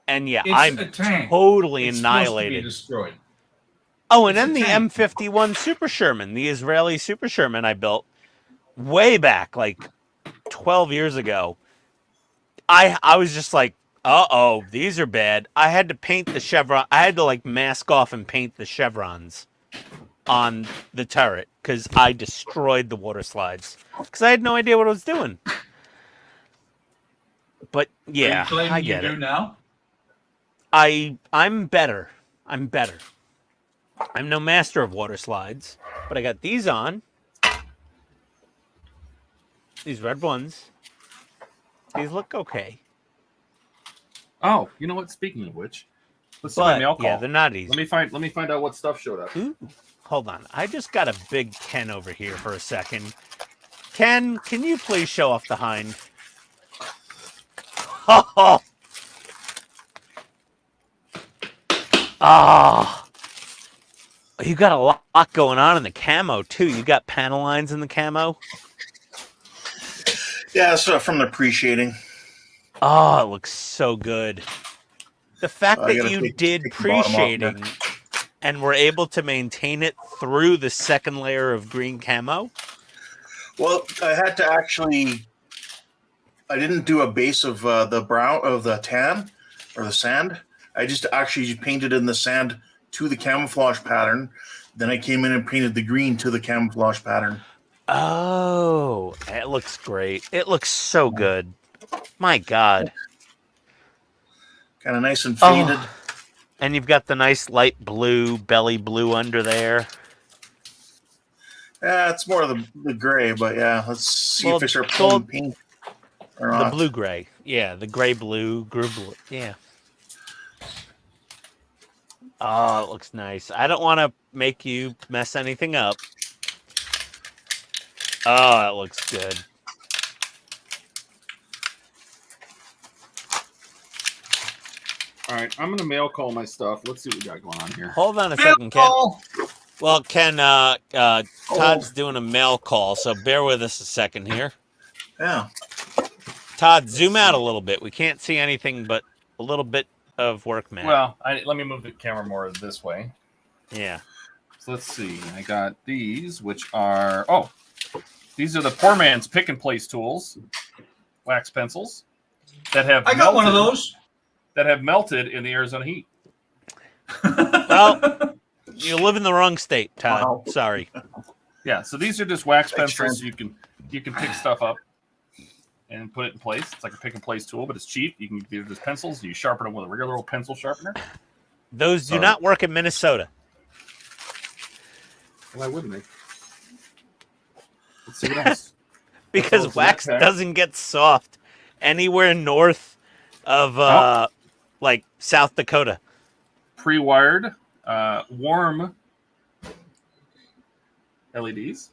and yeah, it's I'm a tank. totally It's supposed to be annihilated. destroyed. Oh, and It's a then the tank. M51 Super Sherman, the Israeli Super Sherman I built way back, like 12 years ago. I was just like, uh-oh, these are bad. I had to paint the chevron. I had to like mask off and paint the chevrons on the turret because I destroyed the water slides because I had no idea what I was doing. But yeah, Are you claiming I get you do it. now? I'm better. I'm better. I'm no master of water slides, but I got these on. These red ones. These look okay. Oh, you know what? Speaking of which, let's do my But mail call. yeah, they're not easy. Let me find out what stuff showed up. Ooh, hold on. I just got a big Ken over here for a second. Ken, can you please show off the hind? Oh, oh. You got a lot going on in the camo too. You got panel lines in the camo. Yeah, so from the appreciating. Oh, it looks so good. The fact I that gotta you take did the bottom off there. pre-shading and were able to maintain it through the second layer of green camo. Well, I had to actually. I didn't do a base of the brown of the tan or the sand. I just actually painted in the sand to the camouflage pattern. Then I came in and painted the green to the camouflage pattern. Oh, it looks great. It looks so good. My God. Kind of nice and faded. Oh. And you've got the nice light blue, belly blue under there. Yeah, it's more of the gray, but yeah, let's see Well, if I start pulling pink or The not. blue gray. Yeah, the gray blue, blue. Yeah. Oh, it looks nice. I don't want to make you mess anything up. Oh, it looks good. All right, I'm gonna mail call my stuff. Let's see what we got going on here. Hold on a second, Ken. Well, Ken, Oh. Todd's doing a mail call, so bear with us a second here. Yeah. Todd, zoom out a little bit. We can't see anything but a little bit of workman. Well, let me move the camera more this way. Yeah. So let's see. I got these, which are these are the poor man's pick and place tools, wax pencils that have. I got one of those. That have melted in the Arizona heat. Well, you live in the wrong state, Todd. Wow. Sorry. Yeah. So these are just wax Thanks, pencils. Trent. You can pick stuff up and put it in place. It's like a pick and place tool, but it's cheap. You can do this pencils. You sharpen them with a regular old pencil sharpener. Those do not work in Minnesota. Why wouldn't they? Let's see what else. Because That's wax that. doesn't get soft anywhere north of like South Dakota. Pre-wired, warm LEDs.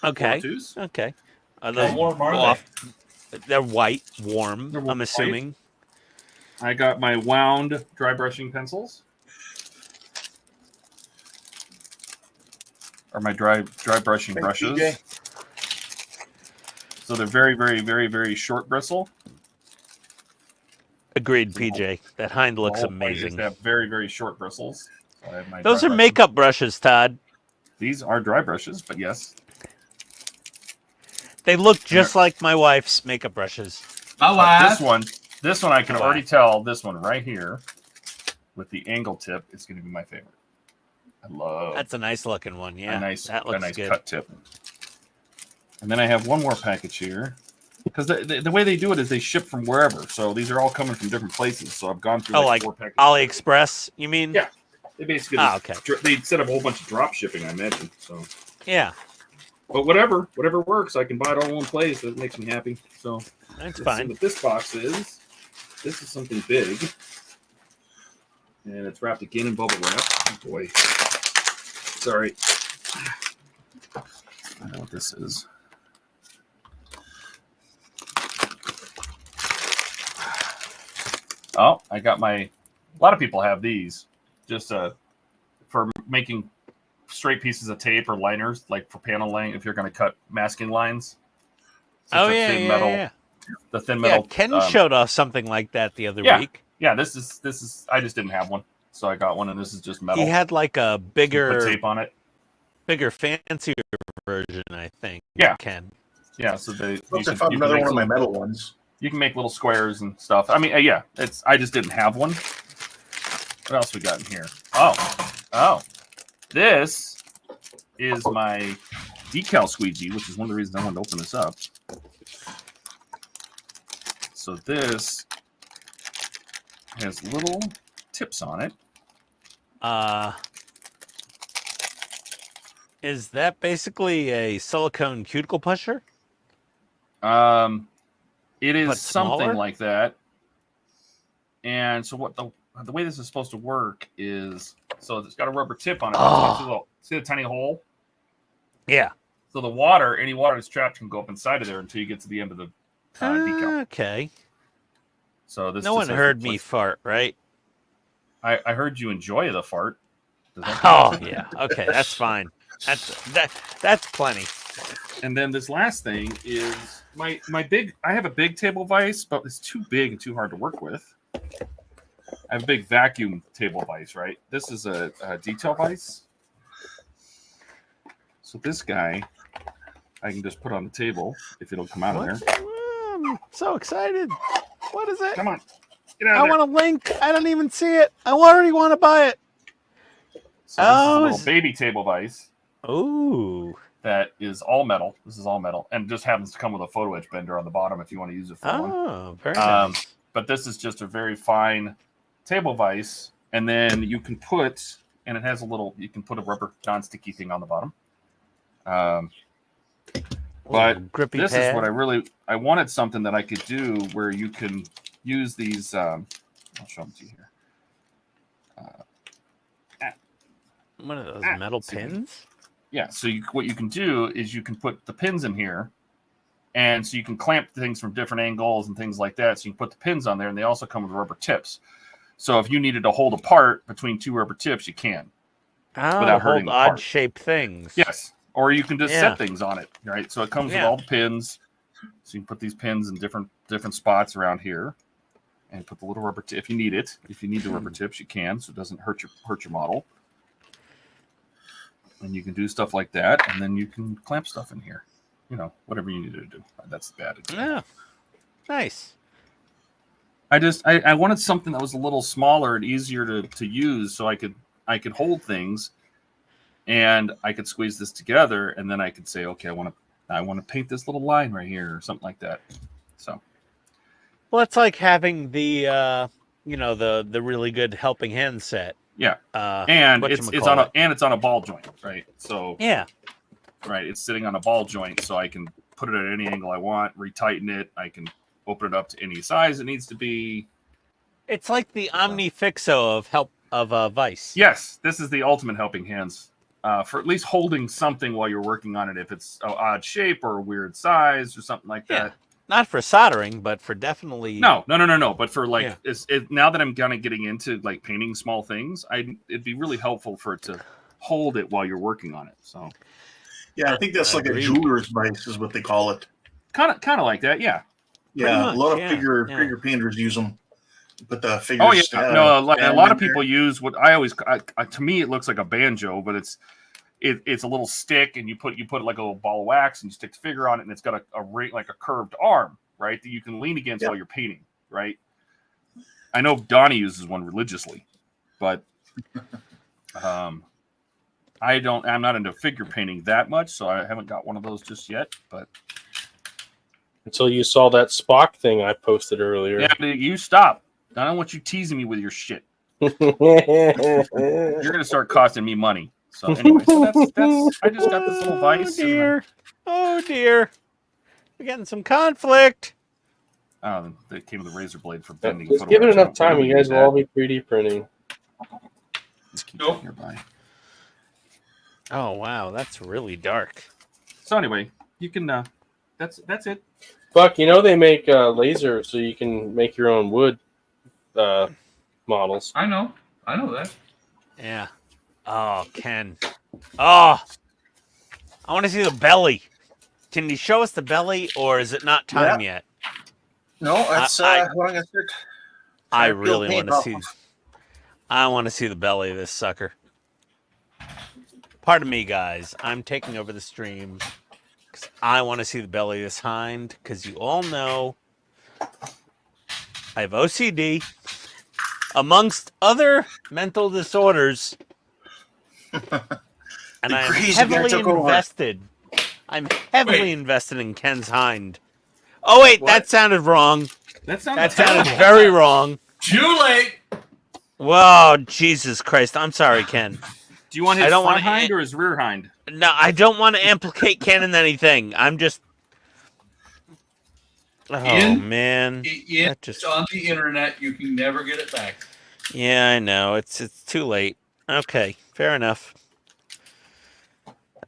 Okay. 402s. Okay. Are those How warm are they? off? They're white, warm. They're I'm white. assuming. I got my wound dry brushing pencils. Or my dry brushing Thanks, brushes. PJ. So they're very, very, very, very short bristle. Agreed, PJ. That hind looks The whole point is amazing. to have very, very short bristles. So I have my Those dry are brushing- makeup brushes, Todd. These are dry brushes, but yes. They look just like my wife's makeup brushes. My But wife. this one I can My already wife. tell. This one right here, with the angle tip, is going to be my favorite. I love That's a nice looking one. Yeah, a nice, that looks good. cut tip. And then I have one more package here. Because the way they do it is they ship from wherever. So these are all coming from different places. So I've gone through Oh, like like 4 packages. AliExpress, you mean? Yeah. They basically Okay. they set up a whole bunch of drop shipping, I imagine. So, Yeah, but whatever works. I can buy it all in one place. That makes me happy. So that's let's see fine. what this box is. This is something big, and it's wrapped again in bubble wrap. Oh boy, sorry. I know what this is. Oh, I got my. A lot of people have these, just for making straight pieces of tape or liners, like for panel length, if you're going to cut masking lines. Such Oh a yeah, thin yeah, metal, yeah. the thin Yeah, metal. Ken showed off something like that the other Yeah. week. Yeah, this is. I just didn't have one, so I got one, and this is just metal. He had like a You put bigger, tape on it. fancier version, I think. Yeah. Ken. Yeah, so they. Let's found another one of my metal ones. You can make little squares and stuff. I mean, yeah, it's. I just didn't have one. What else we got in here? Oh, this is my decal squeegee, which is one of the reasons I wanted to open this up. So this has little tips on it. Is that basically a silicone cuticle pusher? It is But something smaller? like that. And so what the way this is supposed to work is, so it's got a rubber tip on it. Oh. See the tiny hole? Yeah. So the water, any water that's trapped can go up inside of there until you get to the end of the decal. Okay. So this No just one has heard the me place- fart, right? I heard you enjoy the fart. Does that Oh yeah. Okay, that's fine. That's plenty. And then this last thing is my big. I have a big table vise, but it's too big and too hard to work with. I have a big vacuum table vise, right? This is a detail vise. So this guy, I can just put on the table if it'll come out of there. I'm so excited. What is it? Come on, get out I of there. want a link. I don't even see it. I already want to buy it. So this is a little is- baby table vise Ooh. that is all metal. This is all metal, and just happens to come with a photo etch bender on the bottom if you want to use it for one. Oh, very nice. But this is just a very fine table vise, and then you can put, and it has a little, you can put a rubber non-sticky thing on the bottom. But Ooh, grippy this pad. is what I wanted something that I could do where you can use these. I'll show them to you here. What are those Ah, metal see. pins? Yeah. So what you can do is you can put the pins in here, and so you can clamp things from different angles and things like that. So you can put the pins on there, and they also come with rubber tips. So if you needed to hold a part between two rubber tips, you can. Oh, Without hold hurting the part. odd-shaped things. Yes. Or you can just Yeah. set things on it, right? So it comes with Yeah. all the pins. So you can put these pins in different spots around here, and put the little rubber tip if you need it. If you need the rubber tips, you can, so it doesn't hurt your model. And you can do stuff like that, and then you can clamp stuff in here. You know, whatever you need to do. That's bad. Yeah. Nice. I wanted something that was a little smaller and easier to use, so I could hold things, and I could squeeze this together, and then I could say, okay, I want to paint this little line right here or something like that. So Well, it's like having the the really good helping hand set. yeah, and whatchamacallit. it's on a ball joint, right? So Yeah. right, it's sitting on a ball joint, so I can put it at any angle I want, retighten it. I can open it up to any size it needs to be. It's like the Omnifixo of Vice. Yes, this is the ultimate helping hands for at least holding something while you're working on it. If it's an odd shape or a weird size or something like Yeah. that. Not for soldering, but for definitely. No. But for like, Yeah. Now that I'm kind of getting into like painting small things, it'd be really helpful for it to hold it while you're working on it. So Yeah, I think that's like Agreed. a jeweler's vice is what they call it. kind of like that. Yeah. Yeah, much, a lot of yeah, figure painters use them. But the figures. Oh yeah. No, a lot in of there. people use what I always. To me, it looks like a banjo, but it's a little stick, and you put like a little ball of wax, and you stick the figure on it, and it's got a ring, like a curved arm, right, that you can lean against while you're painting, right? I know Donnie uses one religiously, but I'm not into figure painting that much, so I haven't got one of those just yet. But Until you saw that Spock thing I posted earlier. yeah, you stop. I don't want you teasing me with your shit. You're gonna start costing me money. So anyway, that's I just got this little vice. Oh dear. Oh dear. We're getting some conflict. That came with a razor blade for bending. Just photo give it etch. enough time, Really you guys need will all that. be 3D printing. Just keep Nope. that nearby. Oh wow, that's really dark. So anyway, you can. That's it. Buck, you know they make laser so you can make your own wood models. I know that. Yeah. Oh, Ken. Oh, I want to see the belly. Can you show us the belly, or is it not time yet? No, it's I what I'm gonna start. I trying to peel really paint want to off see. of. I want to see the belly of this sucker. Pardon me, guys. I'm taking over the stream because I want to see the belly of this hind. Because you all know I have OCD, amongst other mental disorders, and The I am crazy guy heavily took over. invested. I'm heavily invested in Ken's hind. Oh wait, What? that sounded wrong. That sounded That sounded terrible. very wrong. Too late. Whoa, Jesus Christ! I'm sorry, Ken. Do you want his I don't front wanna- hind or his rear hind? No, I don't want to implicate Ken in anything. I'm just. Oh Ian? man, It's that just. on the internet. You can never get it back. Yeah, I know. It's too late. Okay, fair enough.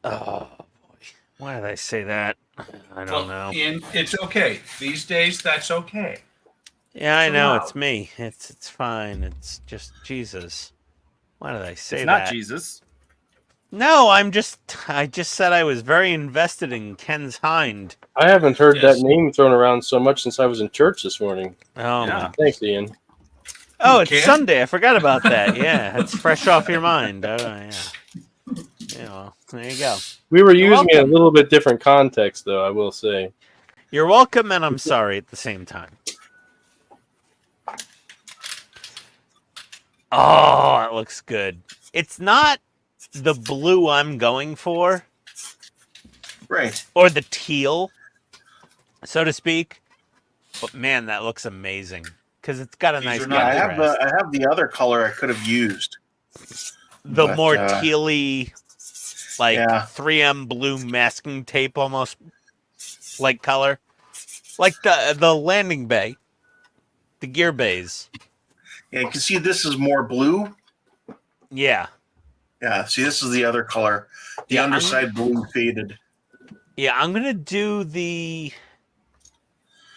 Oh boy, why did I say that? I don't know. Ian, it's okay. These days, that's okay. Yeah, I know. allowed. It's me. It's fine. It's just Jesus. Why did I say It's that? not Jesus. No, I just said I was very invested in Ken's hind. I haven't heard Yes. that name thrown around so much since I was in church this morning. Oh Yeah. my. Thanks, Ian. Oh, it's Ken? Sunday. I forgot about that. Yeah, it's fresh off your mind. Oh yeah. Yeah, well, there you go. We were You're using it in a welcome. little bit different context, though, I will say. You're welcome, and I'm sorry at the same time. Oh, it looks good. It's not the blue I'm going for, Right. or the teal, so to speak. But man, that looks amazing because it's got a These nice are not- I contrast. have the other color I could have used. The but, more uh, tealy, like yeah. 3M blue masking tape, almost like color, like the landing bay, the gear bays. Yeah, you can see this is more blue. Yeah. Yeah, see, this is the other color. The Yeah, underside blue faded. Yeah, I'm gonna do the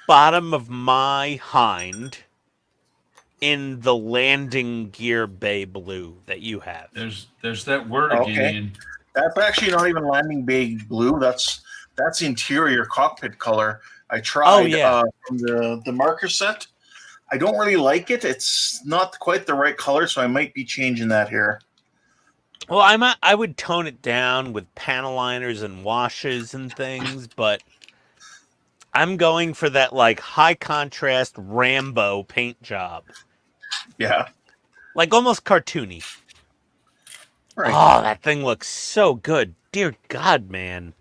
bottom of my hind in the landing gear bay blue that you have. There's that word Okay. again. Ian. That's actually not even landing bay blue. That's the interior cockpit color. I tried yeah. from the marker set. I don't really like it. It's not quite the right color, so I might be changing that here. Well, I would tone it down with panel liners and washes and things, but I'm going for that like high contrast Rambo paint job, Yeah. like almost cartoony. Right. Oh, that thing looks so good. Dear God, man.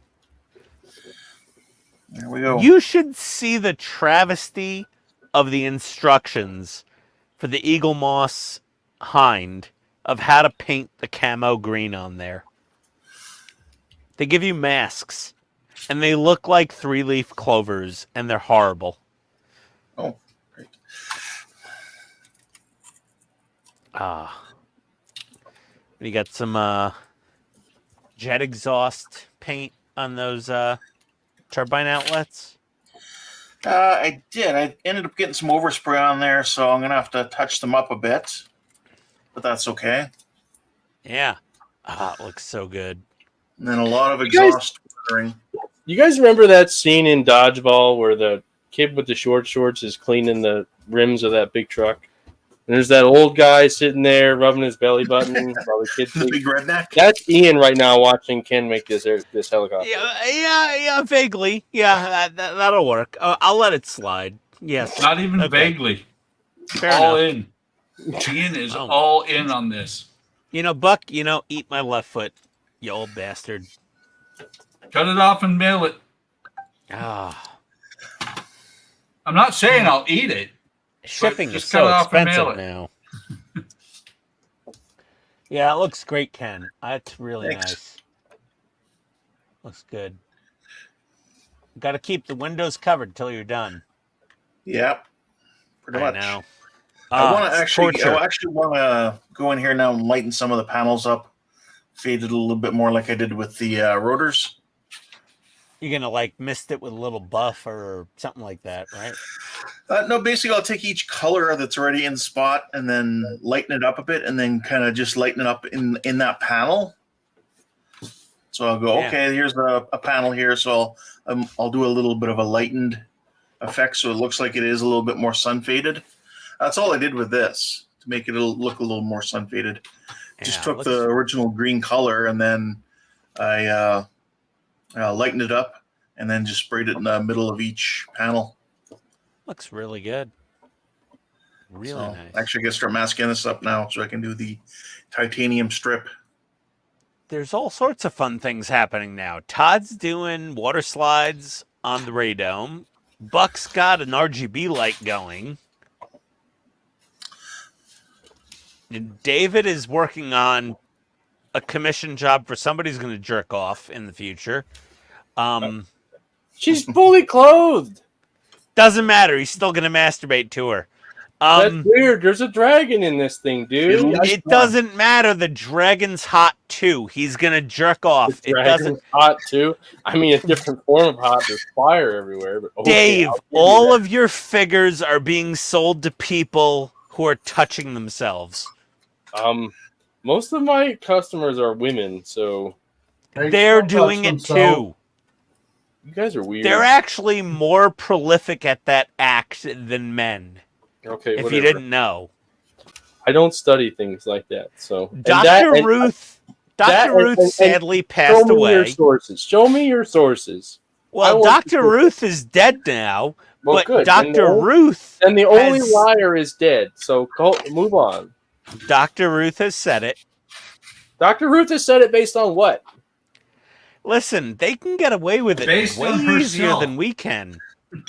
There we go. You should see the travesty of the instructions for the Eagle Moss hind of how to paint the camo green on there. They give you masks, and they look like 3-leaf clovers, and they're horrible. Oh, great. You got some jet exhaust paint on those turbine outlets? I did. I ended up getting some overspray on there, so I'm gonna have to touch them up a bit. But that's okay. Yeah. It looks so good. And then a lot of You guys- exhaust weathering. You guys remember that scene in Dodgeball where the kid with the short shorts is cleaning the rims of that big truck? And there's that old guy sitting there rubbing his belly button while the kid The big redneck. That's Ian right now watching Ken make this helicopter. Yeah, vaguely. Yeah, that'll work. I'll let it slide. Yes. Not even Okay. vaguely. Fair all enough. in. Ian is Oh. all in on this. You know, Buck, eat my left foot, you old bastard. Cut it off and mail it. Ah, I'm not saying I'll eat it. shipping is just cut so it off and mail expensive now. Yeah, it looks great, Ken. That's really Thanks. nice. Looks good. Got to keep the windows covered till you're done. Yep. Pretty I much. know. I want it's to actually. torture. I actually want to go in here now and lighten some of the panels up, fade it a little bit more, like I did with the rotors. You're gonna like mist it with a little buff or something like that, right? No, basically, I'll take each color that's already in spot and then lighten it up a bit, and then kind of just lighten it up in that panel. So I'll go, Yeah. okay, here's a panel here. So I'll do a little bit of a lightened effect, so it looks like it is a little bit more sun faded. That's all I did with this to make it look a little more sun faded. Just Yeah, took looks- the original green color and then I lightened it up and then just sprayed it in the middle of each panel. Looks really good. Really So nice. actually, I gotta start masking this up now so I can do the titanium strip. There's all sorts of fun things happening now. Todd's doing water slides on the Radome. Buck's got an RGB light going. And David is working on a commission job for somebody who's going to jerk off in the future. She's fully clothed. Doesn't matter. He's still going to masturbate to her. That's weird. There's a dragon in this thing, dude. It doesn't matter. The dragon's hot too. He's going to jerk off. The It dragon's doesn't. hot too. I mean, a different form of hot. There's fire everywhere. But okay, Dave, I'll give all you of your figures are being sold to people who are touching themselves. that. Most of my customers are women, so They're Don't doing touch it themselves. too. you guys are weird. They're actually more prolific at that act than men. Okay, If whatever. you didn't know, I don't study things like that. So and Dr. and- Ruth, that Dr. Ruth and sadly show passed me your away. sources. Show me your sources. I Well, want Dr. to- Ruth is dead now, Well, but good. Then Dr. Ruth, And the only has- liar is dead. So move on. Dr. Ruth has said it. Dr. Ruth has said it based on what? Listen, they can get away with it Based way on easier herself. than we can.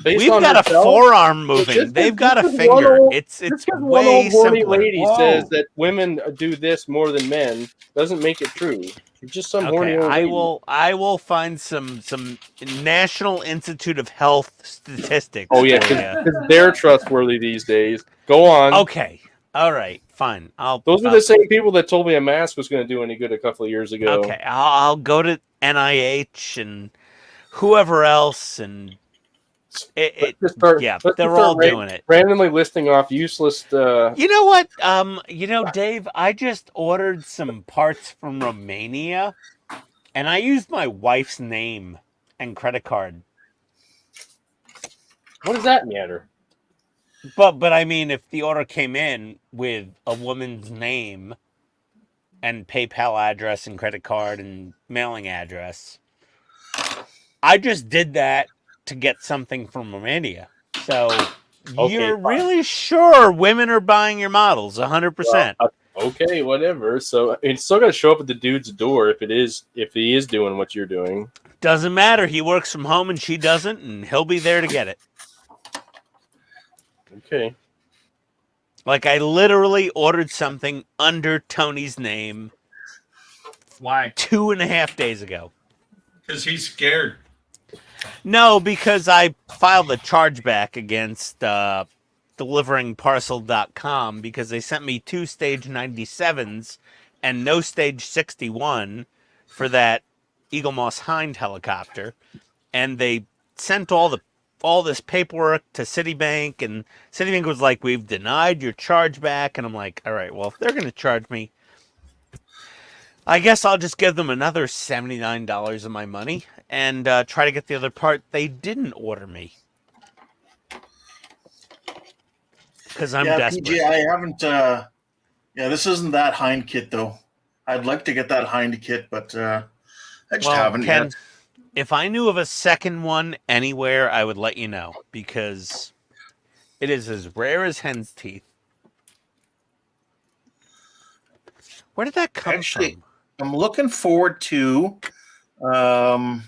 Based We've on got a herself? forearm Just moving. 'cause- They've got a just 'cause finger. one old- It's Just because one way old horny simpler. lady Whoa. says that women do this more than men doesn't make it true. You're just some horny Okay, old lady. I will find some National Institute of Health statistics. Oh yeah, for ya. because they're trustworthy these days. Go on. Okay. All right. Fine. Those were the same people that told me a mask was going to do any good a couple of years ago. Okay. I'll go to NIH and whoever else, and Let's just start- yeah, let's they're just start all doing it. randomly listing off useless. You know what? Dave, I just ordered some parts from Romania, and I used my wife's name and credit card. What does that matter? But I mean, if the order came in with a woman's name and PayPal address and credit card and mailing address, I just did that to get something from Romania. So Okay, you're fine. really sure women are buying your models 100%. Okay, whatever. So it's still got to show up at the dude's door if he is doing what you're doing. Doesn't matter. He works from home and she doesn't, and he'll be there to get it. Okay. Like, I literally ordered something under Tony's name Why? 2.5 days ago. Because he's scared. No, because I filed a chargeback against deliveringparcel.com because they sent me 2 stage 97s and no stage 61 for that Eagle Moss Hind helicopter. And they sent all this paperwork to Citibank, and Citibank was like, we've denied your chargeback. And I'm like, all right, well, if they're going to charge me, I guess I'll just give them another $79 of my money and try to get the other part they didn't order me. Because I'm desperate. PJ, I haven't. This isn't that Hind kit though. I'd like to get that Hind kit, but I just haven't Ken, yet. if I knew of a second one anywhere, I would let you know, because it is as rare as hen's teeth. Where did that come Actually, from? I'm looking forward to. Great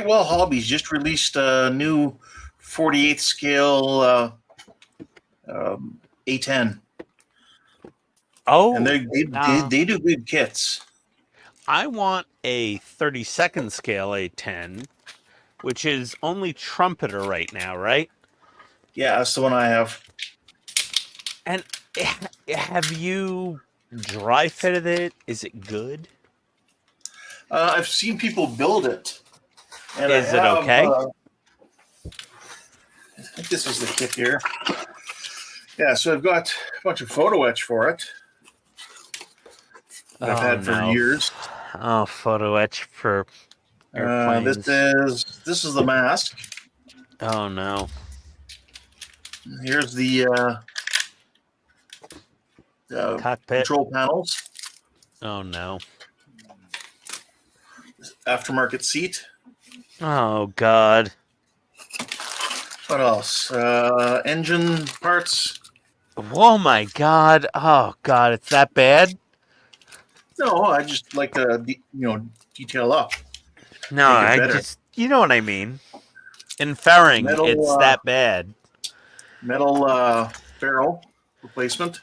Wall Hobbies just released a new 48th scale A10, Oh, and they nah. do good kits. I want a 32nd scale A10, which is only trumpeter right now, right? Yeah, that's the one I have. And have you dry fitted it? Is it good? I've seen people build it. And Is it okay? I think this is the kit here. Yeah, so I've got a bunch of photo etch for it that I've had for years. Oh, photo etch for airplanes. This is the mask. Oh no. Here's the Cockpit. control panels, Oh no. aftermarket seat. Oh god. What else? Engine parts. Oh my god. Oh god, it's that bad? No, I just like to detail up, No, make it I better. just you know what I mean. Inferring Metal, it's that bad. Metal barrel replacement.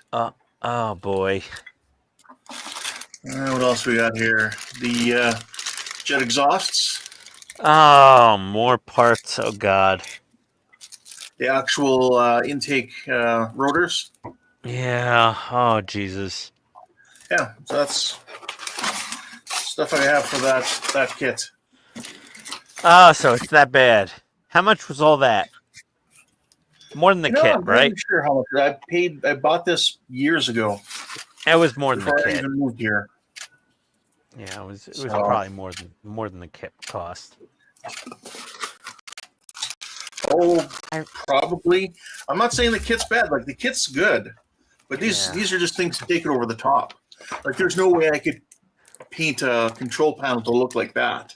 Oh boy. What else we got here? The jet exhausts. Oh, more parts. Oh god. The actual intake rotors. Yeah. Oh Jesus. Yeah, so that's stuff I have for that kit. Oh, so it's that bad. How much was all that? More than the kit, I'm not right? even sure how much I bought this years ago It was more than the before I kit. even moved here. Yeah, it was So- probably more than the kit cost. Oh, probably. I'm not saying the kit's bad. Like the kit's good, but Yeah. these are just things to take it over the top. Like there's no way I could paint a control panel to look like that.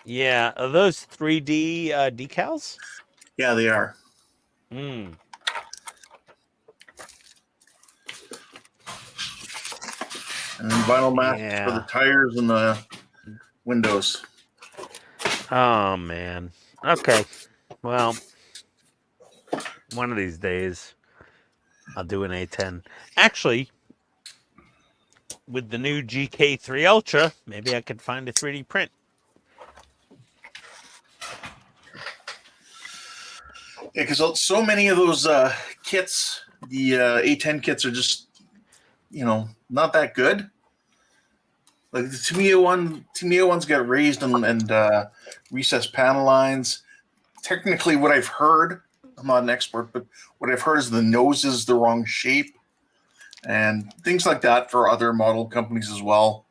Yeah, are those 3D decals? Yeah, they are. Hmm. And vinyl mats for Yeah. the tires and the windows. Oh man. Okay. Well, one of these days I'll do an A10. Actually, with the new GK3 Ultra, maybe I could find a 3D print. Yeah, because so many of those kits, the A10 kits, are just, not that good. Like the Tamiya ones got raised and recessed panel lines. Technically, what I've heard, I'm not an expert, but what I've heard is the nose is the wrong shape and things like that for other model companies as well.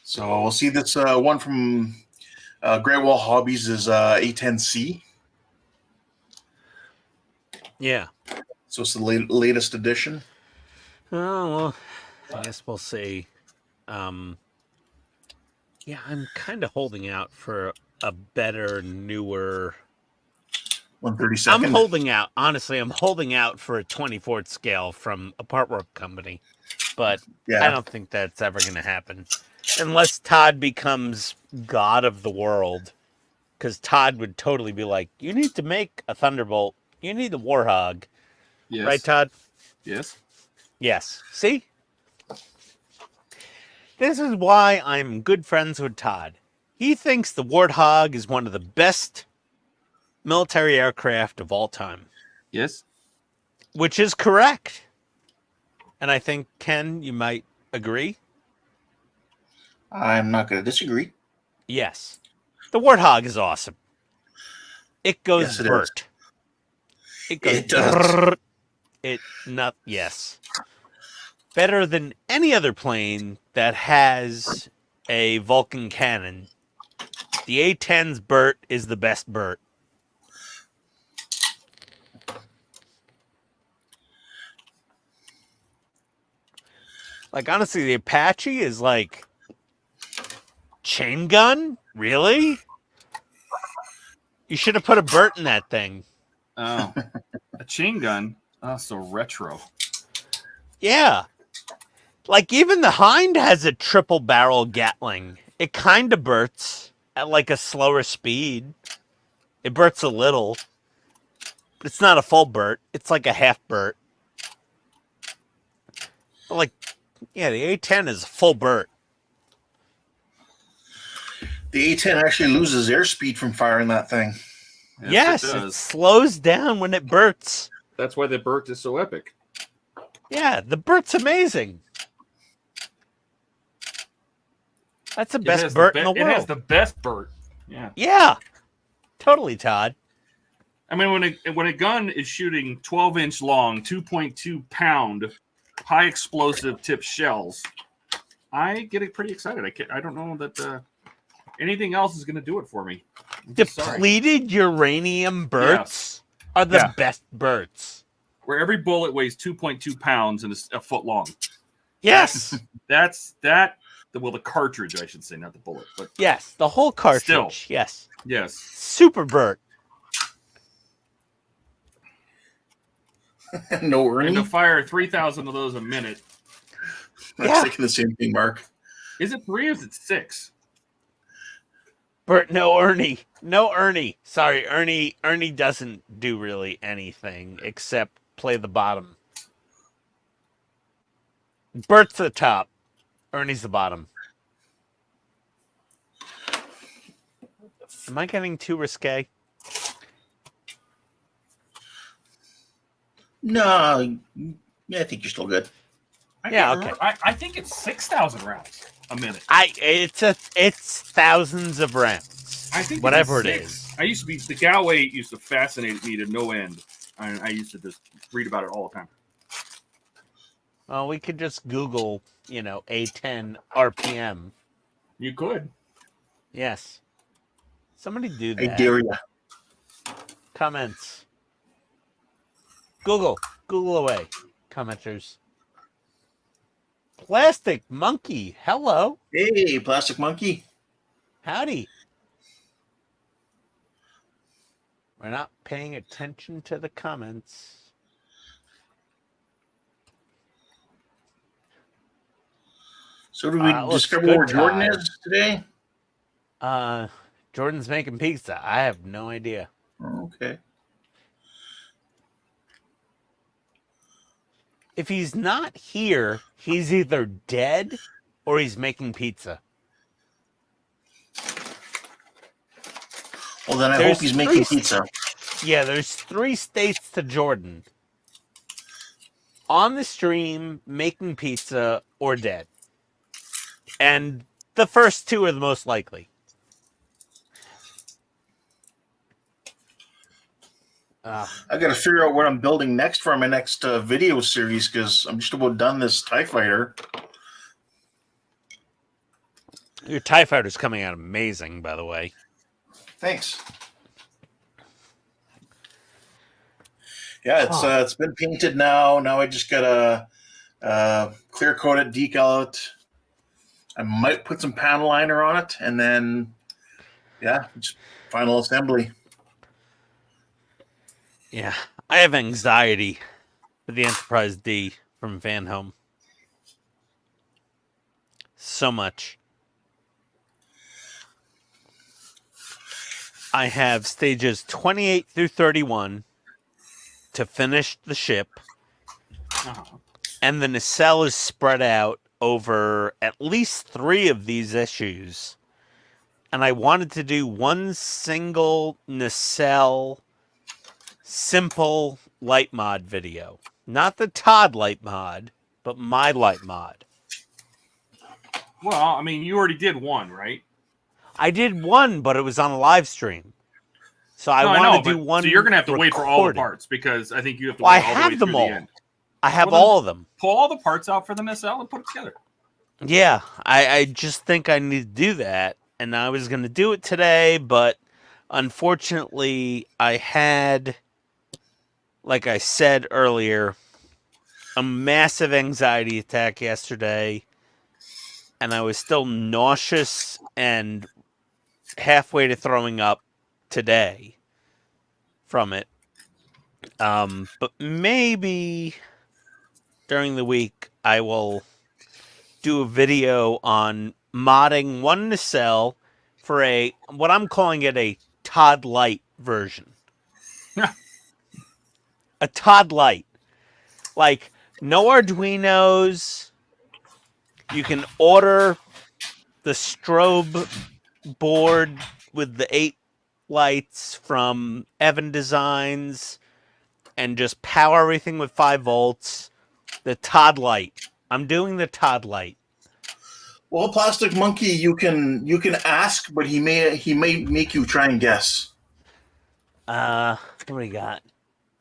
So we'll see this one from Great Wall Hobbies is A10C. Yeah. So it's the latest edition. Oh, well, I guess we'll see. Yeah, I'm kind of holding out for a better, newer. 132nd. I'm holding out. Honestly, I'm holding out for a 24th scale from a part work company, but Yeah. I don't think that's ever going to happen unless Todd becomes god of the world. Because Todd would totally be like, "You need to make a Thunderbolt. You need a Warhog." Yes. Right, Todd? Yes. Yes. See? This is why I'm good friends with Todd. He thinks the Warthog is one of the best military aircraft of all time, Yes. which is correct. And I think, Ken, you might agree. I'm not going to disagree. Yes. The Warthog is awesome. It goes Yes, it is. vert. It goes It does. brrrt. Yes. Better than any other plane that has a Vulcan cannon. The A-10's Burt is the best Burt. Like, honestly, the Apache is like chain gun? Really? You should have put a Burt in that thing. Oh, a chain gun. Oh, so retro. Yeah. Like, even the Hind has a triple barrel Gatling. It kind of burts at like a slower speed. It burts a little. But it's not a full burt. It's like a half burt. But like, yeah, the A-10 is a full burt. The A10 actually loses airspeed from firing that thing. Yes, it it does. slows down when it burts. That's why the Burt is so epic. Yeah, the burt's amazing. That's the best Burt in the world. It has the best Burt. Yeah. Yeah, totally, Todd. I mean, when a gun is shooting 12-inch long, 2.2 pound, high explosive tip shells, I get pretty excited. I don't know that anything else is going to do it for me. I'm just sorry. Depleted uranium Burts are the Yeah. best Burts. Where every bullet weighs 2.2 pounds and is a foot long. Yes. That's that. Well, the cartridge, I should say, not the bullet. But Yes, the whole cartridge. Still. Yes. yes. Super Burt. No And Ernie. to fire 3,000 of those a minute. I was Yeah. thinking the same thing, Mark. Is it 3 or is it 6? Burt, no Ernie. No Ernie. Sorry, Ernie doesn't do really anything except play the bottom. Bert's the top. Ernie's the bottom. Am I getting too risque? No, yeah, I think you're still good. Yeah, okay. I think it's 6,000 rounds a minute. It's thousands of rounds. I think whatever it it's is. 6. I used to be the Galway used to fascinate me to no end. I used to just read about it all the time. Well, we could just Google, A10 RPM. You could. Yes. Somebody do I that. dare you. Comments. Google away, commenters. Plastic Monkey, hello. Hey, Plastic Monkey. Howdy. We're not paying attention to the comments. So did we Looks discover good, where Jordan Todd. is today? Jordan's making pizza. I have no idea. Okay. If he's not here, he's either dead or he's making pizza. Well, then I There's hope he's making 3 pizza. Yeah, there's 3 states to Jordan. On the stream, making pizza, or dead. And the first 2 are the most likely. I got to figure out what I'm building next for my next video series because I'm just about done this TIE Fighter. Your TIE Fighter's coming out amazing, by the way. Thanks. Yeah, it's been painted now. Now I just gotta clear coat it, decal it. I might put some panel liner on it, and then just final assembly. Yeah, I have anxiety with the Enterprise D from Van Home. So much. I have stages 28 through 31 to finish the ship, and the nacelle is spread out over at least 3 of these issues. And I wanted to do one single nacelle simple light mod video. Not the TODD light mod, but my light mod. Well, I mean, you already did one, right? I did one, but it was on a live stream. So I want to do one. So you're going to have to wait for all the recorded. parts because I think you have to Well, wait I all the way have through them the all. end. I have Well, then- all of them. Pull all the parts out for the nacelle and put it together. Yeah, I just think I need to do that. And I was going to do it today, but unfortunately, I had, like I said earlier, a massive anxiety attack yesterday. And I was still nauseous and halfway to throwing up today from it. But maybe during the week I will do a video on modding one nacelle for what I'm calling it a TODD Lite version. A TODD Lite. Like, no Arduinos. You can order the strobe board with the 8 lights from Evan Designs and just power everything with 5 volts. The TODD Lite. I'm doing the TODD Lite. Well, Plastic Monkey, you can ask, but he may make you try and guess. What do we got?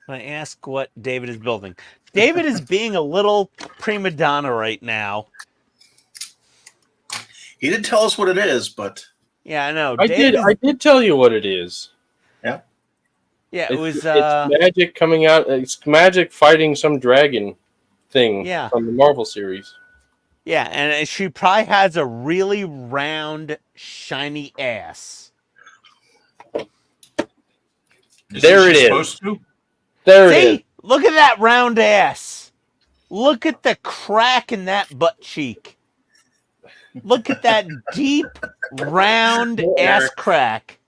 Can I ask what David is building? David is being a little prima donna right now. He did tell us what it is, but Yeah, I know. I Dave did. I did tell you what it is. Yeah, it was. It's magic coming out. It's magic fighting some dragon thing Yeah. from the Marvel series. Yeah, and she probably has a really round, shiny ass. There it is. Supposed to? There it is. See? Look at that round ass. Look at the crack in that butt cheek. Look at that deep, round ass crack.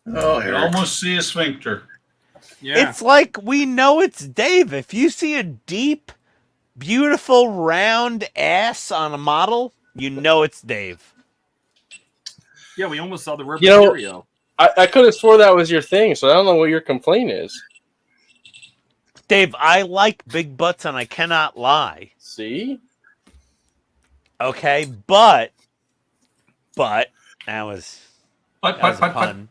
oh, You here. almost see a sphincter. Yeah. It's like we know it's Dave. If you see a deep, beautiful, round ass on a model, you know it's Dave. Yeah, we almost saw the Rip You know- Mysterio. I could have swore that was your thing, so I don't know what your complaint is. Dave, I like big butts and I cannot lie. See? Okay, but that was But, a pun.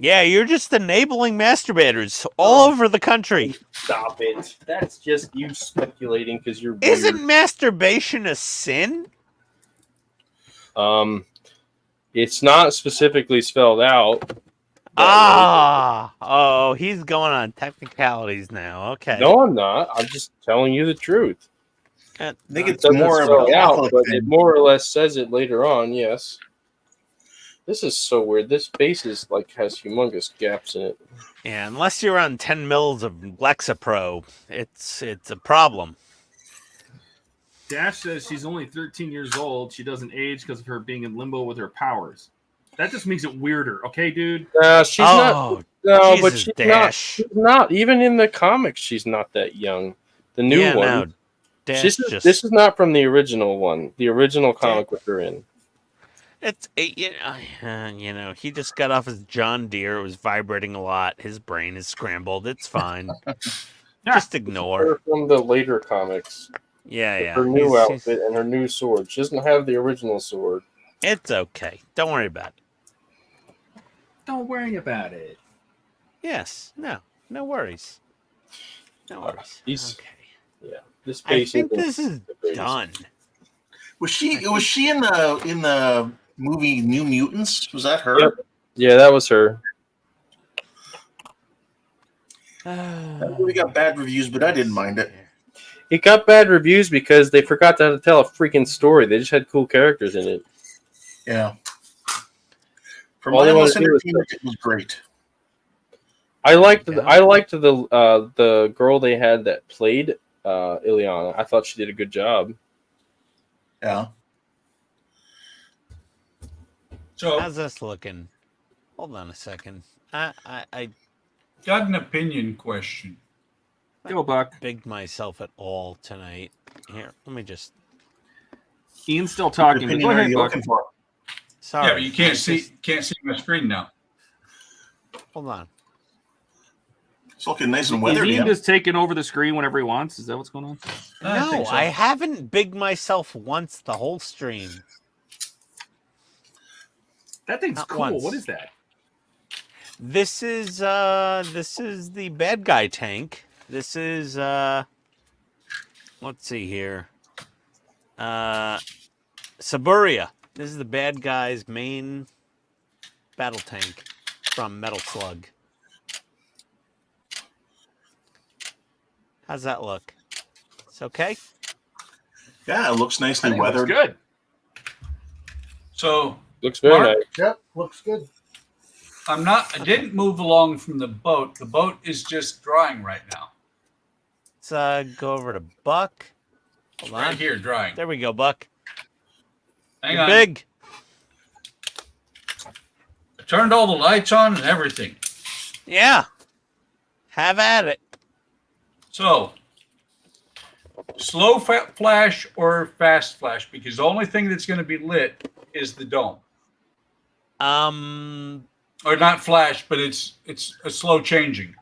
Yeah, you're just enabling masturbators all over the country. Stop it. That's just you speculating because you're weird. Isn't masturbation a sin? It's not specifically spelled out. Oh, he's going on technicalities now. Okay. No, I'm not. I'm just telling you the truth. I think It it's doesn't more of spell a it out, Catholic but thing. it more or less says it later on. Yes. This is so weird. This base is like has humongous gaps in it. Yeah, unless you're on 10 mils of Lexapro, it's a problem. Dash says she's only 13 years old. She doesn't age because of her being in limbo with her powers. That just makes it weirder. Okay, dude? She's not. No, but Jesus, she's Dash. not. She's not. Even in the comics, she's not that young. The new Yeah, one. no, Dash This is not from the original one. The original comic with her in. you know, he just got off his John Deere. It was vibrating a lot. His brain is scrambled. It's fine. Just ignore. Her from the later comics. Yeah. Her new He's- outfit and her new sword. She doesn't have the original sword. It's okay. Don't worry about it. Don't worry about it. Yes. No worries. No worries. He's- Okay. Yeah, this I base think isn't this is the base. done. Was she in the movie New Mutants? Was that her? Yep. Yeah, that was her. That movie got bad reviews, but I didn't mind it. It got bad reviews because they forgot how to tell a freaking story. They just had cool characters in it. Yeah. From All they mindless wanted to do was- entertainment, it was great. I liked the girl they had that played Ileana. I thought she did a good job. Yeah. So, How's this looking? Hold on a second. I got an opinion question. Go, Buck. bigged myself at all tonight. Here, let me just. Ian's still What talking. But opinion go are ahead, you Buck. looking for? Sorry. Yeah, but you can't see my screen now. Hold on. It's looking nice and Is weathered. Ian Yeah. just taking over the screen whenever he wants? Is that what's going on? I No, think so. I haven't bigged myself once the whole stream. That thing's Not cool. once. What is that? This is the bad guy tank. This is let's see here. Saburia. This is the bad guy's main battle tank from Metal Slug. How's that look? It's okay? Yeah, it looks I nicely think it looks weathered. good. So, Looks very Mark? nice. Yep, looks good. I didn't move along from the boat. The boat is just drying right now. Let's go over to Buck. Hold on. Right here, drying. There we go, Buck. Hang You're on. big. I turned all the lights on and everything. Yeah. Have at it. So, slow flash or fast flash, because the only thing that's going to be lit is the dome. Or not flash, but it's a slow changing.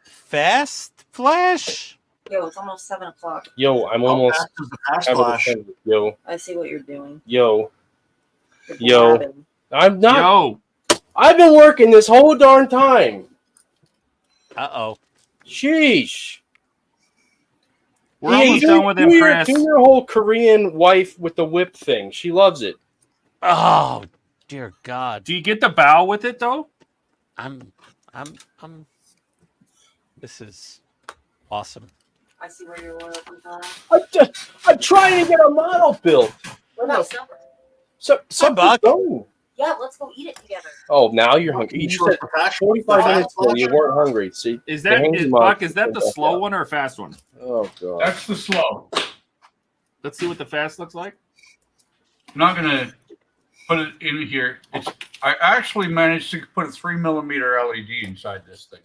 Fast flash? Yo, it's almost 7 o'clock. Yo, I'm How almost fast is the fast having a flash? sentence. Yo, I see what you're doing. yo, You're Yo. blabbing. I'm not. Yo, I've been working this whole darn time. Uh-oh. Sheesh. We're almost done with him, Chris. Do your whole Korean wife with the whip thing. She loves it. Oh, dear God. Do you get the bow with it though? I'm. This is awesome. I see where you're looking for. I'm trying to get a model built. What about supper? So Buck. Yeah, let's go eat it together. Oh, now you're hungry. You said 45 minutes ago you weren't hungry. See, Is that Buck? Is that the slow one or a fast one? Oh God. That's the slow. Let's see what the fast looks like. I'm not gonna put it in here. I actually managed to put a 3mm LED inside this thing.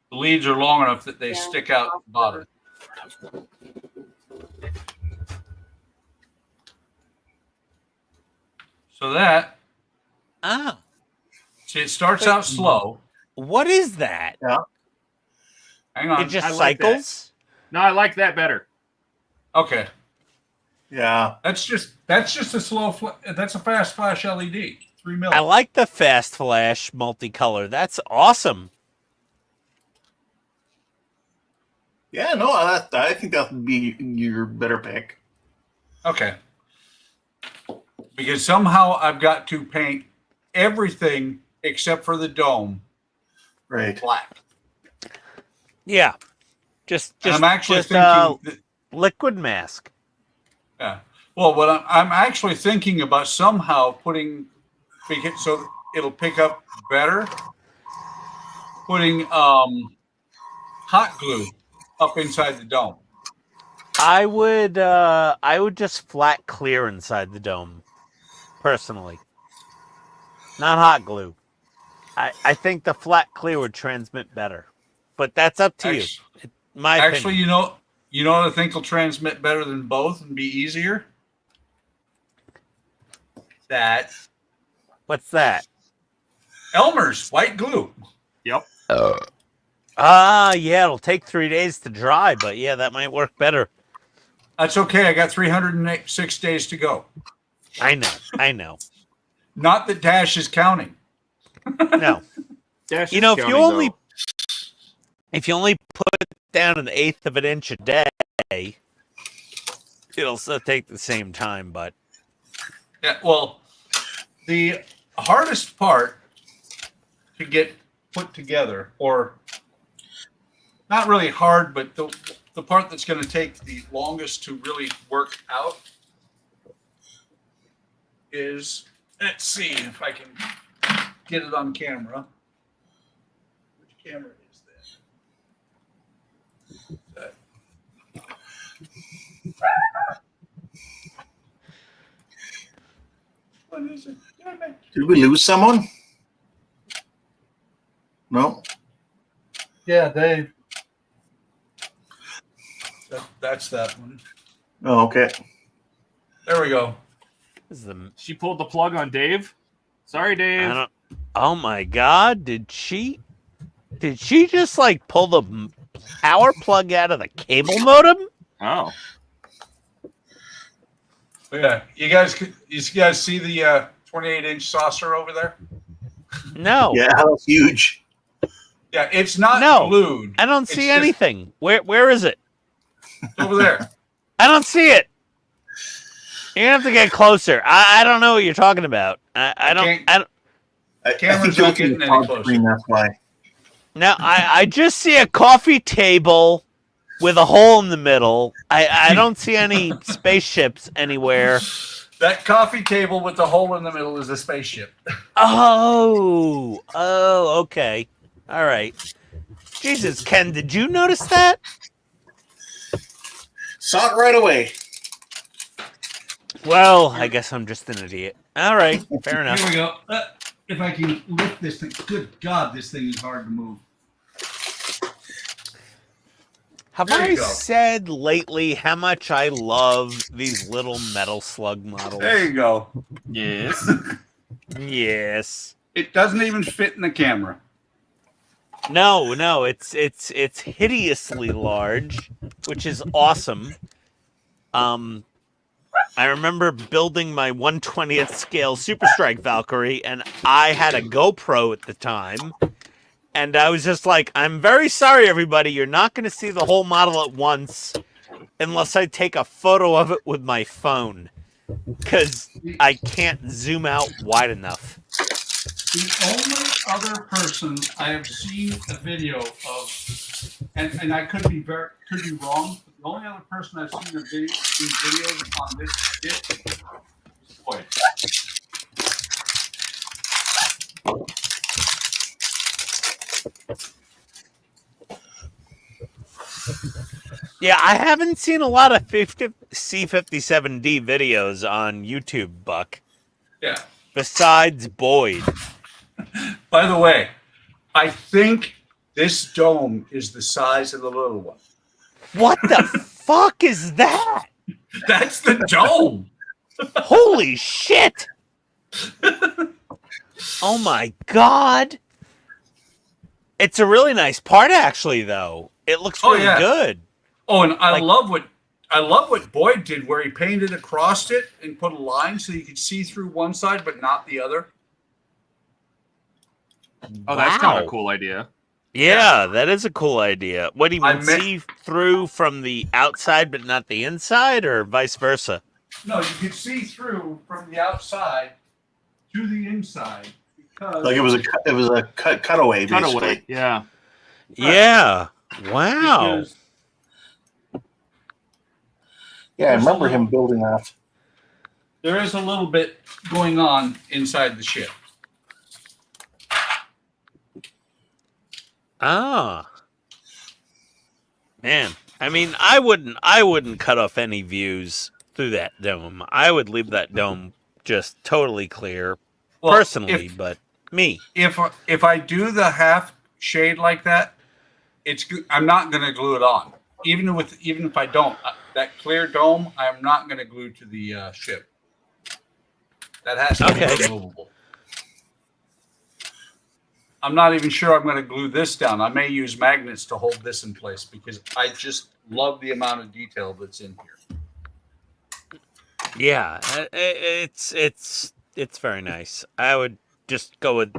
The leads are long enough that they stick out the bottom. So that, see, it starts out slow. What is that? Yeah. Hang on. It just I like that. cycles? No, I like that better. Okay. Yeah. That's just a slow. That's a fast flash LED. 3mm. I like the fast flash multicolor. That's awesome. Yeah, no, I think that would be your better pick. Okay. Because somehow I've got to paint everything except for the dome Right. black. Yeah. Just And I'm actually just thinking. liquid mask. Yeah. Well, what I'm actually thinking about somehow putting, so it'll pick up better, putting hot glue up inside the dome. I would just flat clear inside the dome, personally. Not hot glue. I think the flat clear would transmit better, but that's up to you. My Actually, opinion. you know what I think will transmit better than both and be easier? That What's that? Elmer's white glue. Yep. Yeah, it'll take 3 days to dry, but yeah, that might work better. That's okay. I got 306 days to go. I know. Not that Dash is counting. No. Dash You is know, counting, if you only put down 1/8 of an inch a day, it'll still take the same time, but Yeah, well, the hardest part to get put together, or not really hard, but the part that's going to take the longest to really work out is, let's see if I can get it on camera. Which camera is that? What is it? Damn it. Did we lose someone? No. Yeah, Dave. That's that one. Oh, okay. There we go. this is the She pulled the plug on Dave. Sorry, Dave. I don't. Oh my God! Did she just like pull the power plug out of the cable modem? Oh. Yeah, you guys see the 28-inch saucer over there? No, Yeah, that was huge. Yeah, it's not No. glued. I don't It's see just anything. Where is it? over there. I don't see it. You're gonna have to get closer. I don't know what you're talking about. I don't. I Camera's think you're not looking getting at any the closer. screen, that's why. Now I just see a coffee table with a hole in the middle. I don't see any spaceships anywhere. That coffee table with the hole in the middle is a spaceship. Oh, okay. All right. Jesus, Ken, did you notice that? Saw it right away. Well, I guess I'm just an idiot. All right, fair enough. Here we go. If I can lift this thing. Good God, this thing is hard to move. Have There I you go. said lately how much I love these little metal slug models? There you go. Yes. Yes. It doesn't even fit in the camera. No, it's hideously large, which is awesome. I remember building my 1/20th scale Super Strike Valkyrie, and I had a GoPro at the time, And I was just like, I'm very sorry, everybody. You're not going to see the whole model at once unless I take a photo of it with my phone. Because I can't zoom out wide enough. The only other person I have seen a video of, and I could be wrong, but the only other person I've seen videos on this shit is Boyd. Yeah, I haven't seen a lot of C57D videos on YouTube, Buck. Yeah. Besides Boyd. By the way, I think this dome is the size of the little one. What the fuck is that? That's the dome. Holy shit! Oh my god! It's a really nice part, actually. Though it looks really good. Oh, and I love what Boyd did, where he painted across it and put a line so you could see through one side but not the other. Oh, that's kind of a cool idea. Yeah, that is a cool idea. What, you would see through from the outside but not the inside, or vice versa? No, you could see through from the outside to the inside. Because Like it was a cutaway, basically. Cutaway, yeah. Yeah. Wow. Because Yeah, I remember him building that. there is a little bit going on inside the ship. Ah. Man, I mean, I wouldn't cut off any views through that dome. I would leave that dome just totally clear, Well, personally, but me. If I do the half shade like that, I'm not going to glue it on. Even if I don't, that clear dome, I'm not going to glue to the ship. That has to be removable. I'm not even sure I'm going to glue this down. I may use magnets to hold this in place because I just love the amount of detail that's in here. Yeah, it's very nice. I would just go with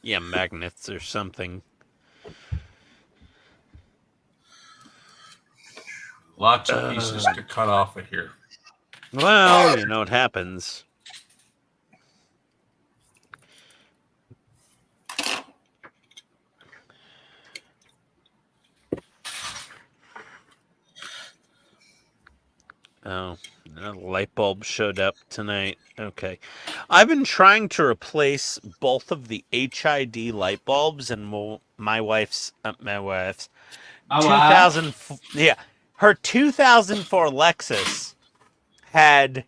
magnets or something. Lots of pieces to cut off of here. Well, you know what happens. Oh, another light bulb showed up tonight. Okay. I've been trying to replace both of the HID light bulbs and my wife's 2000 her 2004 Lexus had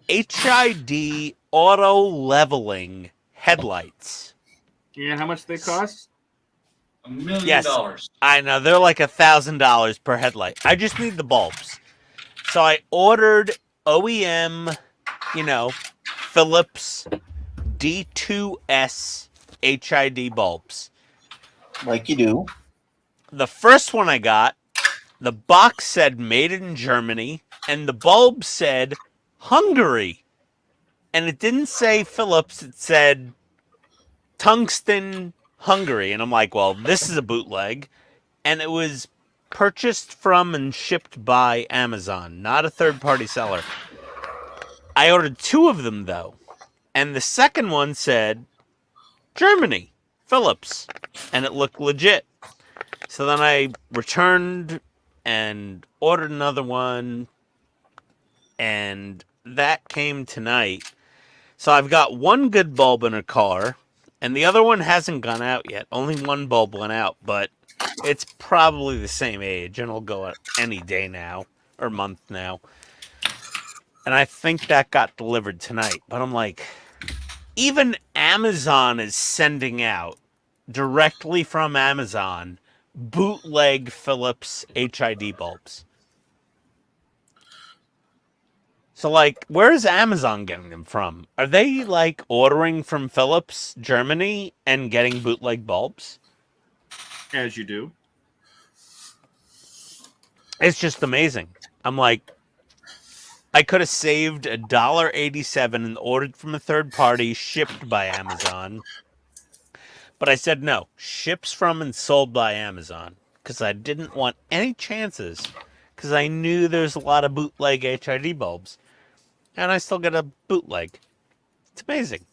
HID auto leveling headlights. Yeah, how much they cost? $1 million. Yes, I know, they're like $1,000 per headlight. I just need the bulbs. So I ordered OEM, Philips D2S HID bulbs. Like you do. The first one I got, the box said made in Germany, and the bulb said Hungary. And it didn't say Philips, it said Tungsten Hungary. And I'm like, well, this is a bootleg. And it was purchased from and shipped by Amazon, not a third-party seller. I ordered 2 of them, though. And the second one said Germany, Philips. And it looked legit. So then I returned and ordered another one, and that came tonight. So I've got one good bulb in a car, and the other one hasn't gone out yet. Only one bulb went out, but it's probably the same age, and it'll go out any day now, or month now. And I think that got delivered tonight. But I'm like, even Amazon is sending out, directly from Amazon, bootleg Philips HID bulbs. So, where is Amazon getting them from? Are they, ordering from Philips, Germany, and getting bootleg bulbs? As you do. It's just amazing. I'm like, I could have saved $1.87 and ordered from a third party, shipped by Amazon. But I said no. Ships from and sold by Amazon. Because I didn't want any chances. Because I knew there's a lot of bootleg HID bulbs. And I still get a bootleg. It's amazing.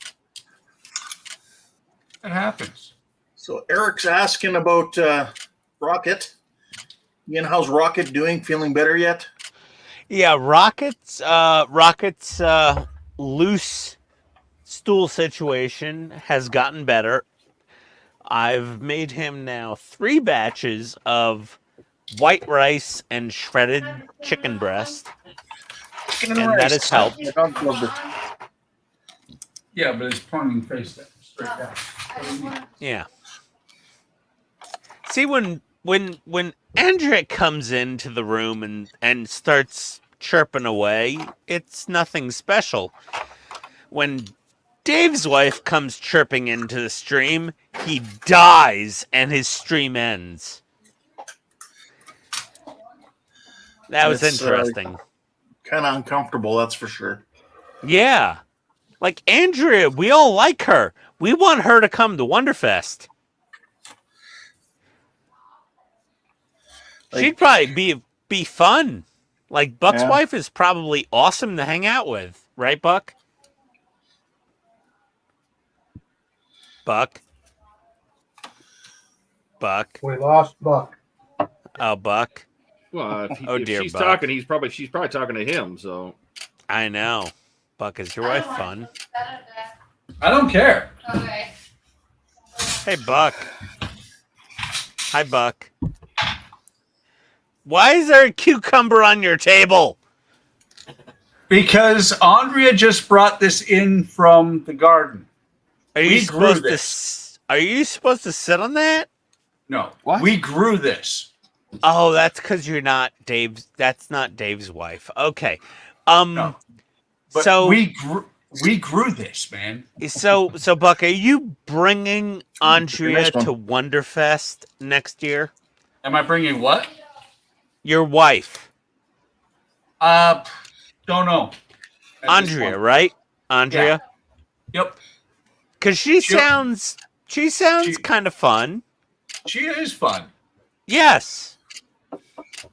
It happens. So Eric's asking about Rocket. Ian, how's Rocket doing? Feeling better yet? Yeah, Rocket's loose stool situation has gotten better. I've made him now 3 batches of white rice and shredded chicken breast. Chicken And rice. that has helped. My dog loved it. Yeah, but it's pointing face down, straight down. Yeah. See, when Andrea comes into the room and starts chirping away, it's nothing special. When Dave's wife comes chirping into the stream, he dies and his stream ends. That was It's, interesting. Kind of uncomfortable, that's for sure. Yeah. Like Andrea, we all like her. We want her to come to Wonderfest. She'd probably be fun. Like Buck's Yeah. wife is probably awesome to hang out with, right, Buck? Buck. We lost Buck. Oh, Buck. Well, Oh, if dear she's Buck. talking, she's probably talking to him. So I know. Buck, is your wife fun? I don't care. Okay. Hey, Buck. Hi, Buck. Why is there a cucumber on your table? Because Andrea just brought this in from the garden. Are you We supposed grew to? Are you supposed to sit on that? No, What? we grew this. Oh, that's because you're not Dave's. That's not Dave's wife. Okay. No. But So we grew this, man. so Buck, are you bringing Andrea Nice one. to Wonderfest next year? Am I bringing what? Your wife, Don't know. At this Andrea, point. right? Andrea, Yep. because she She'll- sounds she- kind of fun. She is fun, Yes,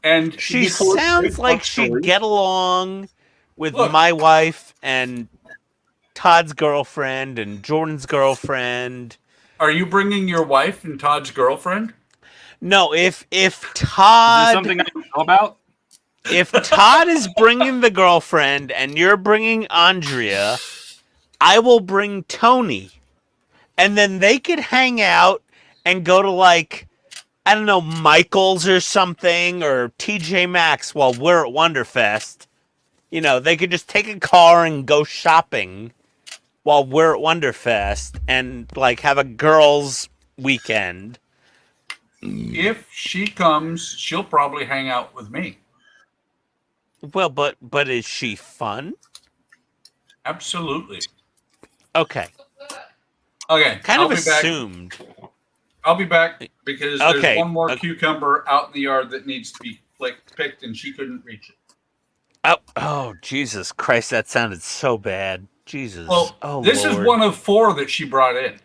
and she She's full of sounds great like Buck she'd stories. get along with Look. my wife and Todd's girlfriend and Jordan's girlfriend. Are you bringing your wife and Todd's girlfriend? No, if is Todd this something I don't know about? if Todd is bringing the girlfriend and you're bringing Andrea, I will bring Tony. And then they could hang out and go to, like, I don't know, Michael's or something, or TJ Maxx while we're at Wonderfest. You know, they could just take a car and go shopping while we're at Wonderfest and, like, have a girls' weekend. If she comes, she'll probably hang out with me. Well, but is she fun? Absolutely. Okay. Okay. Kind I'll of be back. assumed. I'll be back because Okay, there's one more okay. cucumber out in the yard that needs to be picked, and she couldn't reach it. Oh, Jesus Christ, that sounded so bad. Jesus. Well, oh, this Lord. is one of 4 that she brought in.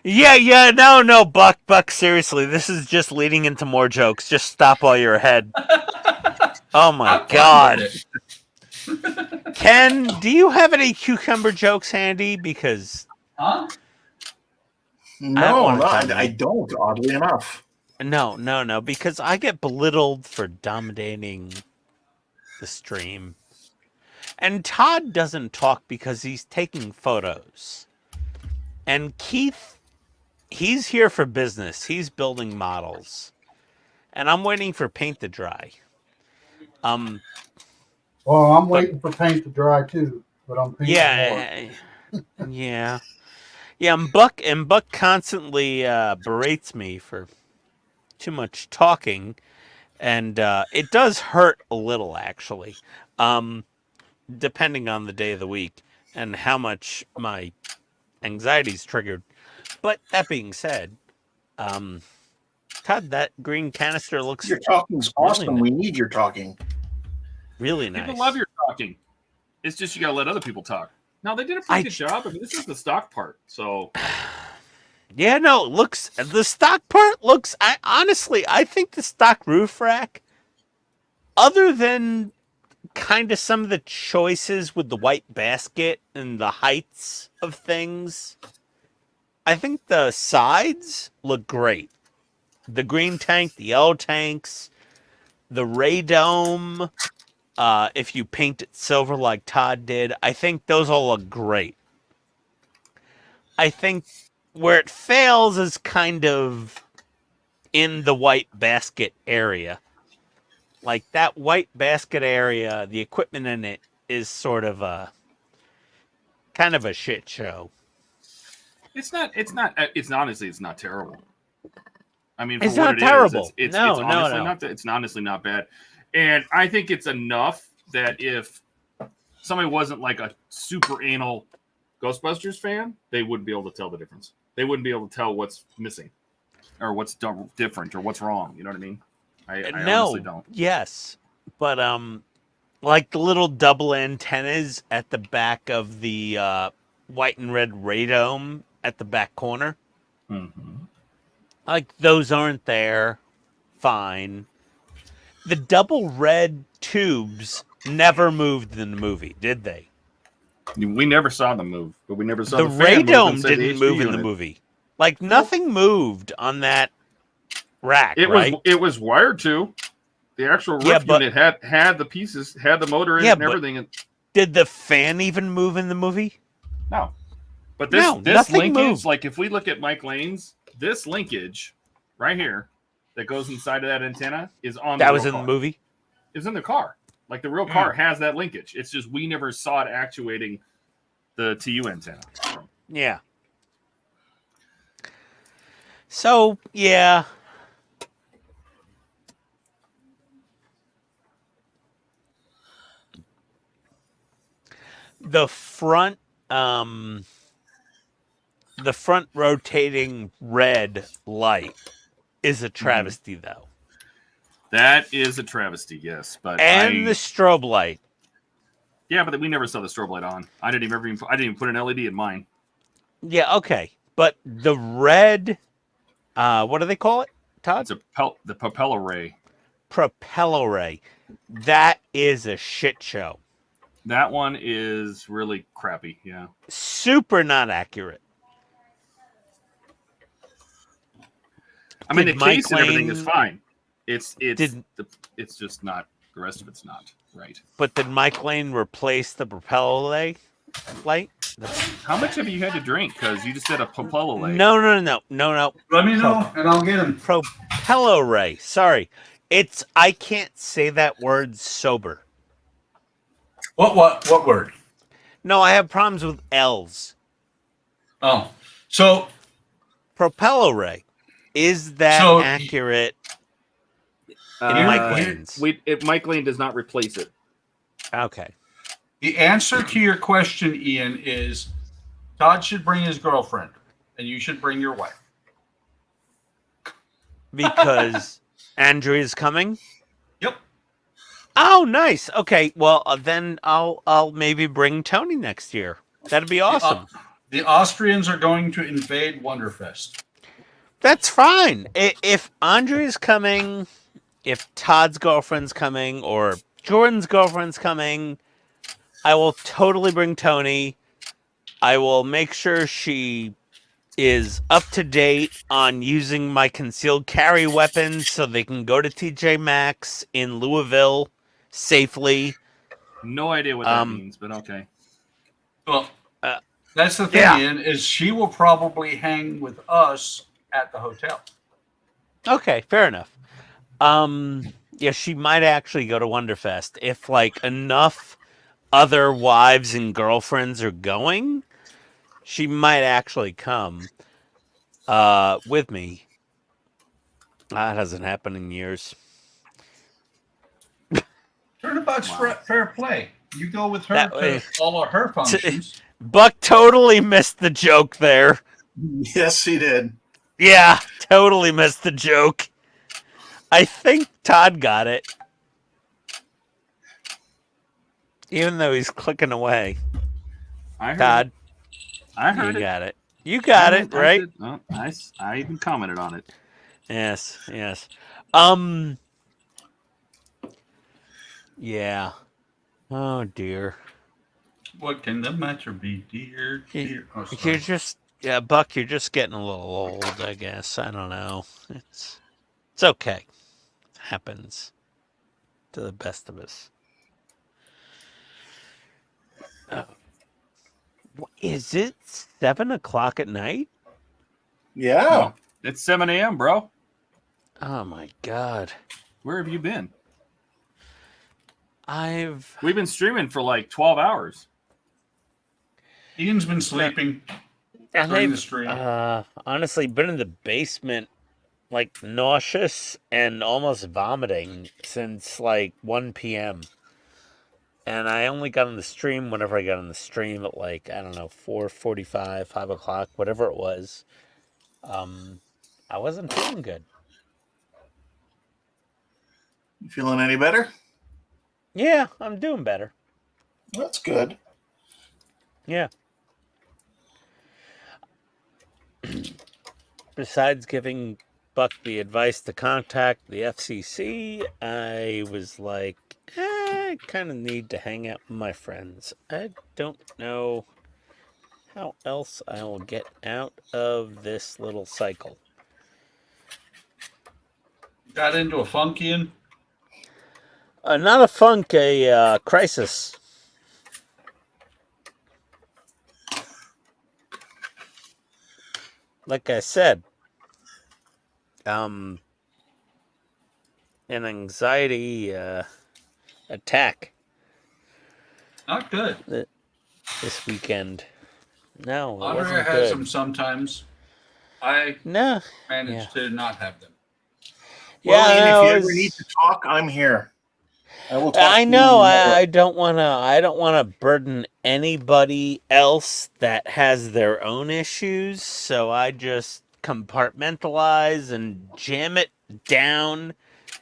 Yeah, no, Buck, seriously, this is just leading into more jokes. Just stop while you're ahead. Oh my I'm fine God. with it. Ken, do you have any cucumber jokes handy? Because Huh? No, wanna no, tell I you. don't, oddly enough. no, because I get belittled for dominating the stream. And Todd doesn't talk because he's taking photos. And Keith, he's here for business. He's building models. And I'm waiting for paint to dry. Well, I'm waiting for paint to dry too, but I'm painting more. Yeah. And Buck constantly berates me for too much talking, and it does hurt a little, actually, depending on the day of the week and how much my anxiety's triggered. But that being said, Todd, that green canister looks Your talking's really awesome. nice. We need your talking. really nice. People love your talking. It's just you gotta let other people talk. No, they did a pretty good job. I mean, this is the stock part. So Yeah, no, it looks the stock part looks. I think the stock roof rack, other than kind of some of the choices with the white basket and the heights of things, I think the sides look great. The green tank, the yellow tanks, the radome. If you paint it silver like Todd did, I think those all look great. I think where it fails is kind of in the white basket area. Like that white basket area, the equipment in it is sort of a kind of a shit show. It's not. It's honestly, it's not terrible. I mean, for It's what not it terrible. is, it's No. honestly not. It's honestly not bad, and I think it's enough that if somebody wasn't like a super anal Ghostbusters fan, they wouldn't be able to tell the difference. They wouldn't be able to tell what's missing, or what's different, or what's wrong. You know what I mean? I honestly don't. Yes, but like the little double antennas at the back of the white and red radome at the back corner. Mm-hmm. Like those aren't there. Fine. The double red tubes never moved in the movie, did they? We never saw them move, but we never saw The the fan move radome inside the didn't HV move in unit. the movie. Like nothing moved on that rack, right? It was wired to. The actual roof unit had the pieces, had the motor in it and everything. Did the fan even move in the movie? No. But this nothing linkage, moved. like if we look at Mike Lane's, this linkage right here that goes inside of that antenna is on that the was real in car. the movie? It's in the car. Like the real car has that linkage. It's just we never saw it actuating the TU antenna. Yeah. So, yeah. The front rotating red light is a travesty though. That is a travesty, yes. But the strobe light. Yeah, but we never saw the strobe light on. I didn't even put an LED in mine. Yeah, okay. But the red what do they call it, Todd? It's the propeller ray. Propeller ray. That is a shit show. That one is really crappy, yeah. Super not accurate. I mean, the case and everything is fine. It's just not. The rest of it's not right. But did Mike Lane replace the propeller light? How much have you had to drink? Because you just said a propeller light. No. Let me know, and I'll get him. Propeller ray. Sorry, I can't say that word sober. What word? No, I have problems with L's. Oh, so propeller ray. Is that accurate? In Mike Lane's? Mike Lane does not replace it. Okay. The answer to your question, Ian, is Todd should bring his girlfriend, and you should bring your wife. Because Andrea's coming? Yep. Oh, nice. Okay, well, then I'll maybe bring Tony next year. That'd be awesome. The Austrians are going to invade Wonderfest. That's fine. If Andrea's coming, if Todd's girlfriend's coming, or Jordan's girlfriend's coming, I will totally bring Tony. I will make sure she is up to date on using my concealed carry weapons so they can go to TJ Maxx in Louisville safely. No idea what that means, but okay. Well, that's the thing, Ian, is she will probably hang with us at the hotel. Okay, fair enough. Yeah, she might actually go to Wonderfest if like enough other wives and girlfriends are going. She might actually come with me. That hasn't happened in years. Turnabout's fair play. You go with her to all of her functions. Buck totally missed the joke there. Yes, he did. Yeah, totally missed the joke. I think Todd got it. Even though he's clicking away. I heard Todd, I heard you got it. You got it, right? Oh, I even commented on it. Yes, yes. Yeah. Oh dear. What can the matter be, dear? Dear. Oh, You're sorry. just Buck, you're just getting a little old, I guess. I don't know. It's okay. It happens to the best of us. Is it 7 o'clock at night? Yeah. No, it's 7 a.m., bro. Oh my god. Where have you been? We've been streaming for like 12 hours. Ian's been sleeping during the stream. Honestly been in the basement, like nauseous and almost vomiting since like 1 p.m. And I only got on the stream whenever I got on the stream at like, I don't know, 4:45, 5 o'clock, whatever it was. I wasn't feeling good. You feeling any better? Yeah, I'm doing better. That's good. Yeah. Besides giving Buck the advice to contact the FCC, I was like, I kind of need to hang out with my friends. I don't know how else I will get out of this little cycle. Got into a funk, Ian? Not a funk, a crisis. Like I said, an anxiety attack Not good. this weekend. No, it Andre wasn't has good. them sometimes. I No. managed to not have them. Well, Yeah, Ian, no, if you it ever was- need to talk, I'm here. I will talk I to know. you I don't want to. I don't want to burden anybody else that has their own issues. So I just compartmentalize and jam it down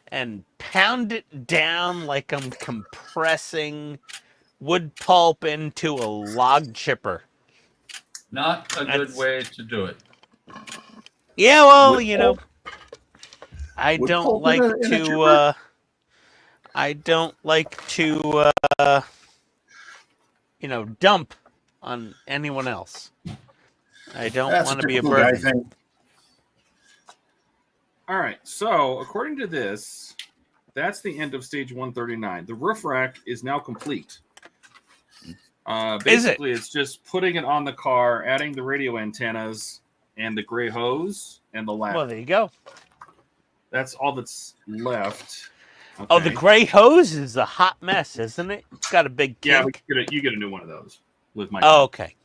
and pound it down like I'm compressing wood pulp into a log chipper. Not a good That's- way to do it. Yeah, well, Wood you know, pulp? I Wood don't pulp like in a to. chipper? I don't like to. Dump on anyone else. I don't That's want a to be a typical guy burden. thing. All right. So, according to this, that's the end of stage 139. The roof rack is now complete. Basically, it's just putting it on the car, adding the radio antennas and the gray hose and the ladder. Well, there you go. That's all that's left. Oh, the Okay. gray hose is a hot mess, isn't it? It's got a big Yeah, kink. but you get a new one of those with my. Oh, okay.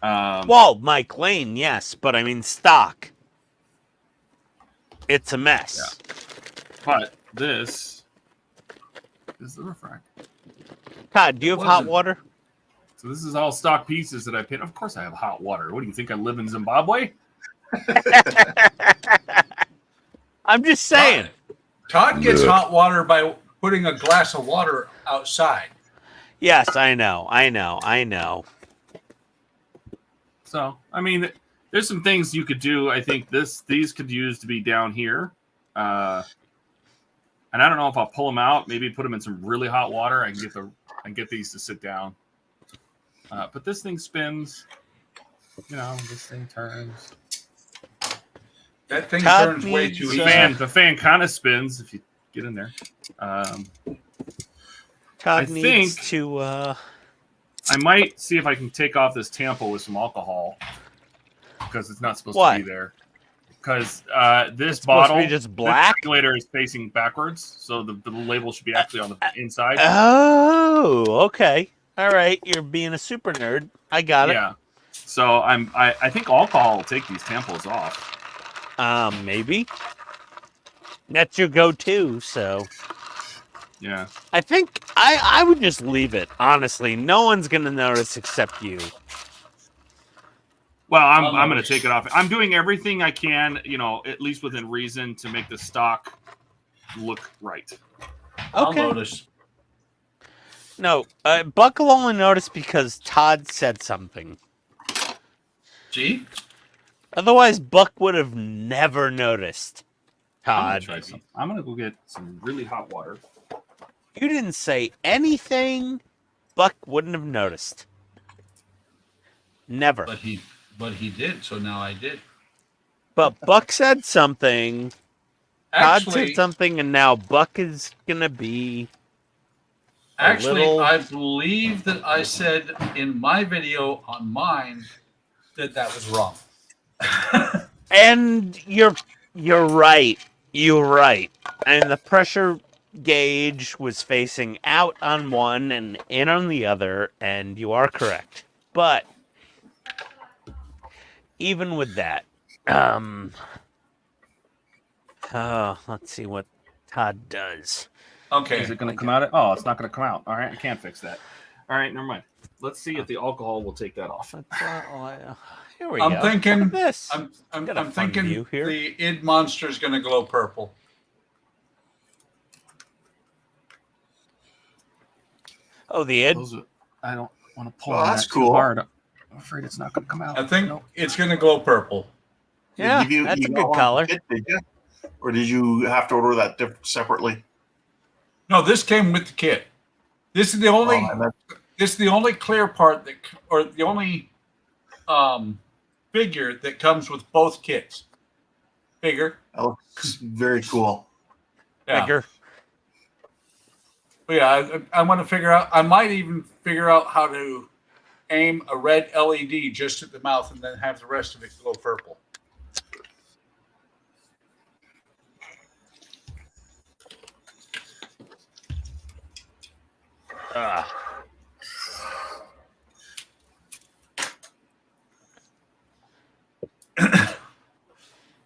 Um, Well, Mike Lane, yes, but I mean stock. It's a mess. but this is the roof rack. Todd, do you have hot Wasn't- water? So this is all stock pieces that I paid. Of course, I have hot water. What do you think? I live in Zimbabwe? I'm just saying. Todd gets hot water by putting a glass of water outside. Yes, I know. So, I mean, there's some things you could do. I think these could use to be down here. And I don't know if I'll pull them out. Maybe put them in some really hot water. I can get these to sit down. But this thing spins. You know, this thing turns. That thing Todd turns way needs, too The easy. the fan kind of spins if you get in there. Todd I needs think- to. I might see if I can take off this Tampa with some alcohol because it's not supposed What? to be there. Because this Supposed to bottle, be just black? this regulator is facing backwards, so the label should be actually on the inside. Oh, okay. All right. You're being a super nerd. I got Yeah. So I think alcohol will take these tampons off. it. Maybe. That's your go-to. So Yeah. I think I would just leave it. Honestly, no one's gonna notice except you. Well, I'm I'll going to notice. take it off. I'm doing everything I can, you know, at least within reason, to make the stock look right. I'll Okay. notice. No, Buck will only notice because Todd said something. Gee, Otherwise, Buck would have never noticed. I'm gonna Todd, try some. I'm gonna go get some really hot water. you didn't say anything. Buck wouldn't have noticed. Never. But he did. So now I did. But Buck said something. Todd said Actually, something, and now Buck is gonna be. Actually, little- I believe that I said in my video on mine that was wrong. And you're right. You're right. And the pressure gauge was facing out on one and in on the other, and you are correct. But even with that, let's see what Todd does. Okay. Is it going to come out? Oh, it's not going to come out. All right, I can't fix that. All right, never mind. Let's see if the alcohol will take that off. Here we I'm go. thinking- Look at this. I'm Got a fun thinking view here. the id monster is going to glow purple. Oh, the id. I don't want to pull Well, on that's that too cool. hard. I'm afraid it's not going to come out. I think Nope. it's going to glow purple. Yeah, Did you- that's you a got good one color. kit, did you? Or did you have to order that separately? No, this came with the kit. This is the only. Oh, and that- This is the only clear part that, or the only figure that comes with both kits. Figure. that looks very cool. Yeah. Figure. But yeah, I want to figure out. I might even figure out how to aim a red LED just at the mouth and then have the rest of it glow purple.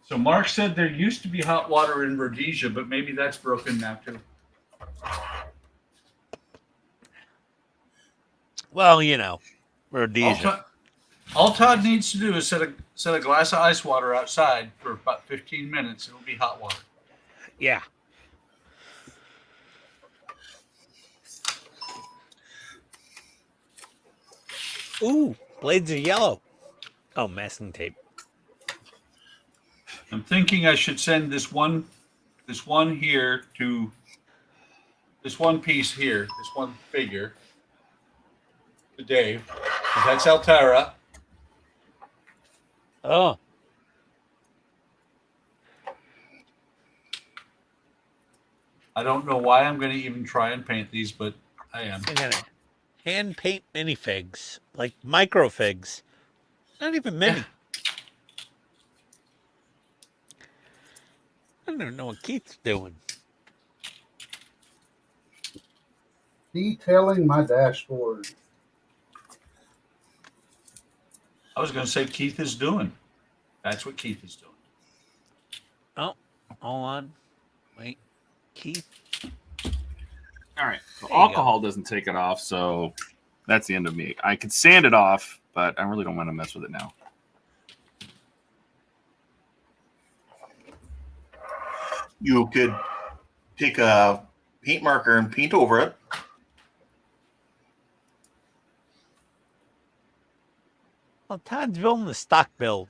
So Mark said there used to be hot water in Rhodesia, but maybe that's broken now too. Well, you know, Rhodesia. All Todd needs to do is set a glass of ice water outside for about 15 minutes. It'll be hot water. Yeah. Ooh, blades are yellow. Oh, masking tape. I'm thinking I should send this one here to this one piece here, this one figure to Dave. 'Cause that's Altara. Oh, I don't know why I'm going to even try and paint these, but I am. I gotta hand paint minifigs, like microfigs. Not even mini. I don't even know what Keith's doing. Detailing my dashboard. I was going to say Keith is doing. That's what Keith is doing. Oh, hold on. Wait. Keith. All right. The There you alcohol doesn't take it off, so that's the end of me. I could sand it off, but I really don't want to mess with it now. You could take a paint marker and paint over it. Well, Todd's building the stock build.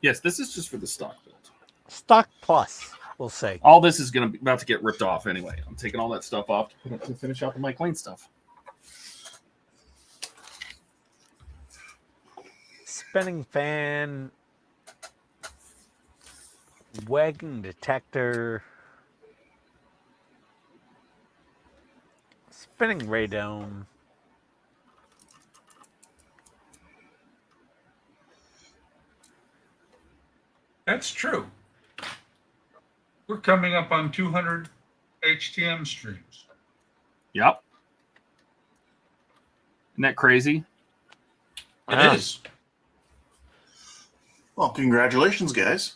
Yes, this is just for the stock build. Stock plus, we'll say. All this is going to be about to get ripped off anyway. I'm taking all that stuff off to finish out the Mike Lane stuff. Spinning fan. Wagging detector. Spinning radome. That's true. We're coming up on 200 HTM streams. Yep. Isn't that crazy? It is. Well, congratulations, guys.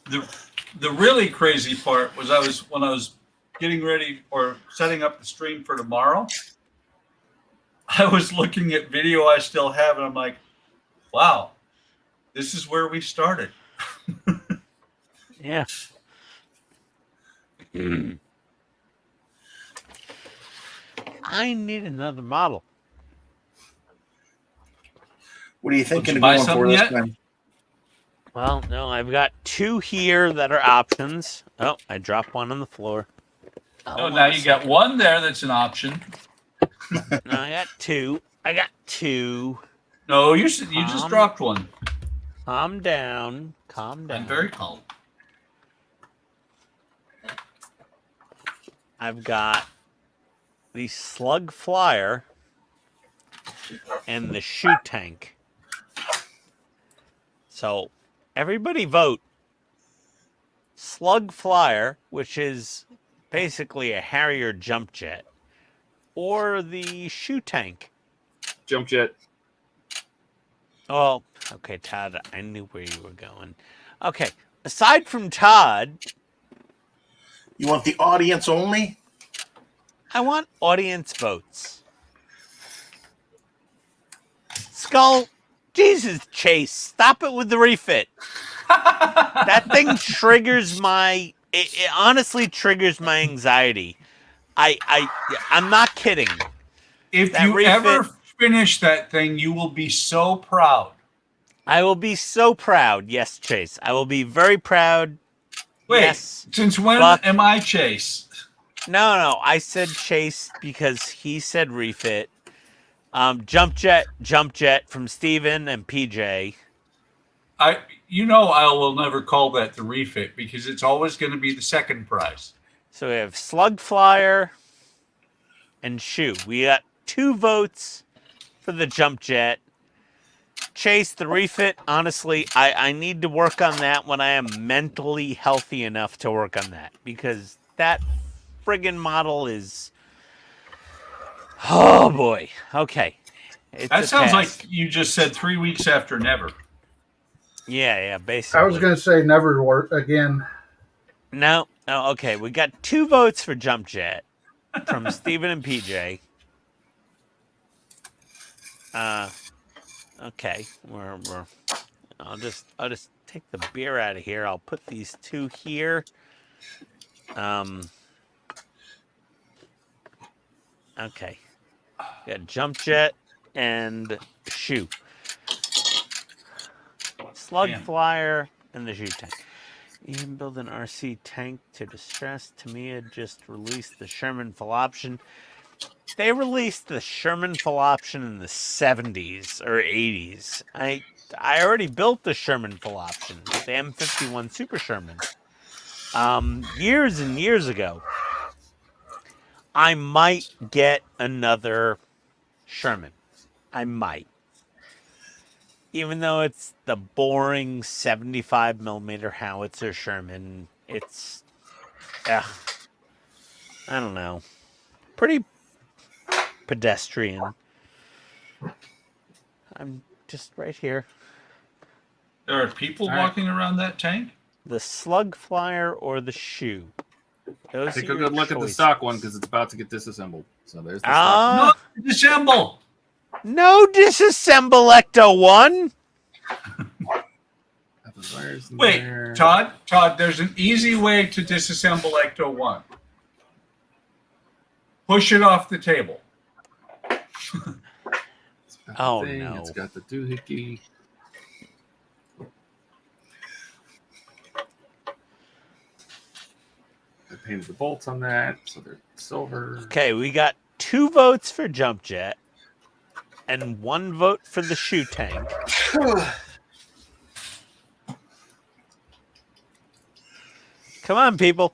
The really crazy part was when I was getting ready or setting up the stream for tomorrow, I was looking at video I still have and I'm like, wow, this is where we started. Yeah. I need another model. What are you thinking you of buy going for something this yet? time? Well, no, I've got 2 here that are options. Oh, I dropped one on the floor. Oh, now you got one there that's an option. No, I got 2. I got 2. No, you just dropped one. Calm down. Calm down. I'm very calm. I've got the slug flyer and the shoe tank. So everybody vote slug flyer, which is basically a Harrier jump jet, or the shoe tank. Jump jet. Oh, okay, Todd, I knew where you were going. Okay, aside from Todd, You want the audience only? I want audience votes. Skull, Jesus, Chase, stop it with the refit. That thing triggers my. It honestly triggers my anxiety. I'm not kidding. If That you refit- ever finish that thing, you will be so proud. I will be so proud. Yes, Chase. I will be very proud. Wait, Yes, since when Buck. am I Chase? No. I said Chase because he said refit. Jump jet from Steven and PJ. I will never call that the refit because it's always going to be the second prize. So we have slug flyer and shoe. We got 2 votes for the jump jet. Chase, the refit, honestly, I need to work on that when I am mentally healthy enough to work on that. Because that friggin' model is... Oh, boy. Okay. It's That a sounds task. like you just said 3 weeks after never. Yeah, basically. I was going to say never work again. No, okay. We got 2 votes for jump jet from Steven and PJ. Okay, I'll just take the beer out of here. I'll put these 2 here. Okay. Got jump jet and shoe. Slug flyer and the shoe tank. You can build an RC tank to distress. Tamiya just released the Sherman full option. They released the Sherman full option in the 70s or 80s. I already built the Sherman full option, the M51 Super Sherman, years and years ago. I might get another Sherman. I might. Even though it's the boring 75mm howitzer Sherman, it's, I don't know, pretty pedestrian. I'm just right here. There are people All right. walking around that tank? The slug flyer or the shoe. Those Take are a your good look at the choices. stock one because it's about to get disassembled. So there's the stock Ah, No, disassemble. no disassemble Ecto 1. one. Got the wires in Wait, there. Todd, there's an easy way to disassemble Ecto 1. Push it off the table. It's got the Oh, thing, no. It's got the doohickey. I painted the bolts on that, so they're silver. Okay, we got 2 votes for jump jet and 1 vote for the shoe tank. Come on, people.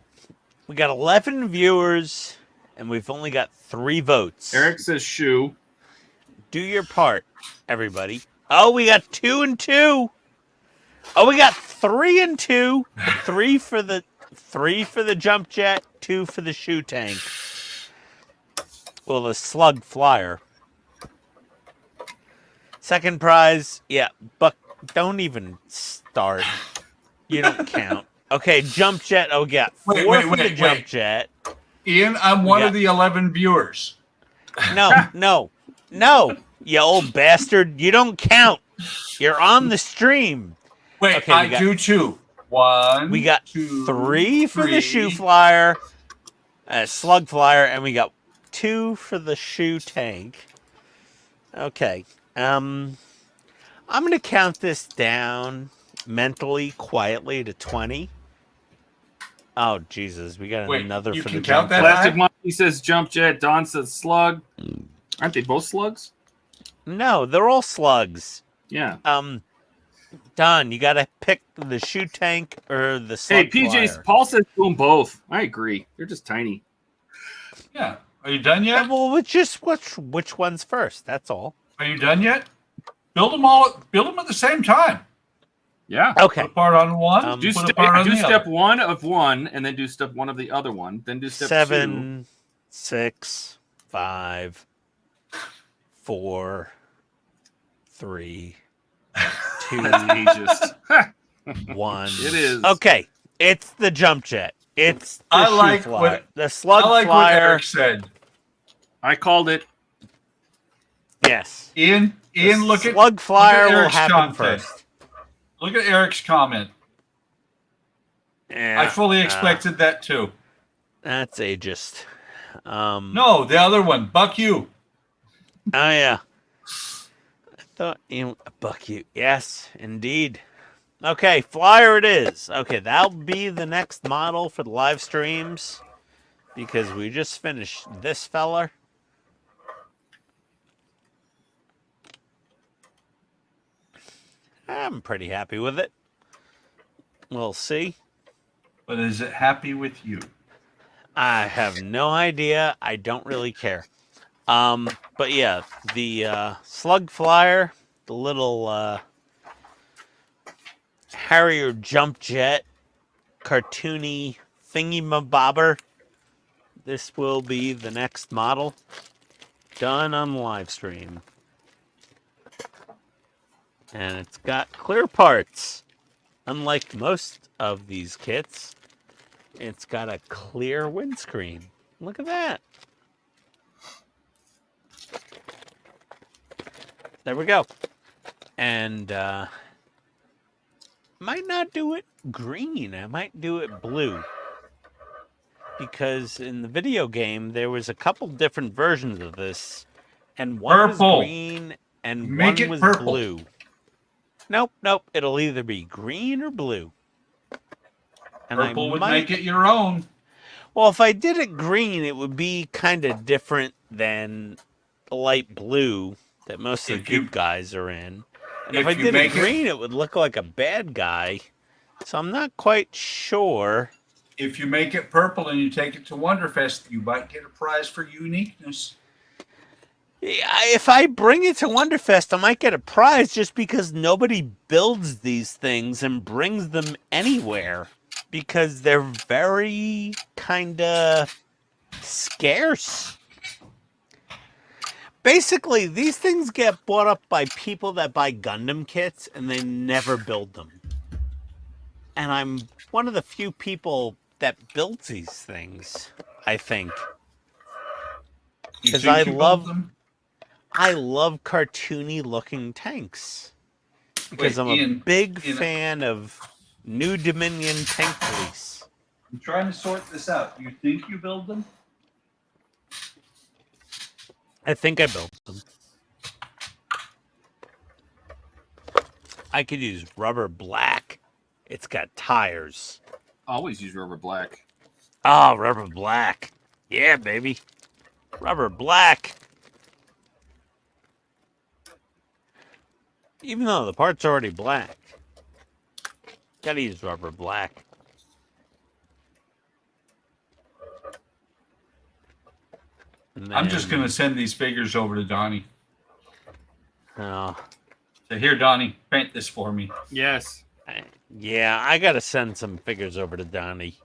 We got 11 viewers and we've only got 3 votes. Eric says shoe. Do your part, everybody. Oh, we got 2 and 2. Oh, we got 3 and 2. 3 for the jump jet, 2 for the shoe tank. Well, the slug flyer. Second prize, yeah, Buck, don't even start. You don't count. Okay, jump jet. Oh, we got 4 for the jump jet. Ian, I'm one of the 11 viewers. No, you old bastard. You don't count. You're on the stream. Wait, Okay, I do too. 1. We got 2, 3 for the 3. shoe flyer, slug flyer, and we got 2 for the shoe tank. Okay. I'm going to count this down mentally, quietly to 20. Oh, Jesus. We got Wait, another you for can the count jump that jet. Plastic high? Monkey says jump jet. Don says slug. Aren't they both slugs? No, they're all slugs. Yeah. Don, you got to pick the shoe tank or the slug Hey, PJ, flyer. Paul says do them both. I agree. They're just tiny. Yeah. Are you done yet? Well, just which one's first? That's all. Are you done yet? Build them all. Build them at the same time. Yeah. Okay. Put a part on one. Do, put a step, part on do the step other. one of one, and then do step one of the other one. Then do step 7, 6, 5, 4, 3, 2, That's ageist. 1. It is. Okay, it's the jump jet. It's the I shoe like flyer. what- The slug I like what flyer. Eric said. I called it. Yes. Ian, look at slug flyer will Eric's happen content. first. Look at Eric's comment. Yeah, I fully expected that too. that's ageist. No, the other one, Buck you. Oh yeah. I thought buck you. Yes, indeed. Okay, flyer it is. Okay, that'll be the next model for the live streams because we just finished this feller. I'm pretty happy with it. We'll see. But is it happy with you? I have no idea. I don't really care. But yeah, the slug flyer, the little Harrier jump jet, cartoony thingy-mabobber. This will be the next model done on live stream. And it's got clear parts. Unlike most of these kits, it's got a clear windscreen. Look at that. There we go. And might not do it green. I might do it blue. Because in the video game, there was a couple different versions of this. And one Purple. was green and Make one it was purple. blue. Nope. It'll either be green or blue. And Purple would make it your own. Well, if I did it green, it would be kind of different than the light blue that most of the good guys are in. And if I did it green, it would look like a bad guy. So I'm not quite sure. If you make it purple and you take it to Wonderfest, you might get a prize for uniqueness. If I bring it to Wonderfest, I might get a prize just because nobody builds these things and brings them anywhere. Because they're very kind of scarce. Basically, these things get bought up by people that buy Gundam kits and they never build them. And I'm one of the few people that builds these things, I think. Because I love cartoony looking tanks. Because I'm a big fan of New Dominion Tank Police. I'm trying to sort this out. You think you build them? I think I built them. I could use rubber black. It's got tires. Always use rubber black. Oh, rubber black. Yeah, baby. Rubber black. Even though the part's already black. Gotta use rubber black. I'm just going to send these figures over to Donnie. Oh. So here, Donnie, paint this for me. Yes. Yeah, I gotta send some figures over to Donnie.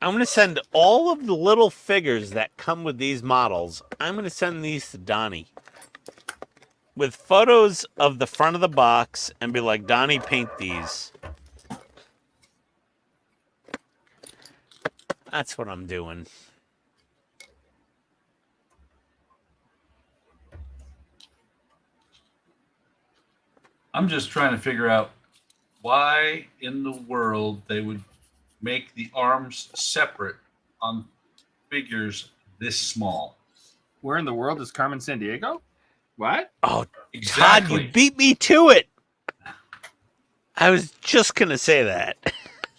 I'm gonna send all of the little figures that come with these models. I'm gonna send these to Donnie. With photos of the front of the box and be like, Donnie, paint these. That's what I'm doing. I'm just trying to figure out why in the world they would make the arms separate on figures this small. Where in the world is Carmen Sandiego? What? Oh, Exactly. Todd, you beat me to it. I was just gonna say that.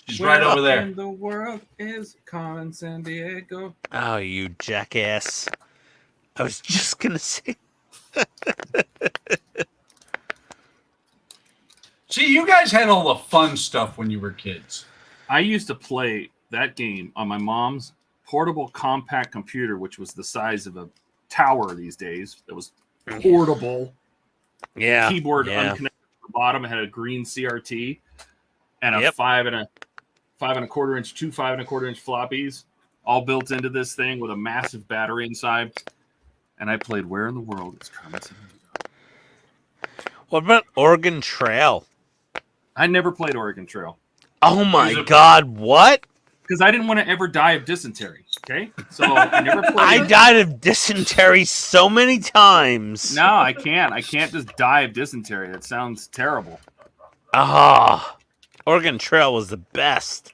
She's right over there. In the world is Carmen San Diego. Oh, you jackass. I was just gonna say. See, you guys had all the fun stuff when you were kids. I used to play that game on my mom's portable compact computer, which was the size of a tower these days. It was portable. Yeah. Keyboard yeah. unconnected at the bottom. It had a green CRT and a Yep. 5 and a quarter inch, 2 5 and a quarter inch floppies, all built into this thing with a massive battery inside. And I played Where in the World is Carmen San Diego. What about Oregon Trail? I never played Oregon Trail Oh my God! What? because I didn't want to ever die of dysentery. Okay, so I never played. I died of dysentery so many times. No, I can't. I can't just die of dysentery. That sounds terrible. Ah, Oregon Trail was the best.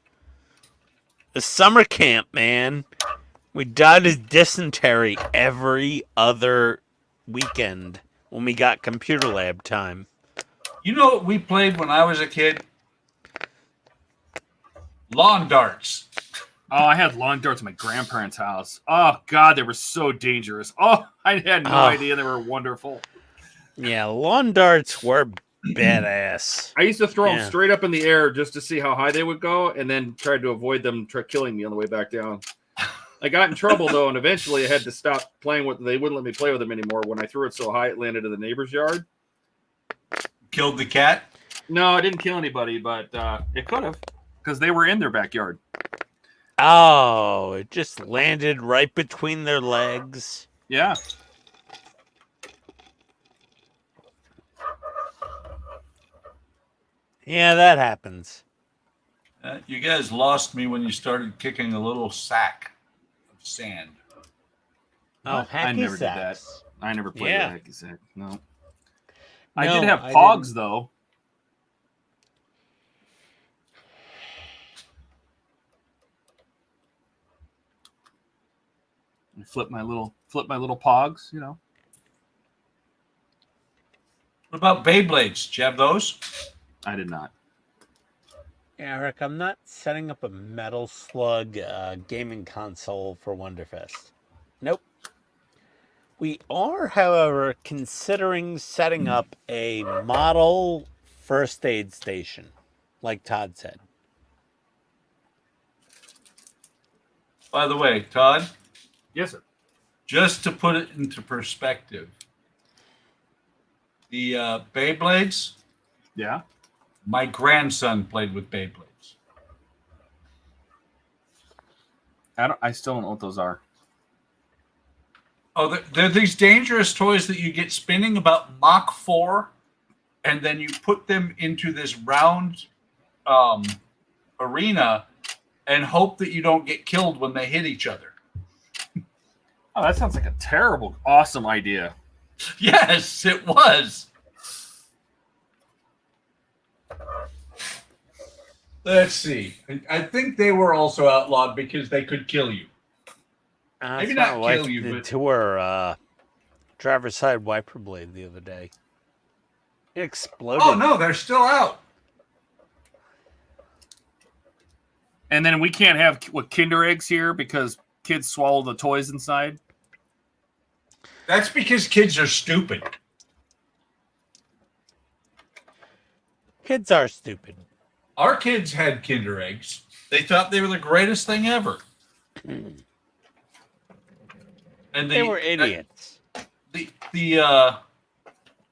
The summer camp, man. We died of dysentery every other weekend when we got computer lab time. You know what we played when I was a kid? Lawn darts. Oh, I had lawn darts at my grandparents' house. Oh God, they were so dangerous. Oh, I had no idea they were wonderful. Yeah, lawn darts were badass. I used to throw Yeah. them straight up in the air just to see how high they would go, and then tried to avoid them killing me on the way back down. I got in trouble though, and eventually I had to stop playing with them. They wouldn't let me play with them anymore. When I threw it so high, it landed in the neighbor's yard. Killed the cat. No, I didn't kill anybody, but it could have, because they were in their backyard. Oh, it just landed right between their legs. Yeah. Yeah, that happens. You guys lost me when you started kicking a little sack of sand. Oh, I hacky never did that. sacks. I never played Yeah. the hacky sack. No. I No, did have I pogs didn't. though. I flip my little pogs, you know. What about Beyblades? Did you have those? I did not. Eric, I'm not setting up a Metal Slug gaming console for Wonderfest. Nope. We are, however, considering setting up a model first aid station, like Todd said. By the way, Todd, Yes, sir. just to put it into perspective, the Beyblades, Yeah. my grandson played with Beyblades. I still don't know what those are. Oh, they're these dangerous toys that you get spinning about Mach 4, and then you put them into this round arena and hope that you don't get killed when they hit each other. Oh, that sounds like a terrible, awesome idea. Yes, it was. Let's see. I think they were also outlawed because they could kill you. Maybe That's not my kill wife you, did but- to her driver's side wiper blade the other day. It exploded. Oh, no, they're still out. And then we can't have Kinder eggs here because kids swallow the toys inside. That's because kids are stupid. Kids are stupid. Our kids had Kinder eggs. They thought they were the greatest thing ever. And They were idiots. The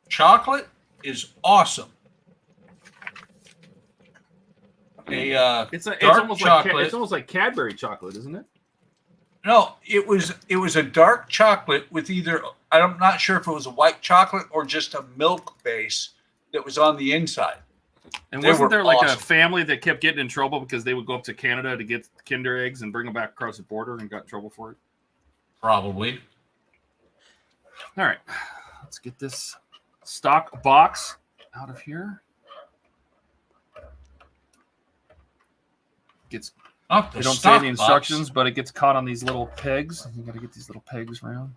chocolate is awesome. It's dark almost chocolate. like it's almost like Cadbury chocolate, isn't it? No, it was a dark chocolate with either, I'm not sure if it was a white chocolate or just a milk base that was on the inside. And They wasn't were there like awesome. a family that kept getting in trouble because they would go up to Canada to get Kinder eggs and bring them back across the border and got in trouble for it? Probably. All right, let's get this stock box out of here. They don't say any instructions, but it gets caught on these little pegs. You got to get these little pegs around.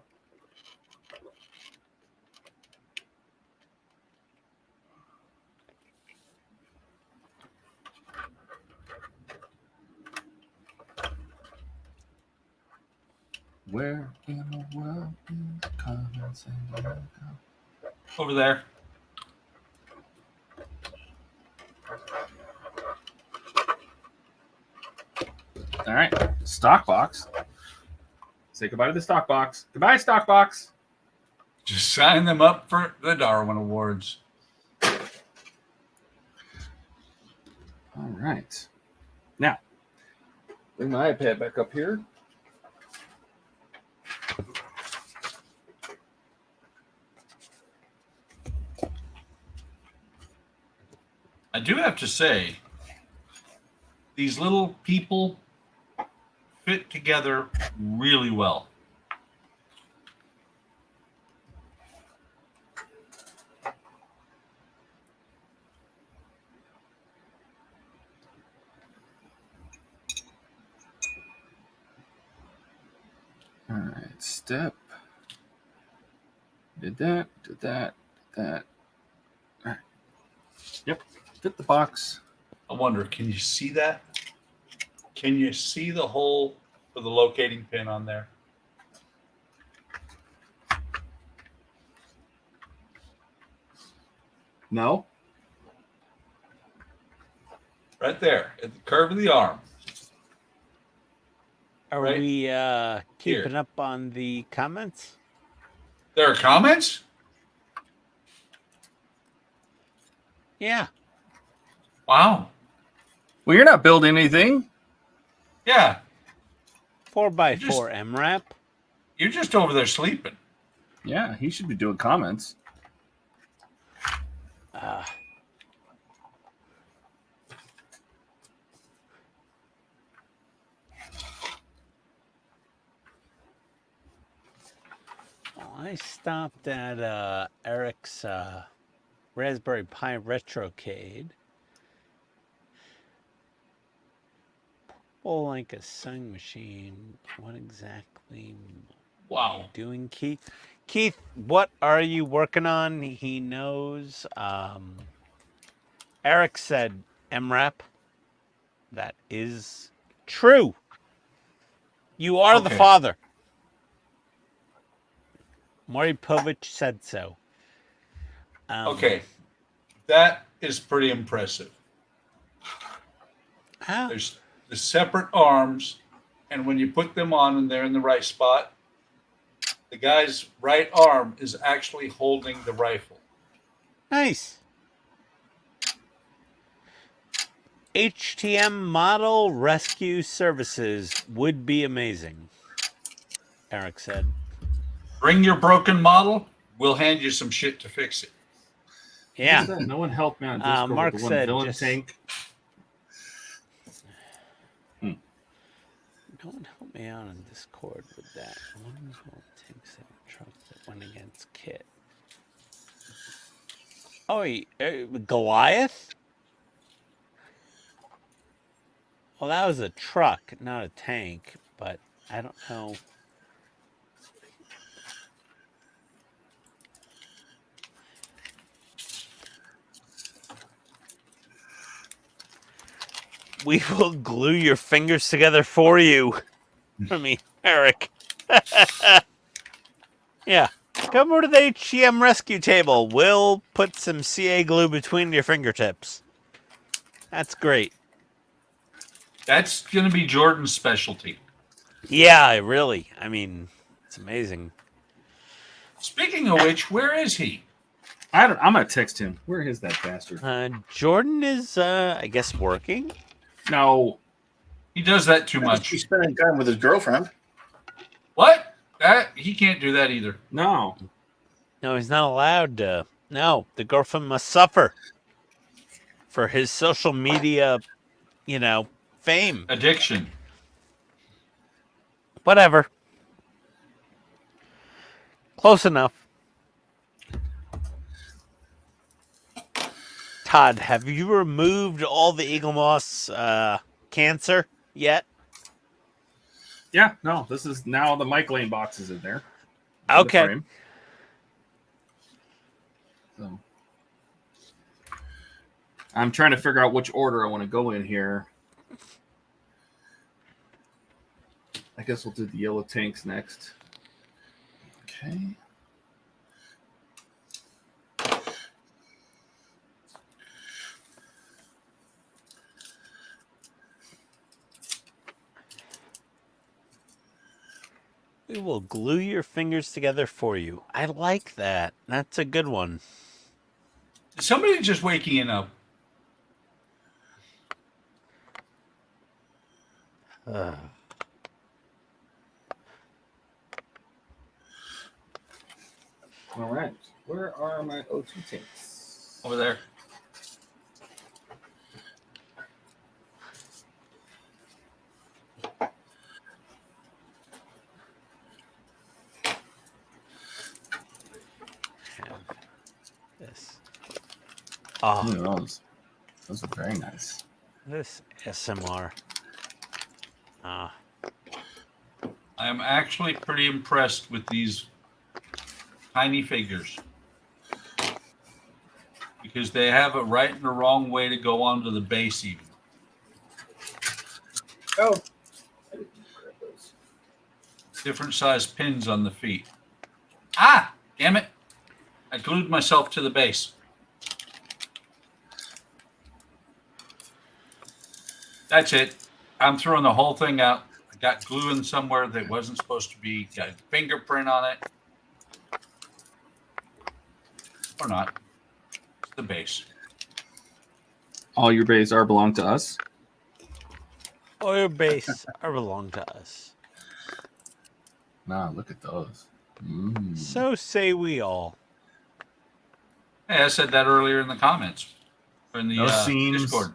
Where in the world is comments and Over there. All right, stock box. Say goodbye to the stock box. Goodbye, stock box. Just sign them up for the Darwin Awards. All right. Now, bring my iPad back up here. I do have to say, these little people fit together really well. All right, step. Did that, did that, did that. All right. Yep, fit the box. I wonder, can you see that? Can you see the hole for the locating pin on there? No. Right there, at the curve of the arm. Are Right we keeping here. up on the comments? There are comments? Yeah. Wow. Well, you're not building anything. Yeah, 4x4 MRAP. you're just over there sleeping. Yeah, he should be doing comments. Well, I stopped at Eric's Raspberry Pi Retrocade. Oh, like a sewing machine. What exactly are Wow. you doing, Keith? Keith, what are you working on? He knows. Eric said MRAP. That is true. You are the Okay. father. Maury Povich said so. Okay, that is pretty impressive. How? There's the separate arms, and when you put them on and they're in the right spot, the guy's right arm is actually holding the rifle. Nice. HTM model rescue services would be amazing, Eric said. Bring your broken model. We'll hand you some shit to fix it. Yeah. No one helped me on Discord Mark with the one said villain just- tank. No one helped me out on Discord with that. One whole tanks that truck that went against Kit. Oh, Goliath? Well, that was a truck, not a tank, but I don't know. We will glue your fingers together for you. I mean, Eric. Yeah. Come over to the HTM rescue table. We'll put some CA glue between your fingertips. That's great. That's going to be Jordan's specialty. Yeah, really. I mean, it's amazing. Speaking of which, where is he? I'm gonna text him. Where is that bastard? Jordan is, I guess, working. No. He does that too much. He's spending time with his girlfriend. What? That he can't do that either. No. No, he's not allowed to. No, the girlfriend must suffer for his social media, fame. Addiction. Whatever. Close enough. Todd, have you removed all the Eagle Moss cancer yet? Yeah, no. This is now the Mike Lane boxes in there. In the Okay. frame. So I'm trying to figure out which order I want to go in here. I guess we'll do the yellow tanks next. Okay. We will glue your fingers together for you. I like that. That's a good one. Is somebody just waking up? Ugh. All right. Where are my O2 tanks? Over there. This. Oh, Ooh, those are very nice. this SMR. Ah, I am actually pretty impressed with these tiny figures because they have a right and a wrong way to go onto the base even. Oh. Different size pins on the feet. Ah, damn it. I glued myself to the base. That's it. I'm throwing the whole thing out. I got glue in somewhere that wasn't supposed to be. Got a fingerprint on it. Or not. It's the base. All your bays are belong to us. oil base are belong to us. Nah, look at those. So say we all. Hey, I said that earlier in the comments. Or in the Those seams. Discord.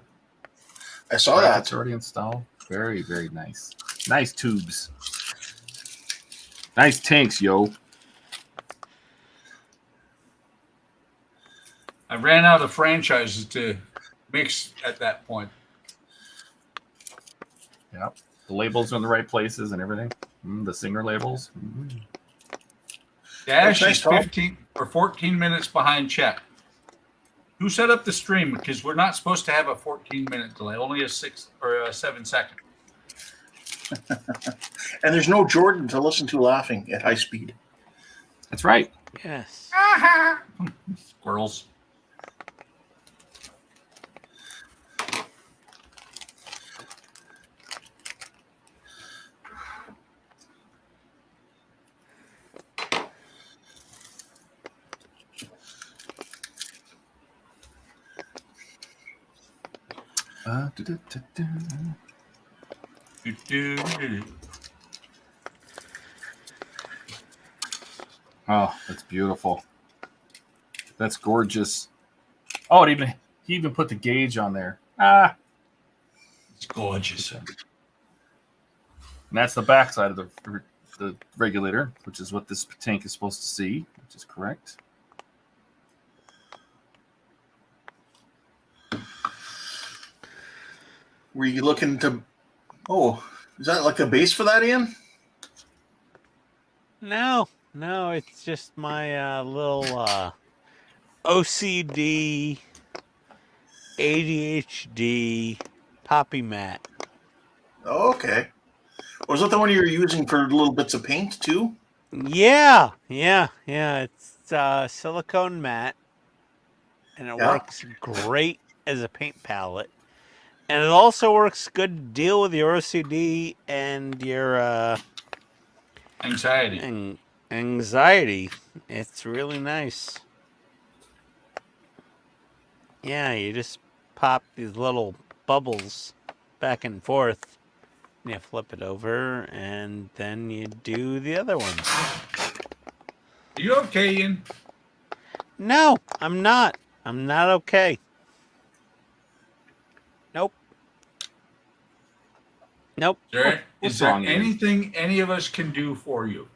I saw that. Brackets already installed. Very, very nice. Nice tubes. Nice tanks, yo. I ran out of franchises to mix at that point. Yep. The labels are in the right places and everything. The singer labels. Dash Nice, is Tom. 15 or 14 minutes behind chat. Who set up the stream? Because we're not supposed to have a 14-minute delay, only a 6 or a 7-second. And there's no Jordan to listen to laughing at high speed. That's right. Yes. Squirrels. Oh, that's beautiful. That's gorgeous. Oh, he even put the gauge on there. Ah, It's gorgeous. and that's the back side of the regulator, which is what this tank is supposed to see, which is correct. Were you looking to? Oh, is that like a base for that, Ian? No, it's just my little OCD, ADHD poppy mat. Oh, okay. Was that the one you were using for little bits of paint too? Yeah. It's silicone mat, and it Yeah. works great as a paint palette. And it also works good to deal with your OCD and your Anxiety. anxiety. It's really nice. Yeah, you just pop these little bubbles back and forth. And you flip it over, and then you do the other one. Are you okay, Ian? No, I'm not. I'm not okay. Nope. Is What's there wrong, Ian? anything any of us can do for you?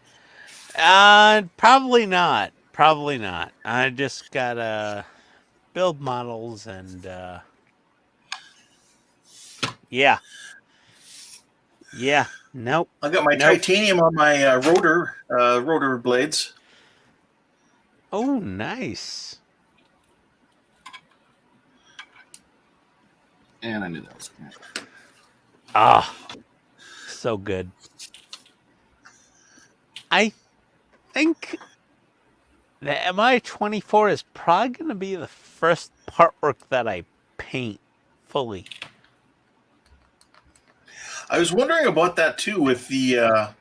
Probably not. Probably not. I just gotta build models and yeah. Nope. I got my Nope. titanium on my rotor blades. Oh, nice. And I knew that was going to happen. Ah, so good. I think the MI24 is probably going to be the first artwork that I paint fully. I was wondering about that too with the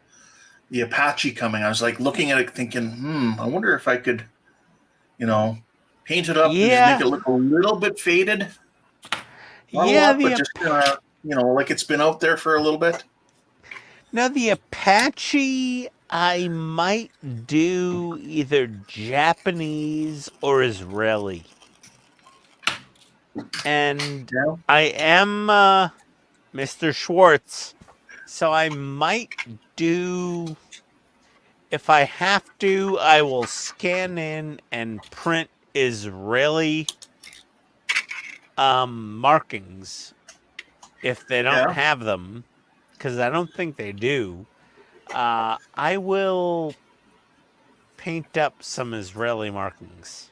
Apache coming. I was like looking at it, thinking, I wonder if I could, paint it up and just make it look a little bit faded. Not a lot, but just like it's been out there for a little bit. Now the Apache, I might do either Japanese or Israeli. And I am Mr. Schwartz, so I might do, if I have to, I will scan in and print Israeli markings if they don't have them, because I don't think they do. I will paint up some Israeli markings.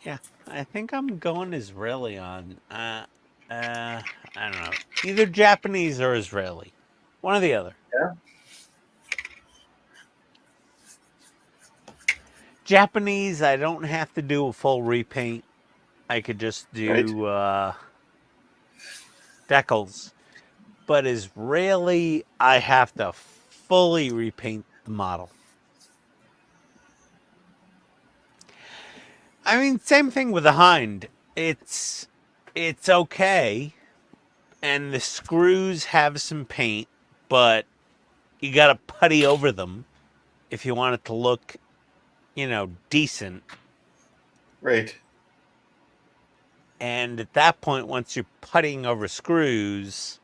Yeah, I think I'm going Israeli on. I don't know. Either Japanese or Israeli. One or the other. Yeah. Japanese, I don't have to do a full repaint. I could just do decals. But Israeli, I have to fully repaint the model. I mean, same thing with the hind. It's okay, and the screws have some paint, but you got to putty over them if you want it to look, decent. Right. And at that point, once you're puttying over screws,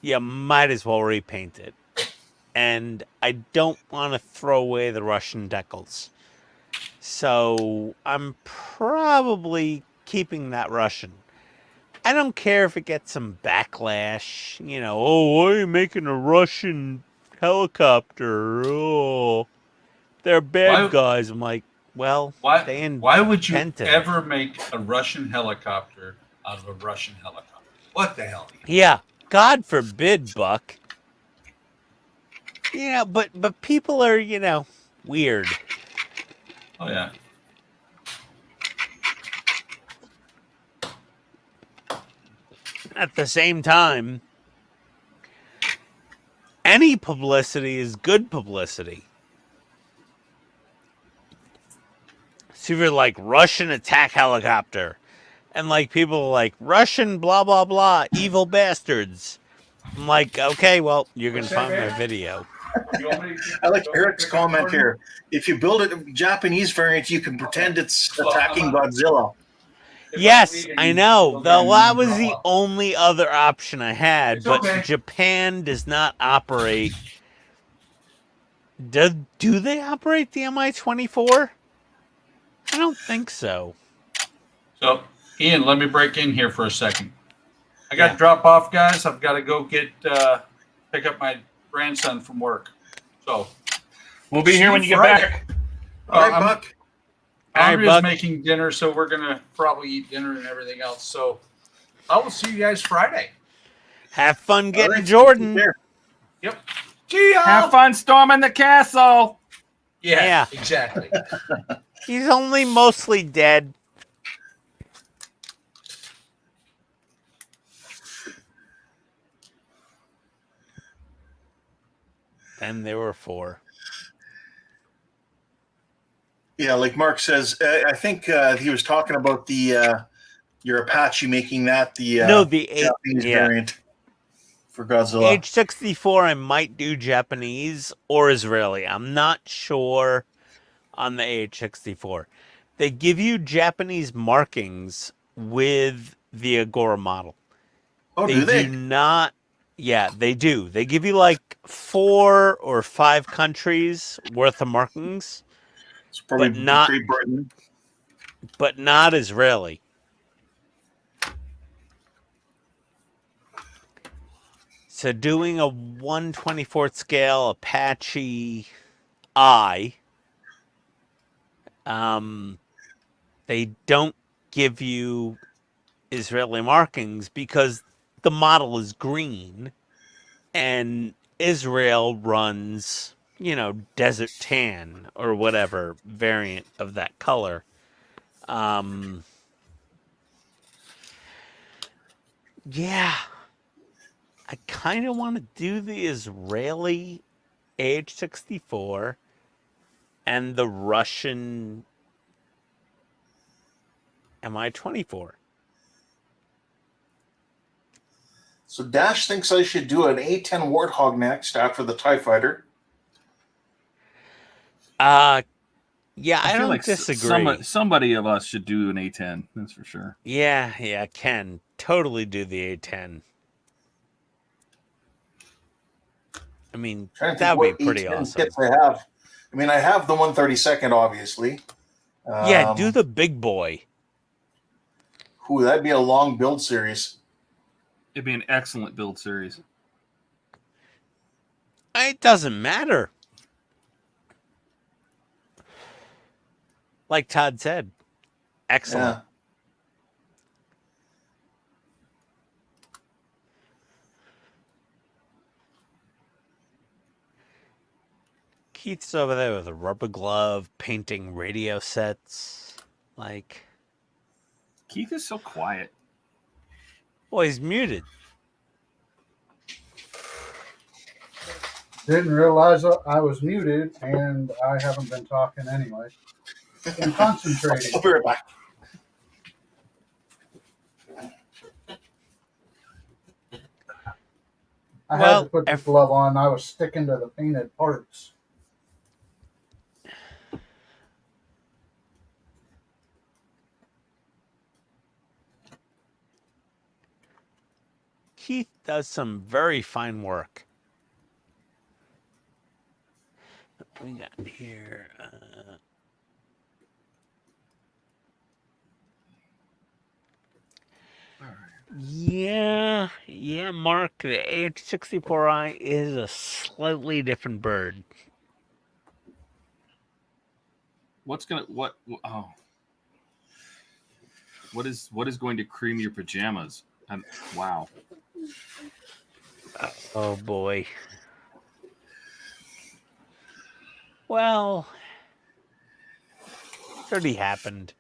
you might as well repaint it. And I don't want to throw away the Russian decals. So I'm probably keeping that Russian. I don't care if it gets some backlash. Why are you making a Russian helicopter? Oh, they're bad guys. I'm like, well, why would you ever make a Russian helicopter out of a Russian helicopter? What the hell? Yeah, God forbid, Buck. But people are, weird. Oh, yeah. At the same time, any publicity is good publicity. So you're like Russian attack helicopter, and like people are like Russian blah blah blah evil bastards. I'm like, okay, well, you're gonna find my video. I like Eric's comment here. If you build a Japanese variant, you can pretend it's attacking Godzilla. Yes, I know. Though that was the only other option I had, but Japan does not operate. Do they operate the Mi-24? I don't think so. So, Ian, let me break in here for a second. I got to drop off, guys. I've got to go pick up my grandson from work. So we'll be here when you get back. All right, Buck. Andrea's making dinner, so we're gonna probably eat dinner and everything else. So I will see you guys Friday. Have fun getting Jordan. Yep. See ya. Have fun storming the castle. Yeah. Exactly. He's only mostly dead. And there were 4. Yeah, like Mark says, I think he was talking about your Apache making that the Japanese variant for Godzilla. H64, I might do Japanese or Israeli. I'm not sure on the H64. They give you Japanese markings with the Agora model. Oh, do they? Do not. Yeah, they do. They give you like 4 or 5 countries worth of markings. It's probably Great Britain. But not Israeli. So doing a 1/24th scale Apache I They don't give you Israeli markings because the model is green and Israel runs, desert tan or whatever variant of that color. Yeah, I kind of want to do the Israeli AH-64 and the Russian Mi-24. So Dash thinks I should do an A10 Warthog next after the TIE Fighter. Yeah, I feel don't like disagree. somebody of us should do an A10. That's for sure. Yeah, Ken, totally do the A10. I mean, Trying to that think would be what pretty A10 awesome. kits I have. I mean, I have the 132nd, obviously. Yeah, do the big boy. Ooh, that'd be a long build series. It'd be an excellent build series. It doesn't matter. Like Todd said, excellent. Yeah. Keith's over there with a rubber glove, painting radio sets. Like, Keith is so quiet. well, he's muted. Didn't realize I was muted, and I haven't been talking anyway. I'm concentrating. I'll be right back. I had Well, to put the glove on. I was sticking to the painted parts. Keith does some very fine work. What we got here? Yeah, Mark, the AH-64I is a slightly different bird. What is going to cream your pajamas? Wow. Oh boy. Well, it's already happened.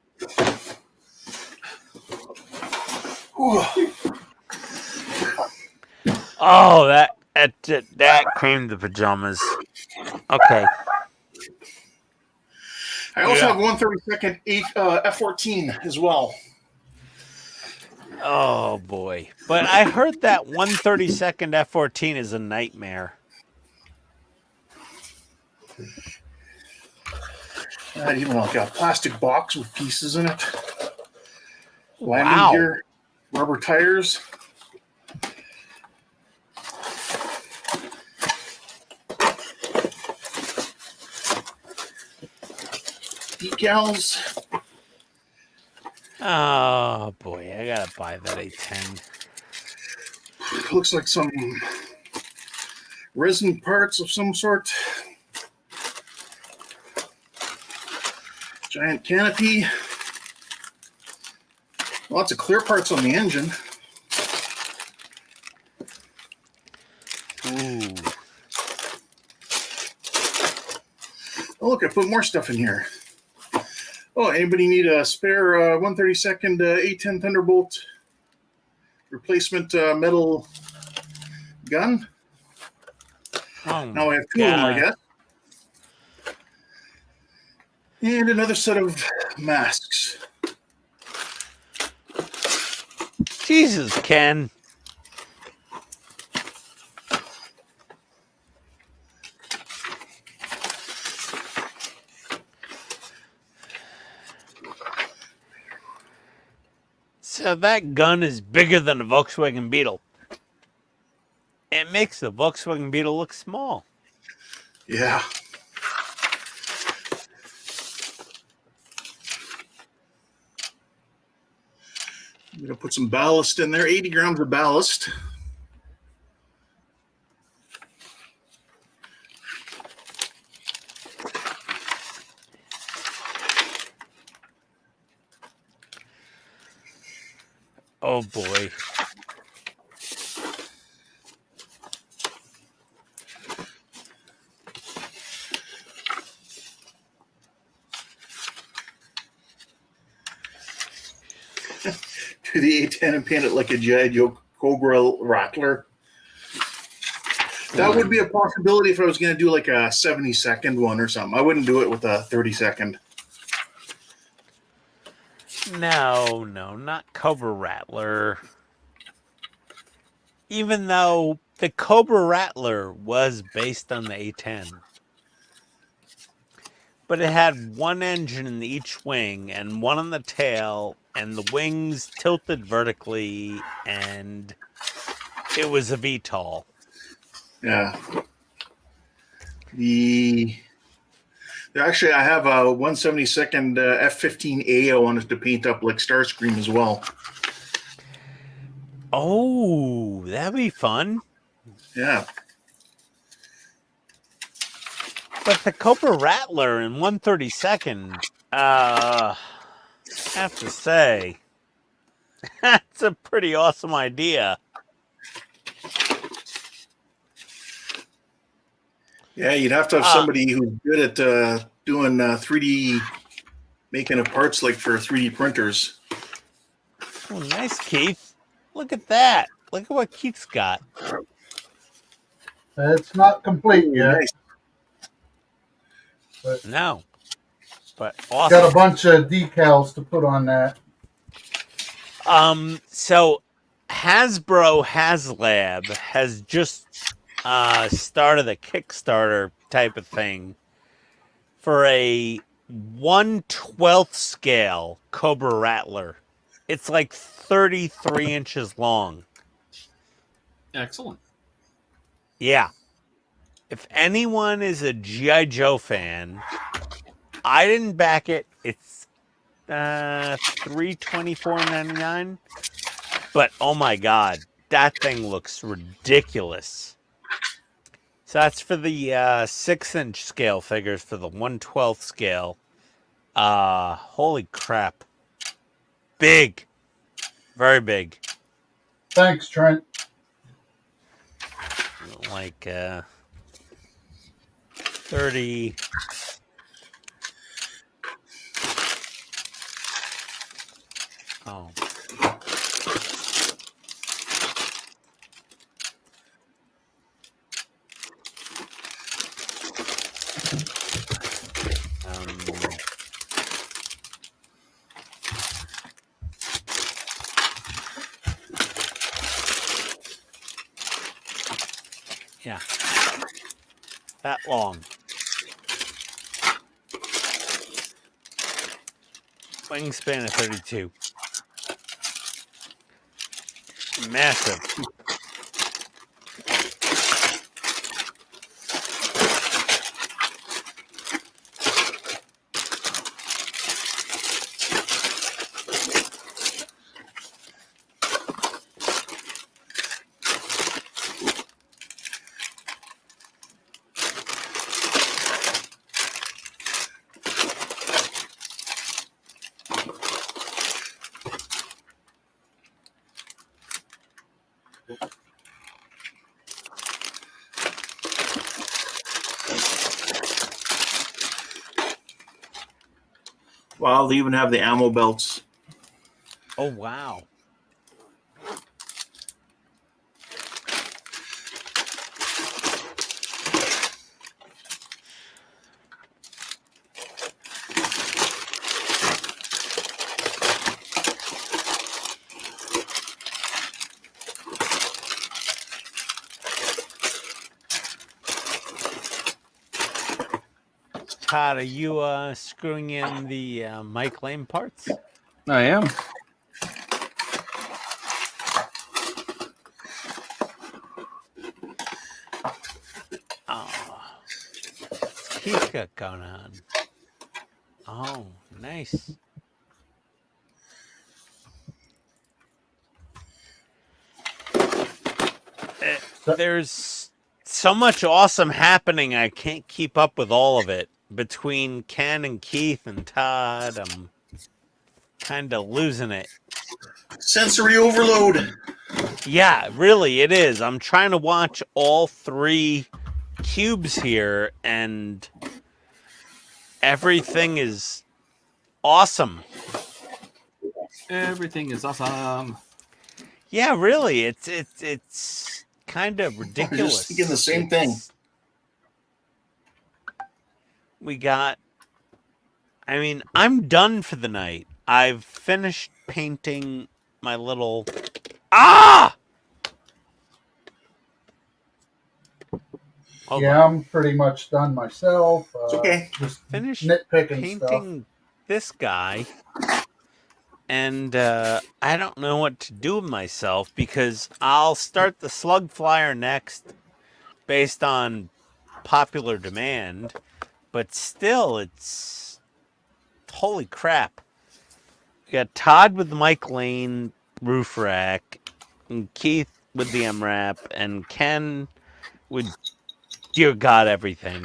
Oh, that creamed the pajamas. Okay. I also have 132nd F-14 as well. Oh boy. But I heard that 132nd F-14 is a nightmare. I even like a plastic box with pieces in it. Landing Wow. gear, rubber tires. Decals. Oh boy, I gotta buy that A10. Looks like some resin parts of some sort. Giant canopy. Lots of clear parts on the engine. Ooh. Oh, look, I put more stuff in here. Oh, anybody need a spare 132nd A10 Thunderbolt replacement metal gun? Oh, Now I have two of them, I guess. And another set of masks. Jesus, Ken. So that gun is bigger than a Volkswagen Beetle. It makes the Volkswagen Beetle look small. Yeah. I'm going to put some ballast in there, 80 grams of ballast. Oh boy. To the A10 and paint it like a G.I. Joe Cobra Rattler. That would be a possibility if I was going to do like a 70-second one or something. I wouldn't do it with a 30-second. No, not Cobra Rattler. Even though the Cobra Rattler was based on the A10. But it had one engine in each wing and one on the tail, and the wings tilted vertically, and it was a VTOL. Yeah. Actually, I have a 172nd F-15A I wanted to paint up like Starscream as well. Oh, that'd be fun. Yeah. But the Cobra Rattler in 132nd, I have to say, that's a pretty awesome idea. Yeah, you'd have to have somebody who's good at doing 3D, making of parts like for 3D printers. Oh, nice, Keith. Look at that. Look at what Keith's got. It's not complete yet. Nice. No. But awesome. Got a bunch of decals to put on that. So Hasbro HasLab has just started a Kickstarter type of thing for a 1/12 scale Cobra Rattler. It's like 33 inches long. Excellent. Yeah. If anyone is a G.I. Joe fan, I didn't back it. It's $324.99. But oh my god, that thing looks ridiculous. So that's for the 6-inch scale figures. For the 1/12 scale, holy crap, big, very big. Thanks, Trent. Like 30. Oh. Yeah. That long. Wingspan of 32. Massive. Wow, they even have the ammo belts. Oh, wow. Todd, are you screwing in the Mike Lane parts? I am. Oh, what's Keith got going on? Oh, nice. There's so much awesome happening. I can't keep up with all of it. Between Ken and Keith and Todd, I'm kind of losing it. Sensory overload. Yeah, really, it is. I'm trying to watch all 3 cubes here, and everything is awesome. Everything is awesome. Yeah, really, it's kind of ridiculous. just thinking the same thing. We got. I mean, I'm done for the night. I've finished painting my little. Ah! Hold Yeah, on. I'm pretty much done myself. It's okay. Just Finished nitpicking stuff. painting this guy, and I don't know what to do with myself because I'll start the slug flyer next based on popular demand, but still, it's holy crap. We got Todd with the Mike Lane roof rack, and Keith with the MRAP, and Ken with dear God everything.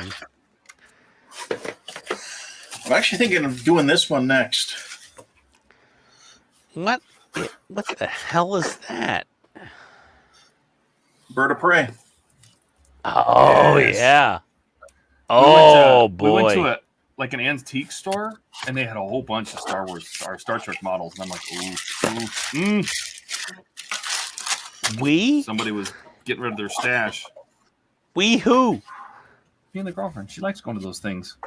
I'm actually thinking of doing this one next. What the hell is that? Bird of prey. Oh Yes. yeah. We went Oh to- boy. We went to an antique store, and they had a whole bunch of Star Trek models, and I'm like, ooh. We Somebody was getting rid of their stash. who? Me and the girlfriend, she likes going to those things.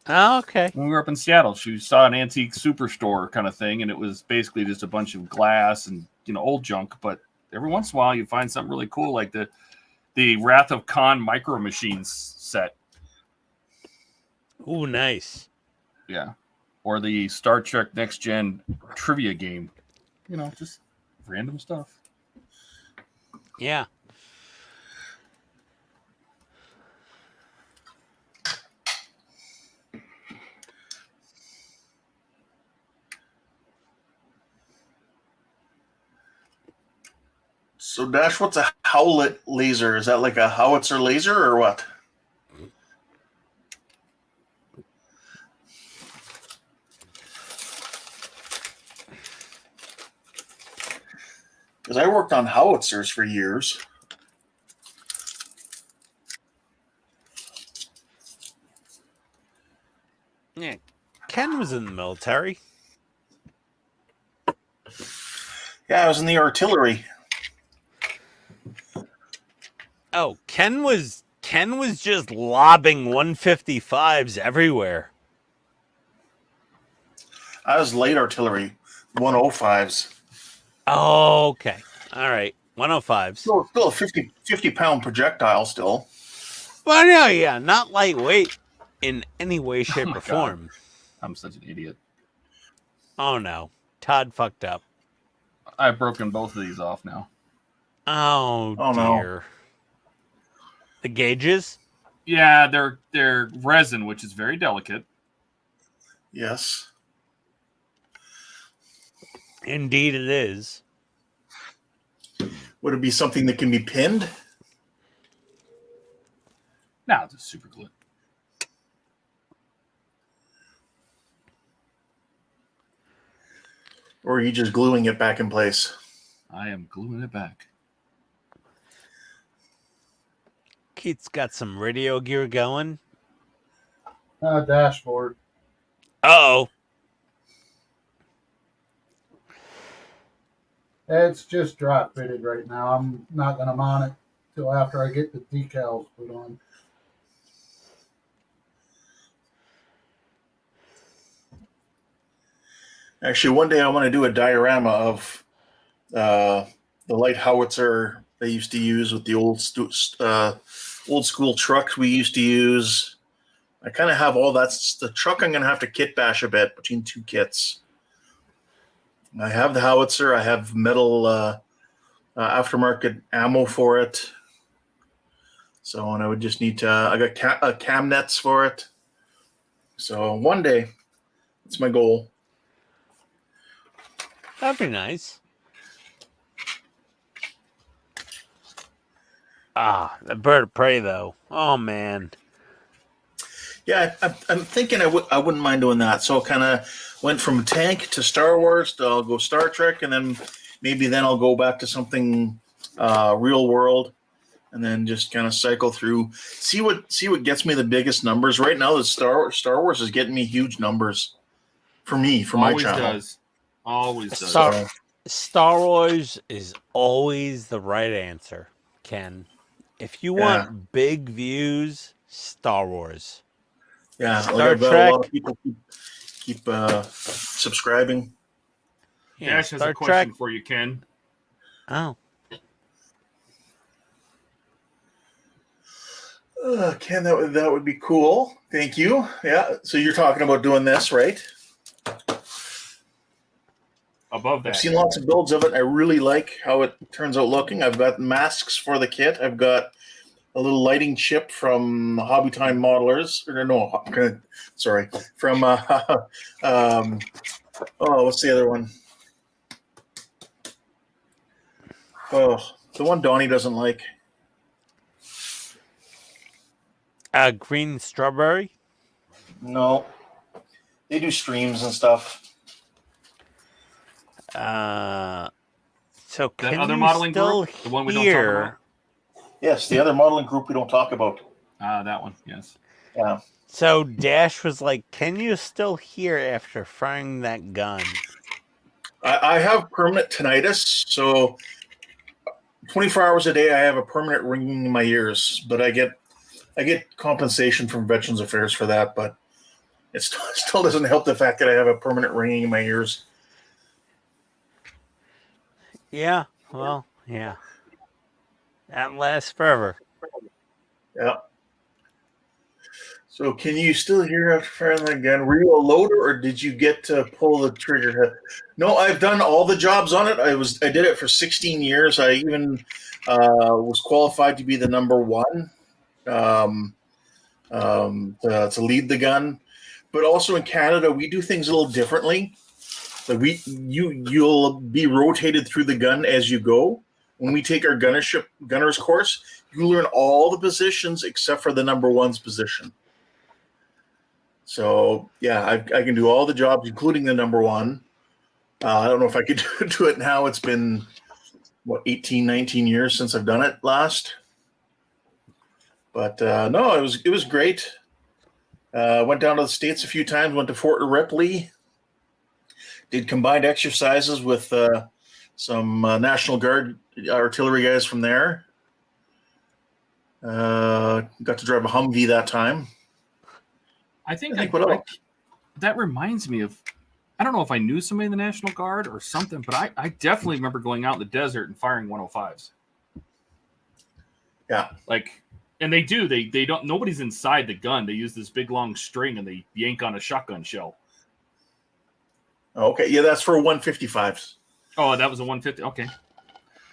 Oh, okay. When we were up in Seattle, she saw an antique superstore kind of thing, and it was basically just a bunch of glass and old junk. But every once in a while, you find something really cool, like the Wrath of Khan Micro Machines set. Ooh, nice. Yeah. Or the Star Trek Next Gen trivia game. Just random stuff. Yeah. So, Dash, what's a howlet laser? Is that like a howitzer laser or what? Because I worked on howitzers for years. Yeah. Ken was in the military. Yeah, I was in the artillery. Oh, Ken was just lobbing 155s everywhere. I was light artillery, 105s. Oh, okay. All right. 105s. Still a 50-pound projectile still. Well, no, yeah, not lightweight in any way, shape, my or form. I'm such an idiot. Oh no, Todd fucked up. I've broken both of these off now. Oh, Oh, no. dear. The gauges? Yeah, they're resin, which is very delicate. Yes. Indeed, it is. Would it be something that can be pinned? No, just super glue. Or are you just gluing it back in place? I am gluing it back. Keith's got some radio gear going. Dashboard. Uh-oh. It's just drop fitted right now. I'm not going to mount it till after I get the decals put on. Actually, one day I want to do a diorama of the light howitzer they used to use with the old school trucks we used to use. I kind of have all that. The truck I'm going to have to kit bash a bit between two kits. I have the howitzer. I have metal aftermarket ammo for it. So, and I would just need to. I got cam nets for it. So one day, that's my goal. That'd be nice. Ah, the bird of prey, though. Oh, man. Yeah, I'm thinking I wouldn't mind doing that. So kind of went from tank to Star Wars. I'll go Star Trek, and then maybe I'll go back to something real world, and then just kind of cycle through. See what gets me the biggest numbers right now. The Star Wars is getting me huge numbers for me, for my channel. Always does. Star Wars is always the right answer, Ken. If you want big views, Star Wars. Yeah, Star a Trek. lot of people keep subscribing. Yeah, Dash has Star a question Trek. for you, Ken. Oh, Ken, that would be cool. Thank you. Yeah. So you're talking about doing this, right? Above that, I've seen lots of builds of it. I really like how it turns out looking. I've got masks for the kit. I've got a little lighting chip from Hobby Time Modelers. Or no, sorry, from what's the other one? Oh, the one Donnie doesn't like. green strawberry. No, they do streams and stuff. So that can other you modeling still group, the one we don't hear? talk Yes, the other modeling group we don't talk about. about. That one, yes. Yeah. So Dash was like, "Can you still hear after firing that gun?" I have permanent tinnitus, so 24 hours a day I have a permanent ringing in my ears, but I get compensation from Veterans Affairs for that, but it still doesn't help the fact that I have a permanent ringing in my ears. Yeah. Well, yeah. That lasts forever. Yeah. So can you still hear after firing that gun? Were you a loader, or did you get to pull the trigger? No, I've done all the jobs on it. I did it for 16 years. I even was qualified to be the number one to lead the gun. But also in Canada, we do things a little differently. Like you'll be rotated through the gun as you go. When we take our gunner's course, you learn all the positions except for the number one's position. So yeah, I can do all the jobs, including the number one. I don't know if I could do it now. It's been 18, 19 years since I've done it last. But no, it was great. Went down to the States a few times. Went to Fort Ripley. Did combined exercises with some National Guard artillery guys from there. Got to drive a Humvee that time. I think what that reminds me of, I don't know if I knew somebody in the National Guard or something, but I definitely remember going out in the desert and firing 105s. Yeah. And they don't, nobody's inside the gun. They use this big long string and they yank on a shotgun shell. Okay. Yeah, that's for 155s. Oh, that was a 150. Okay.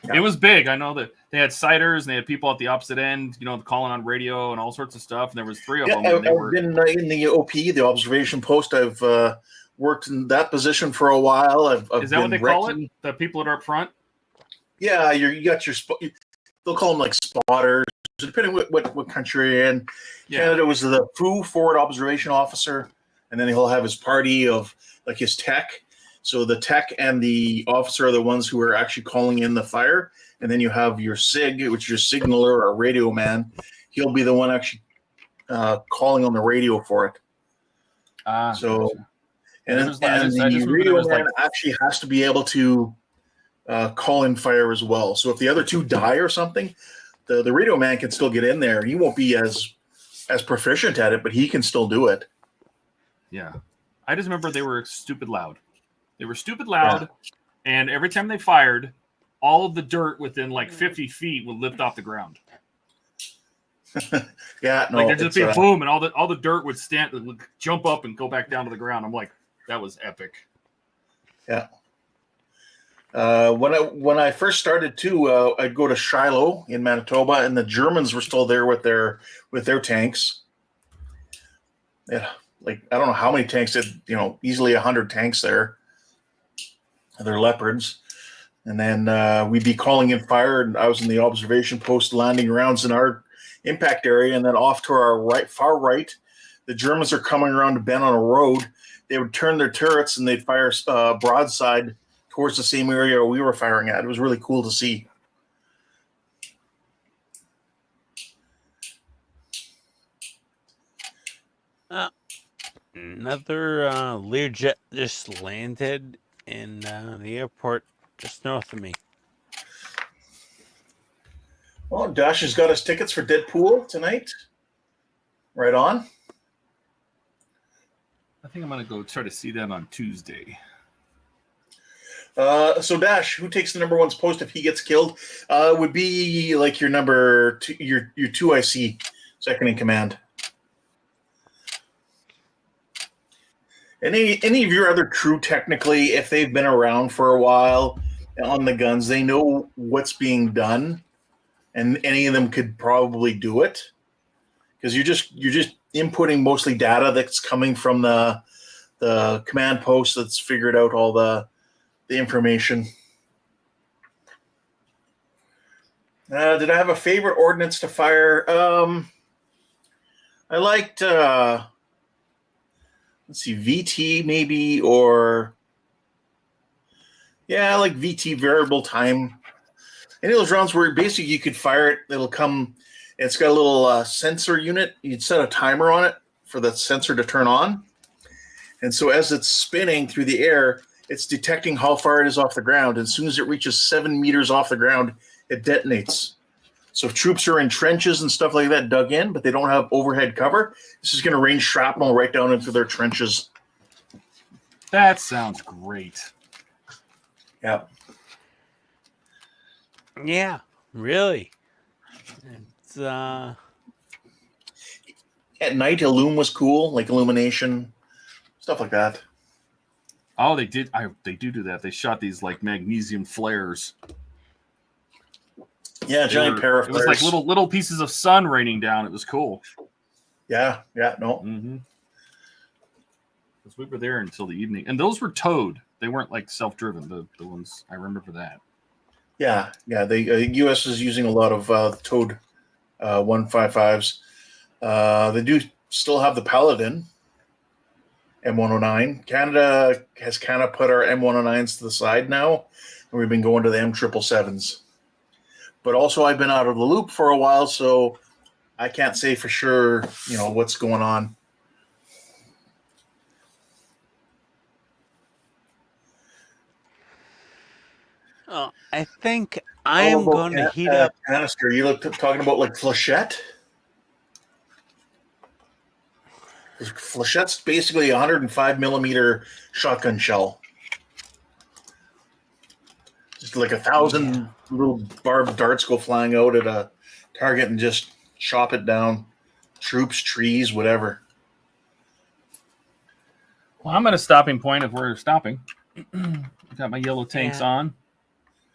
Yeah. It was big. I know that they had sighters and they had people at the opposite end, calling on radio and all sorts of stuff. And there was 3 of them. I've been in the OP, the observation post. I've worked in that position for a while. I've Is that what they call it? The people that are up front? Yeah, you got your they'll call them like spotters, depending what country you're in. Yeah. Canada was the FOO, Forward Observation Officer, and then he'll have his party of like his tech. So the tech and the officer are the ones who are actually calling in the fire. And then you have your SIG, which is your signaler or radio man. He'll be the one actually calling on the radio for it. So, gotcha. and the radio man actually has to be able to call in fire as well. So if the other two die or something, the radio man can still get in there. He won't be as proficient at it, but he can still do it. Yeah. I just remember they were stupid loud. They were stupid loud, and every time they fired, all of the dirt within like 50 feet would lift off the ground. Yeah, no, like there'd just be a boom, and all the dirt would jump up and go back down to the ground. I'm like, that was epic. Yeah. When I first started too, I'd go to Shiloh in Manitoba, and the Germans were still there with their tanks. Yeah, like I don't know how many tanks. Easily 100 tanks there. They're Leopards. And then we'd be calling in fire, and I was in the observation post landing rounds in our impact area, and then off to our far right, the Germans are coming around to bend on a road. they would turn their turrets and they'd fire broadside towards the same area we were firing at. It was really cool to see. Another Learjet just landed in the airport just north of me. Well, Dash has got his tickets for Deadpool tonight. Right on. I think I'm gonna go try to see that on Tuesday. So Dash, who takes the number one's post if he gets killed? Would be like your number two, your 2IC, second in command. Any of your other crew, technically, if they've been around for a while on the guns, they know what's being done, and any of them could probably do it, because you're just inputting mostly data that's coming from the command post that's figured out all the information. Did I have a favorite ordnance to fire? I liked. Let's see, VT maybe, or I like VT, variable time. Any of those rounds where basically you could fire it, it'll come. It's got a little sensor unit. You'd set a timer on it for the sensor to turn on, and so as it's spinning through the air, it's detecting how far it is off the ground. And as soon as it reaches 7 meters off the ground, it detonates. So if troops are in trenches and stuff like that dug in, but they don't have overhead cover, this is going to rain shrapnel right down into their trenches. That sounds great. Yeah. Yeah, really. It's At night, Illum was cool, like illumination, stuff like that. Oh, they did. They do that. They shot these like magnesium flares. Yeah, giant pair of It was flares. like little pieces of sun raining down. It was cool. Yeah, no. Mm-hmm. Because we were there until the evening, and those were towed. They weren't like self-driven. The ones I remember that. Yeah. The U.S. is using a lot of towed 155s. They do still have the Paladin M109. Canada has kind of put our M109s to the side now, and we've been going to the M777s. But also, I've been out of the loop for a while, so I can't say for sure, what's going on. Oh, I think I am going to heat up. Canister. You talking about like flechette? Flechette's basically a 105 millimeter shotgun shell. Just like 1,000 little barbed darts go flying out at a target and just chop it down. Troops, trees, whatever. Well, I'm at a stopping point if we're stopping. Got my yellow tanks on.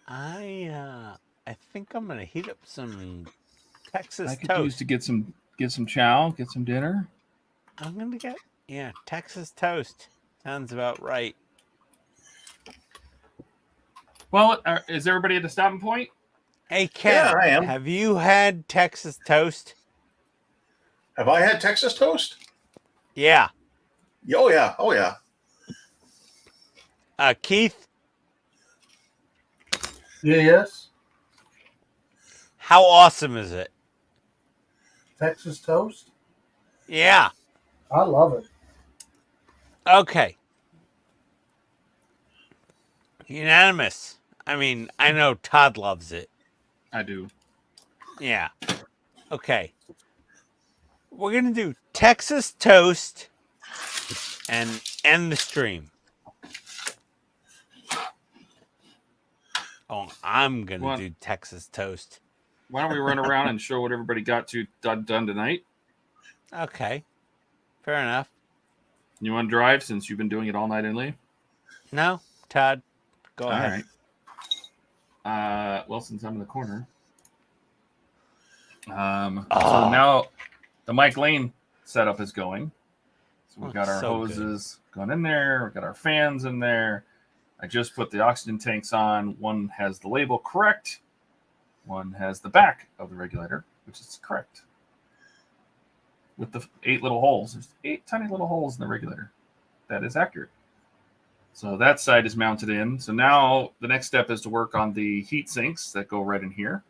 I think I'm gonna heat up some Texas I could toast. use to get some chow, get some dinner. I'm gonna get Texas toast. Sounds about right. Well, is everybody at the stopping point? Hey Ken, Yeah, I am. have you had Texas toast? Have I had Texas toast? Yeah. Oh yeah. Keith, Yes. how awesome is it? Texas toast. Yeah. I love it. Okay. Unanimous. I mean, I know Todd loves it. I do. Yeah. Okay. We're going to do Texas toast and end the stream. Oh, I'm going to do Texas toast. Why don't we run around and show what everybody got done tonight? Okay. Fair enough. You want to drive since you've been doing it all night and Lee? No? Todd, go All ahead. right. Well, since I'm in the corner. So now the Mike Lane setup is going. So we've got our hoses going in there. We've got our fans in there. I just put the oxygen tanks on. One has the label correct. One has the back of the regulator, which is correct. With the 8 little holes. There's 8 tiny little holes in the regulator. that is accurate. So that side is mounted in. So now the next step is to work on the heat sinks that go right in here.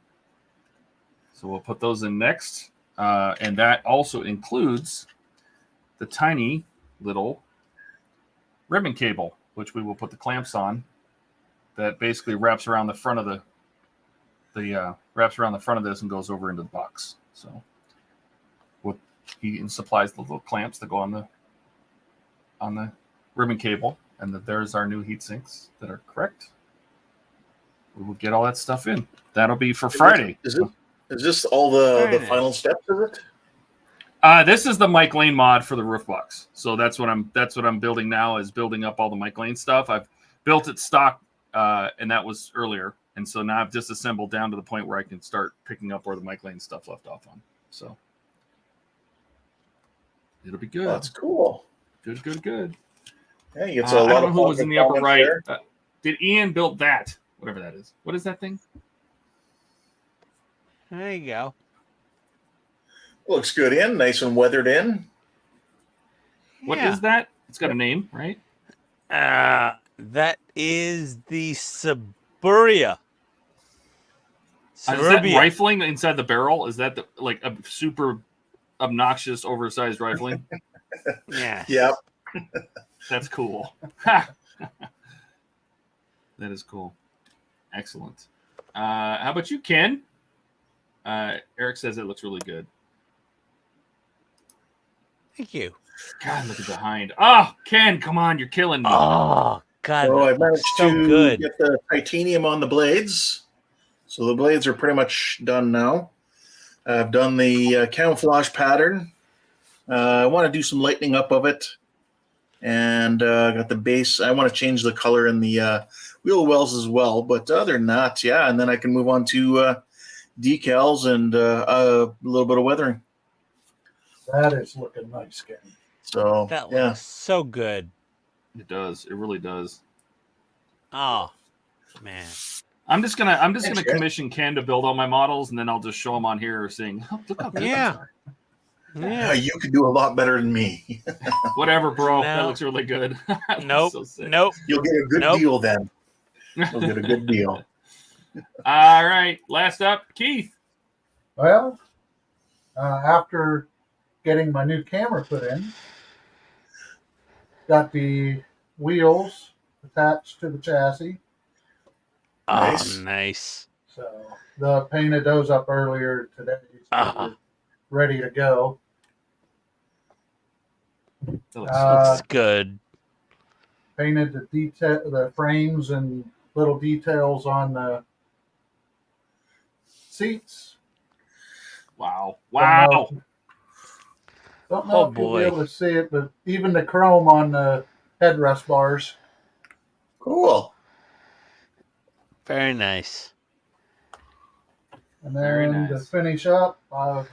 So we'll put those in next. And that also includes the tiny little ribbon cable, which we will put the clamps on. That basically wraps around the front of wraps around the front of this and goes over into the box. So he supplies the little clamps that go on the ribbon cable, and there's our new heat sinks that are correct. We will get all that stuff in. That'll be for Friday. Is this all the final steps of it? This is the Mike Lane mod for the roof box. So that's what I'm building now, is building up all the Mike Lane stuff. I've built it stock, and that was earlier. And so now I've disassembled down to the point where I can start picking up where the Mike Lane stuff left off on. So it'll be good. Oh, that's cool. Good. Hey, it's I a lot don't know of who was in the upper right. there. Did Ian build that? Whatever that is. What is that thing? There you go. Looks good in, nice and weathered in. What is that? It's got a name, right? That is the Suburia. Is that rifling inside the barrel? Is that like a super obnoxious, oversized rifling? Yeah. Yep. That's cool. That is cool. Excellent. How about you, Ken? Eric says it looks really good. Thank you. God, look at the hind. Oh, Ken, come on, you're killing me. Oh, God. So I that managed looks so to good. get the titanium on the blades. So the blades are pretty much done now. I've done the camouflage pattern. I want to do some lightening up of it. And got the base. I want to change the color in the wheel wells as well. But other than that, yeah. And then I can move on to decals and a little bit of weathering. That is looking nice, Ken. So That yeah. looks so good. It does. It really does. Oh, man. I'm just gonna Thanks, Ken. commission Ken to build all my models, and then I'll just show them on here, saying, oh, "Look how good Yeah. these are." Yeah. You could do a lot better than me. Whatever, bro. That No. looks really good. That looks Nope. so sick. Nope. You'll get a good Nope. deal then. You'll get a good deal. All right. Last up, Keith. Well, after getting my new camera put in, got the wheels attached to the chassis. Nice. Oh, nice. So painted those up earlier today. So we're ready to go. That looks Looks good. Painted the frames and little details on the seats. wow. Wow. Don't know Oh, if you'll boy. be able to see it, but even the chrome on the headrest bars. Cool. Very nice. And Very then to nice. finish up, Oh,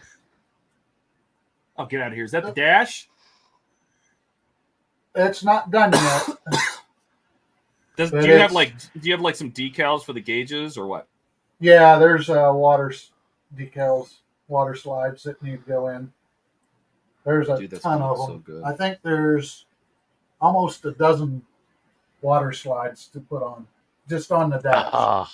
get out of here. Is that the dash? it's not done yet. Do But you have it's- some decals for the gauges or what? Yeah, there's water decals, water slides that need to go in. There's a Dude, that's ton gonna of look them. so good. I think there's almost a dozen water slides to put on, just on the dash. Oh,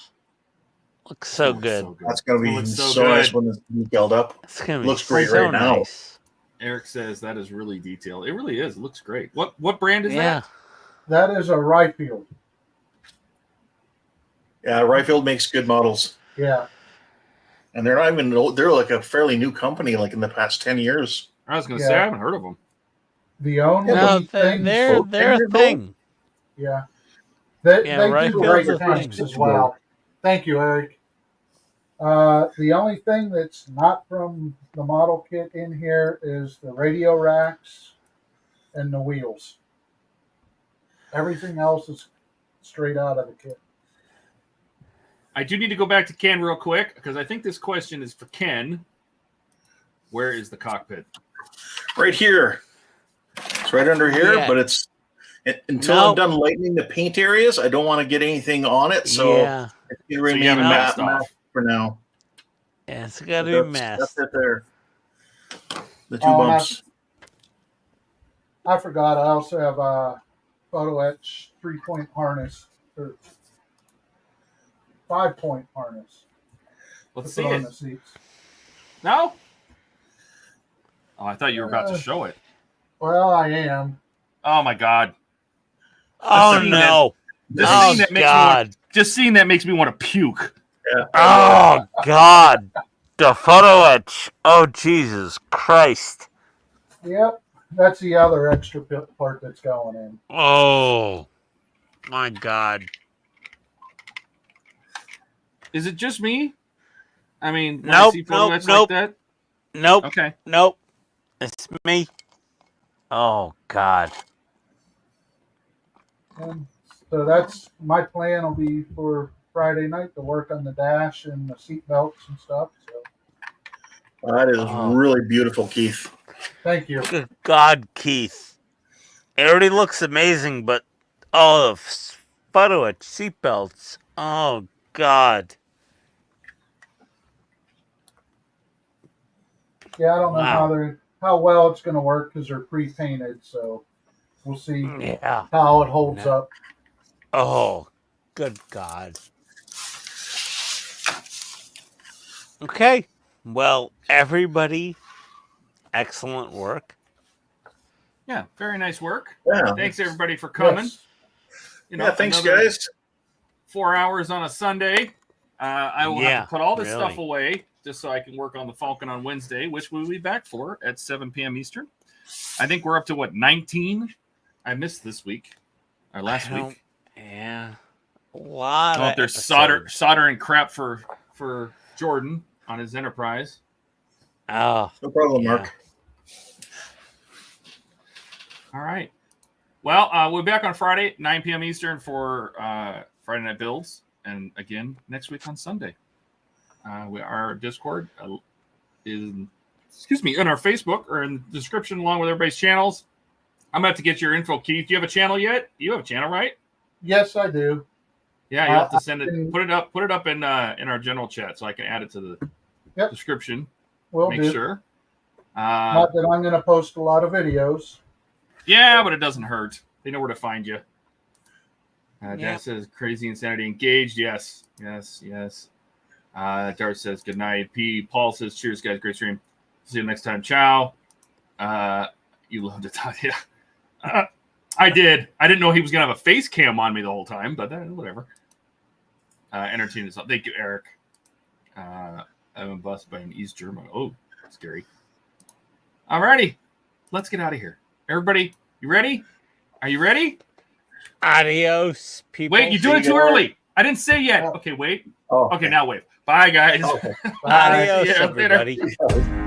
looks so Looks good. That's going to be Looks so, so nice good. when it's detailed up. It's gonna be Looks great so right now. nice. Eric says that is really detailed. It really is. It looks great. What brand is Yeah. that? That is a Ryfield. Yeah, Ryfield makes good models. Yeah. And they're not even old. They're like a fairly new company, like in the past 10 years. I was going to Yeah. say I haven't heard of them. The only No, thing, they're a thing. yeah, they Yeah, do Ryfield's great a tanks thing. as well. Thank you, Eric. The only thing that's not from the model kit in here is the radio racks and the wheels. Everything else is straight out of the kit. I do need to go back to Ken real quick because I think this question is for Ken. Where is the cockpit? Right here. It's right under here, Yeah. but until Nope. I'm done lightening the paint areas, I don't want to get anything on it. So Yeah. it can So remain you have it matte masked off. for now. Yeah, it's gotta be That's masked. it there. The two Oh, bumps. I forgot. I also have a photo etch 3-point harness or 5-point harness. Let's to see put on it. the seats. No? Oh, I thought you were about to show it. Well, I am. Oh my god. Oh scene no! The Oh scene that makes god! just seeing that makes me want to puke. Oh god! The photo etch. Oh Jesus Christ! Yep. That's the other extra part that's going in. Oh my god! Is it just me? I mean, when I Nope, see photo nope, etch nope. like that. Nope. Okay. Nope. It's me. Oh god. And so that's my plan. Will be for Friday night to work on the dash and the seat belts and stuff. So That is Oh. really beautiful, Keith. thank you. Good God, Keith. It already looks amazing, but oh, the photo etch seatbelts. Oh god. Yeah, I don't know Wow. how well it's going to work because they're pre-painted. So we'll see Yeah. how it holds up. Oh, good God. Okay. Well, everybody, excellent work. Yeah, very nice work. Yeah. Thanks everybody for coming. Yes. You know, Yeah, thanks, another guys. 4 hours on a Sunday. I will have Yeah, to put all this really. stuff away just so I can work on the Falcon on Wednesday, which we'll be back for at 7 p.m. Eastern. I think we're up to what, 19? I missed this week or last week. Yeah. A lot Oh, of there's episodes. soldering crap for Jordan on his Enterprise. Oh, No problem, yeah. Mark. All right. Well, we'll be back on Friday, 9 p.m. Eastern for Friday Night Builds. And again, next week on Sunday. Our Discord is, in our Facebook or in the description along with everybody's channels. I'm about to get your info, Keith. Do you have a channel yet? You have a channel, right? Yes, I do. Yeah, you have to send it. Put it up in our general chat so I can add it to the description. Will Make do. sure. Not that I'm going to post a lot of videos. Yeah, but it doesn't hurt. They know where to find you. Yep. Jack says, crazy insanity engaged. Yes. Dart says, good night. Paul says, cheers, guys. Great stream. See you next time. Ciao. You loved it. Yeah. I did. I didn't know he was going to have a face cam on me the whole time, but whatever. Entertaining stuff. Thank you, Eric. I'm busted by an East German. Oh, scary. Alrighty. Let's get out of here. Everybody, you ready? Are you ready? Adios, people. Wait, you're doing it too early. I didn't say yet. Okay, wait. Oh, Okay, now wave. Bye, guys. okay. Bye. Adios, See ya later. everybody.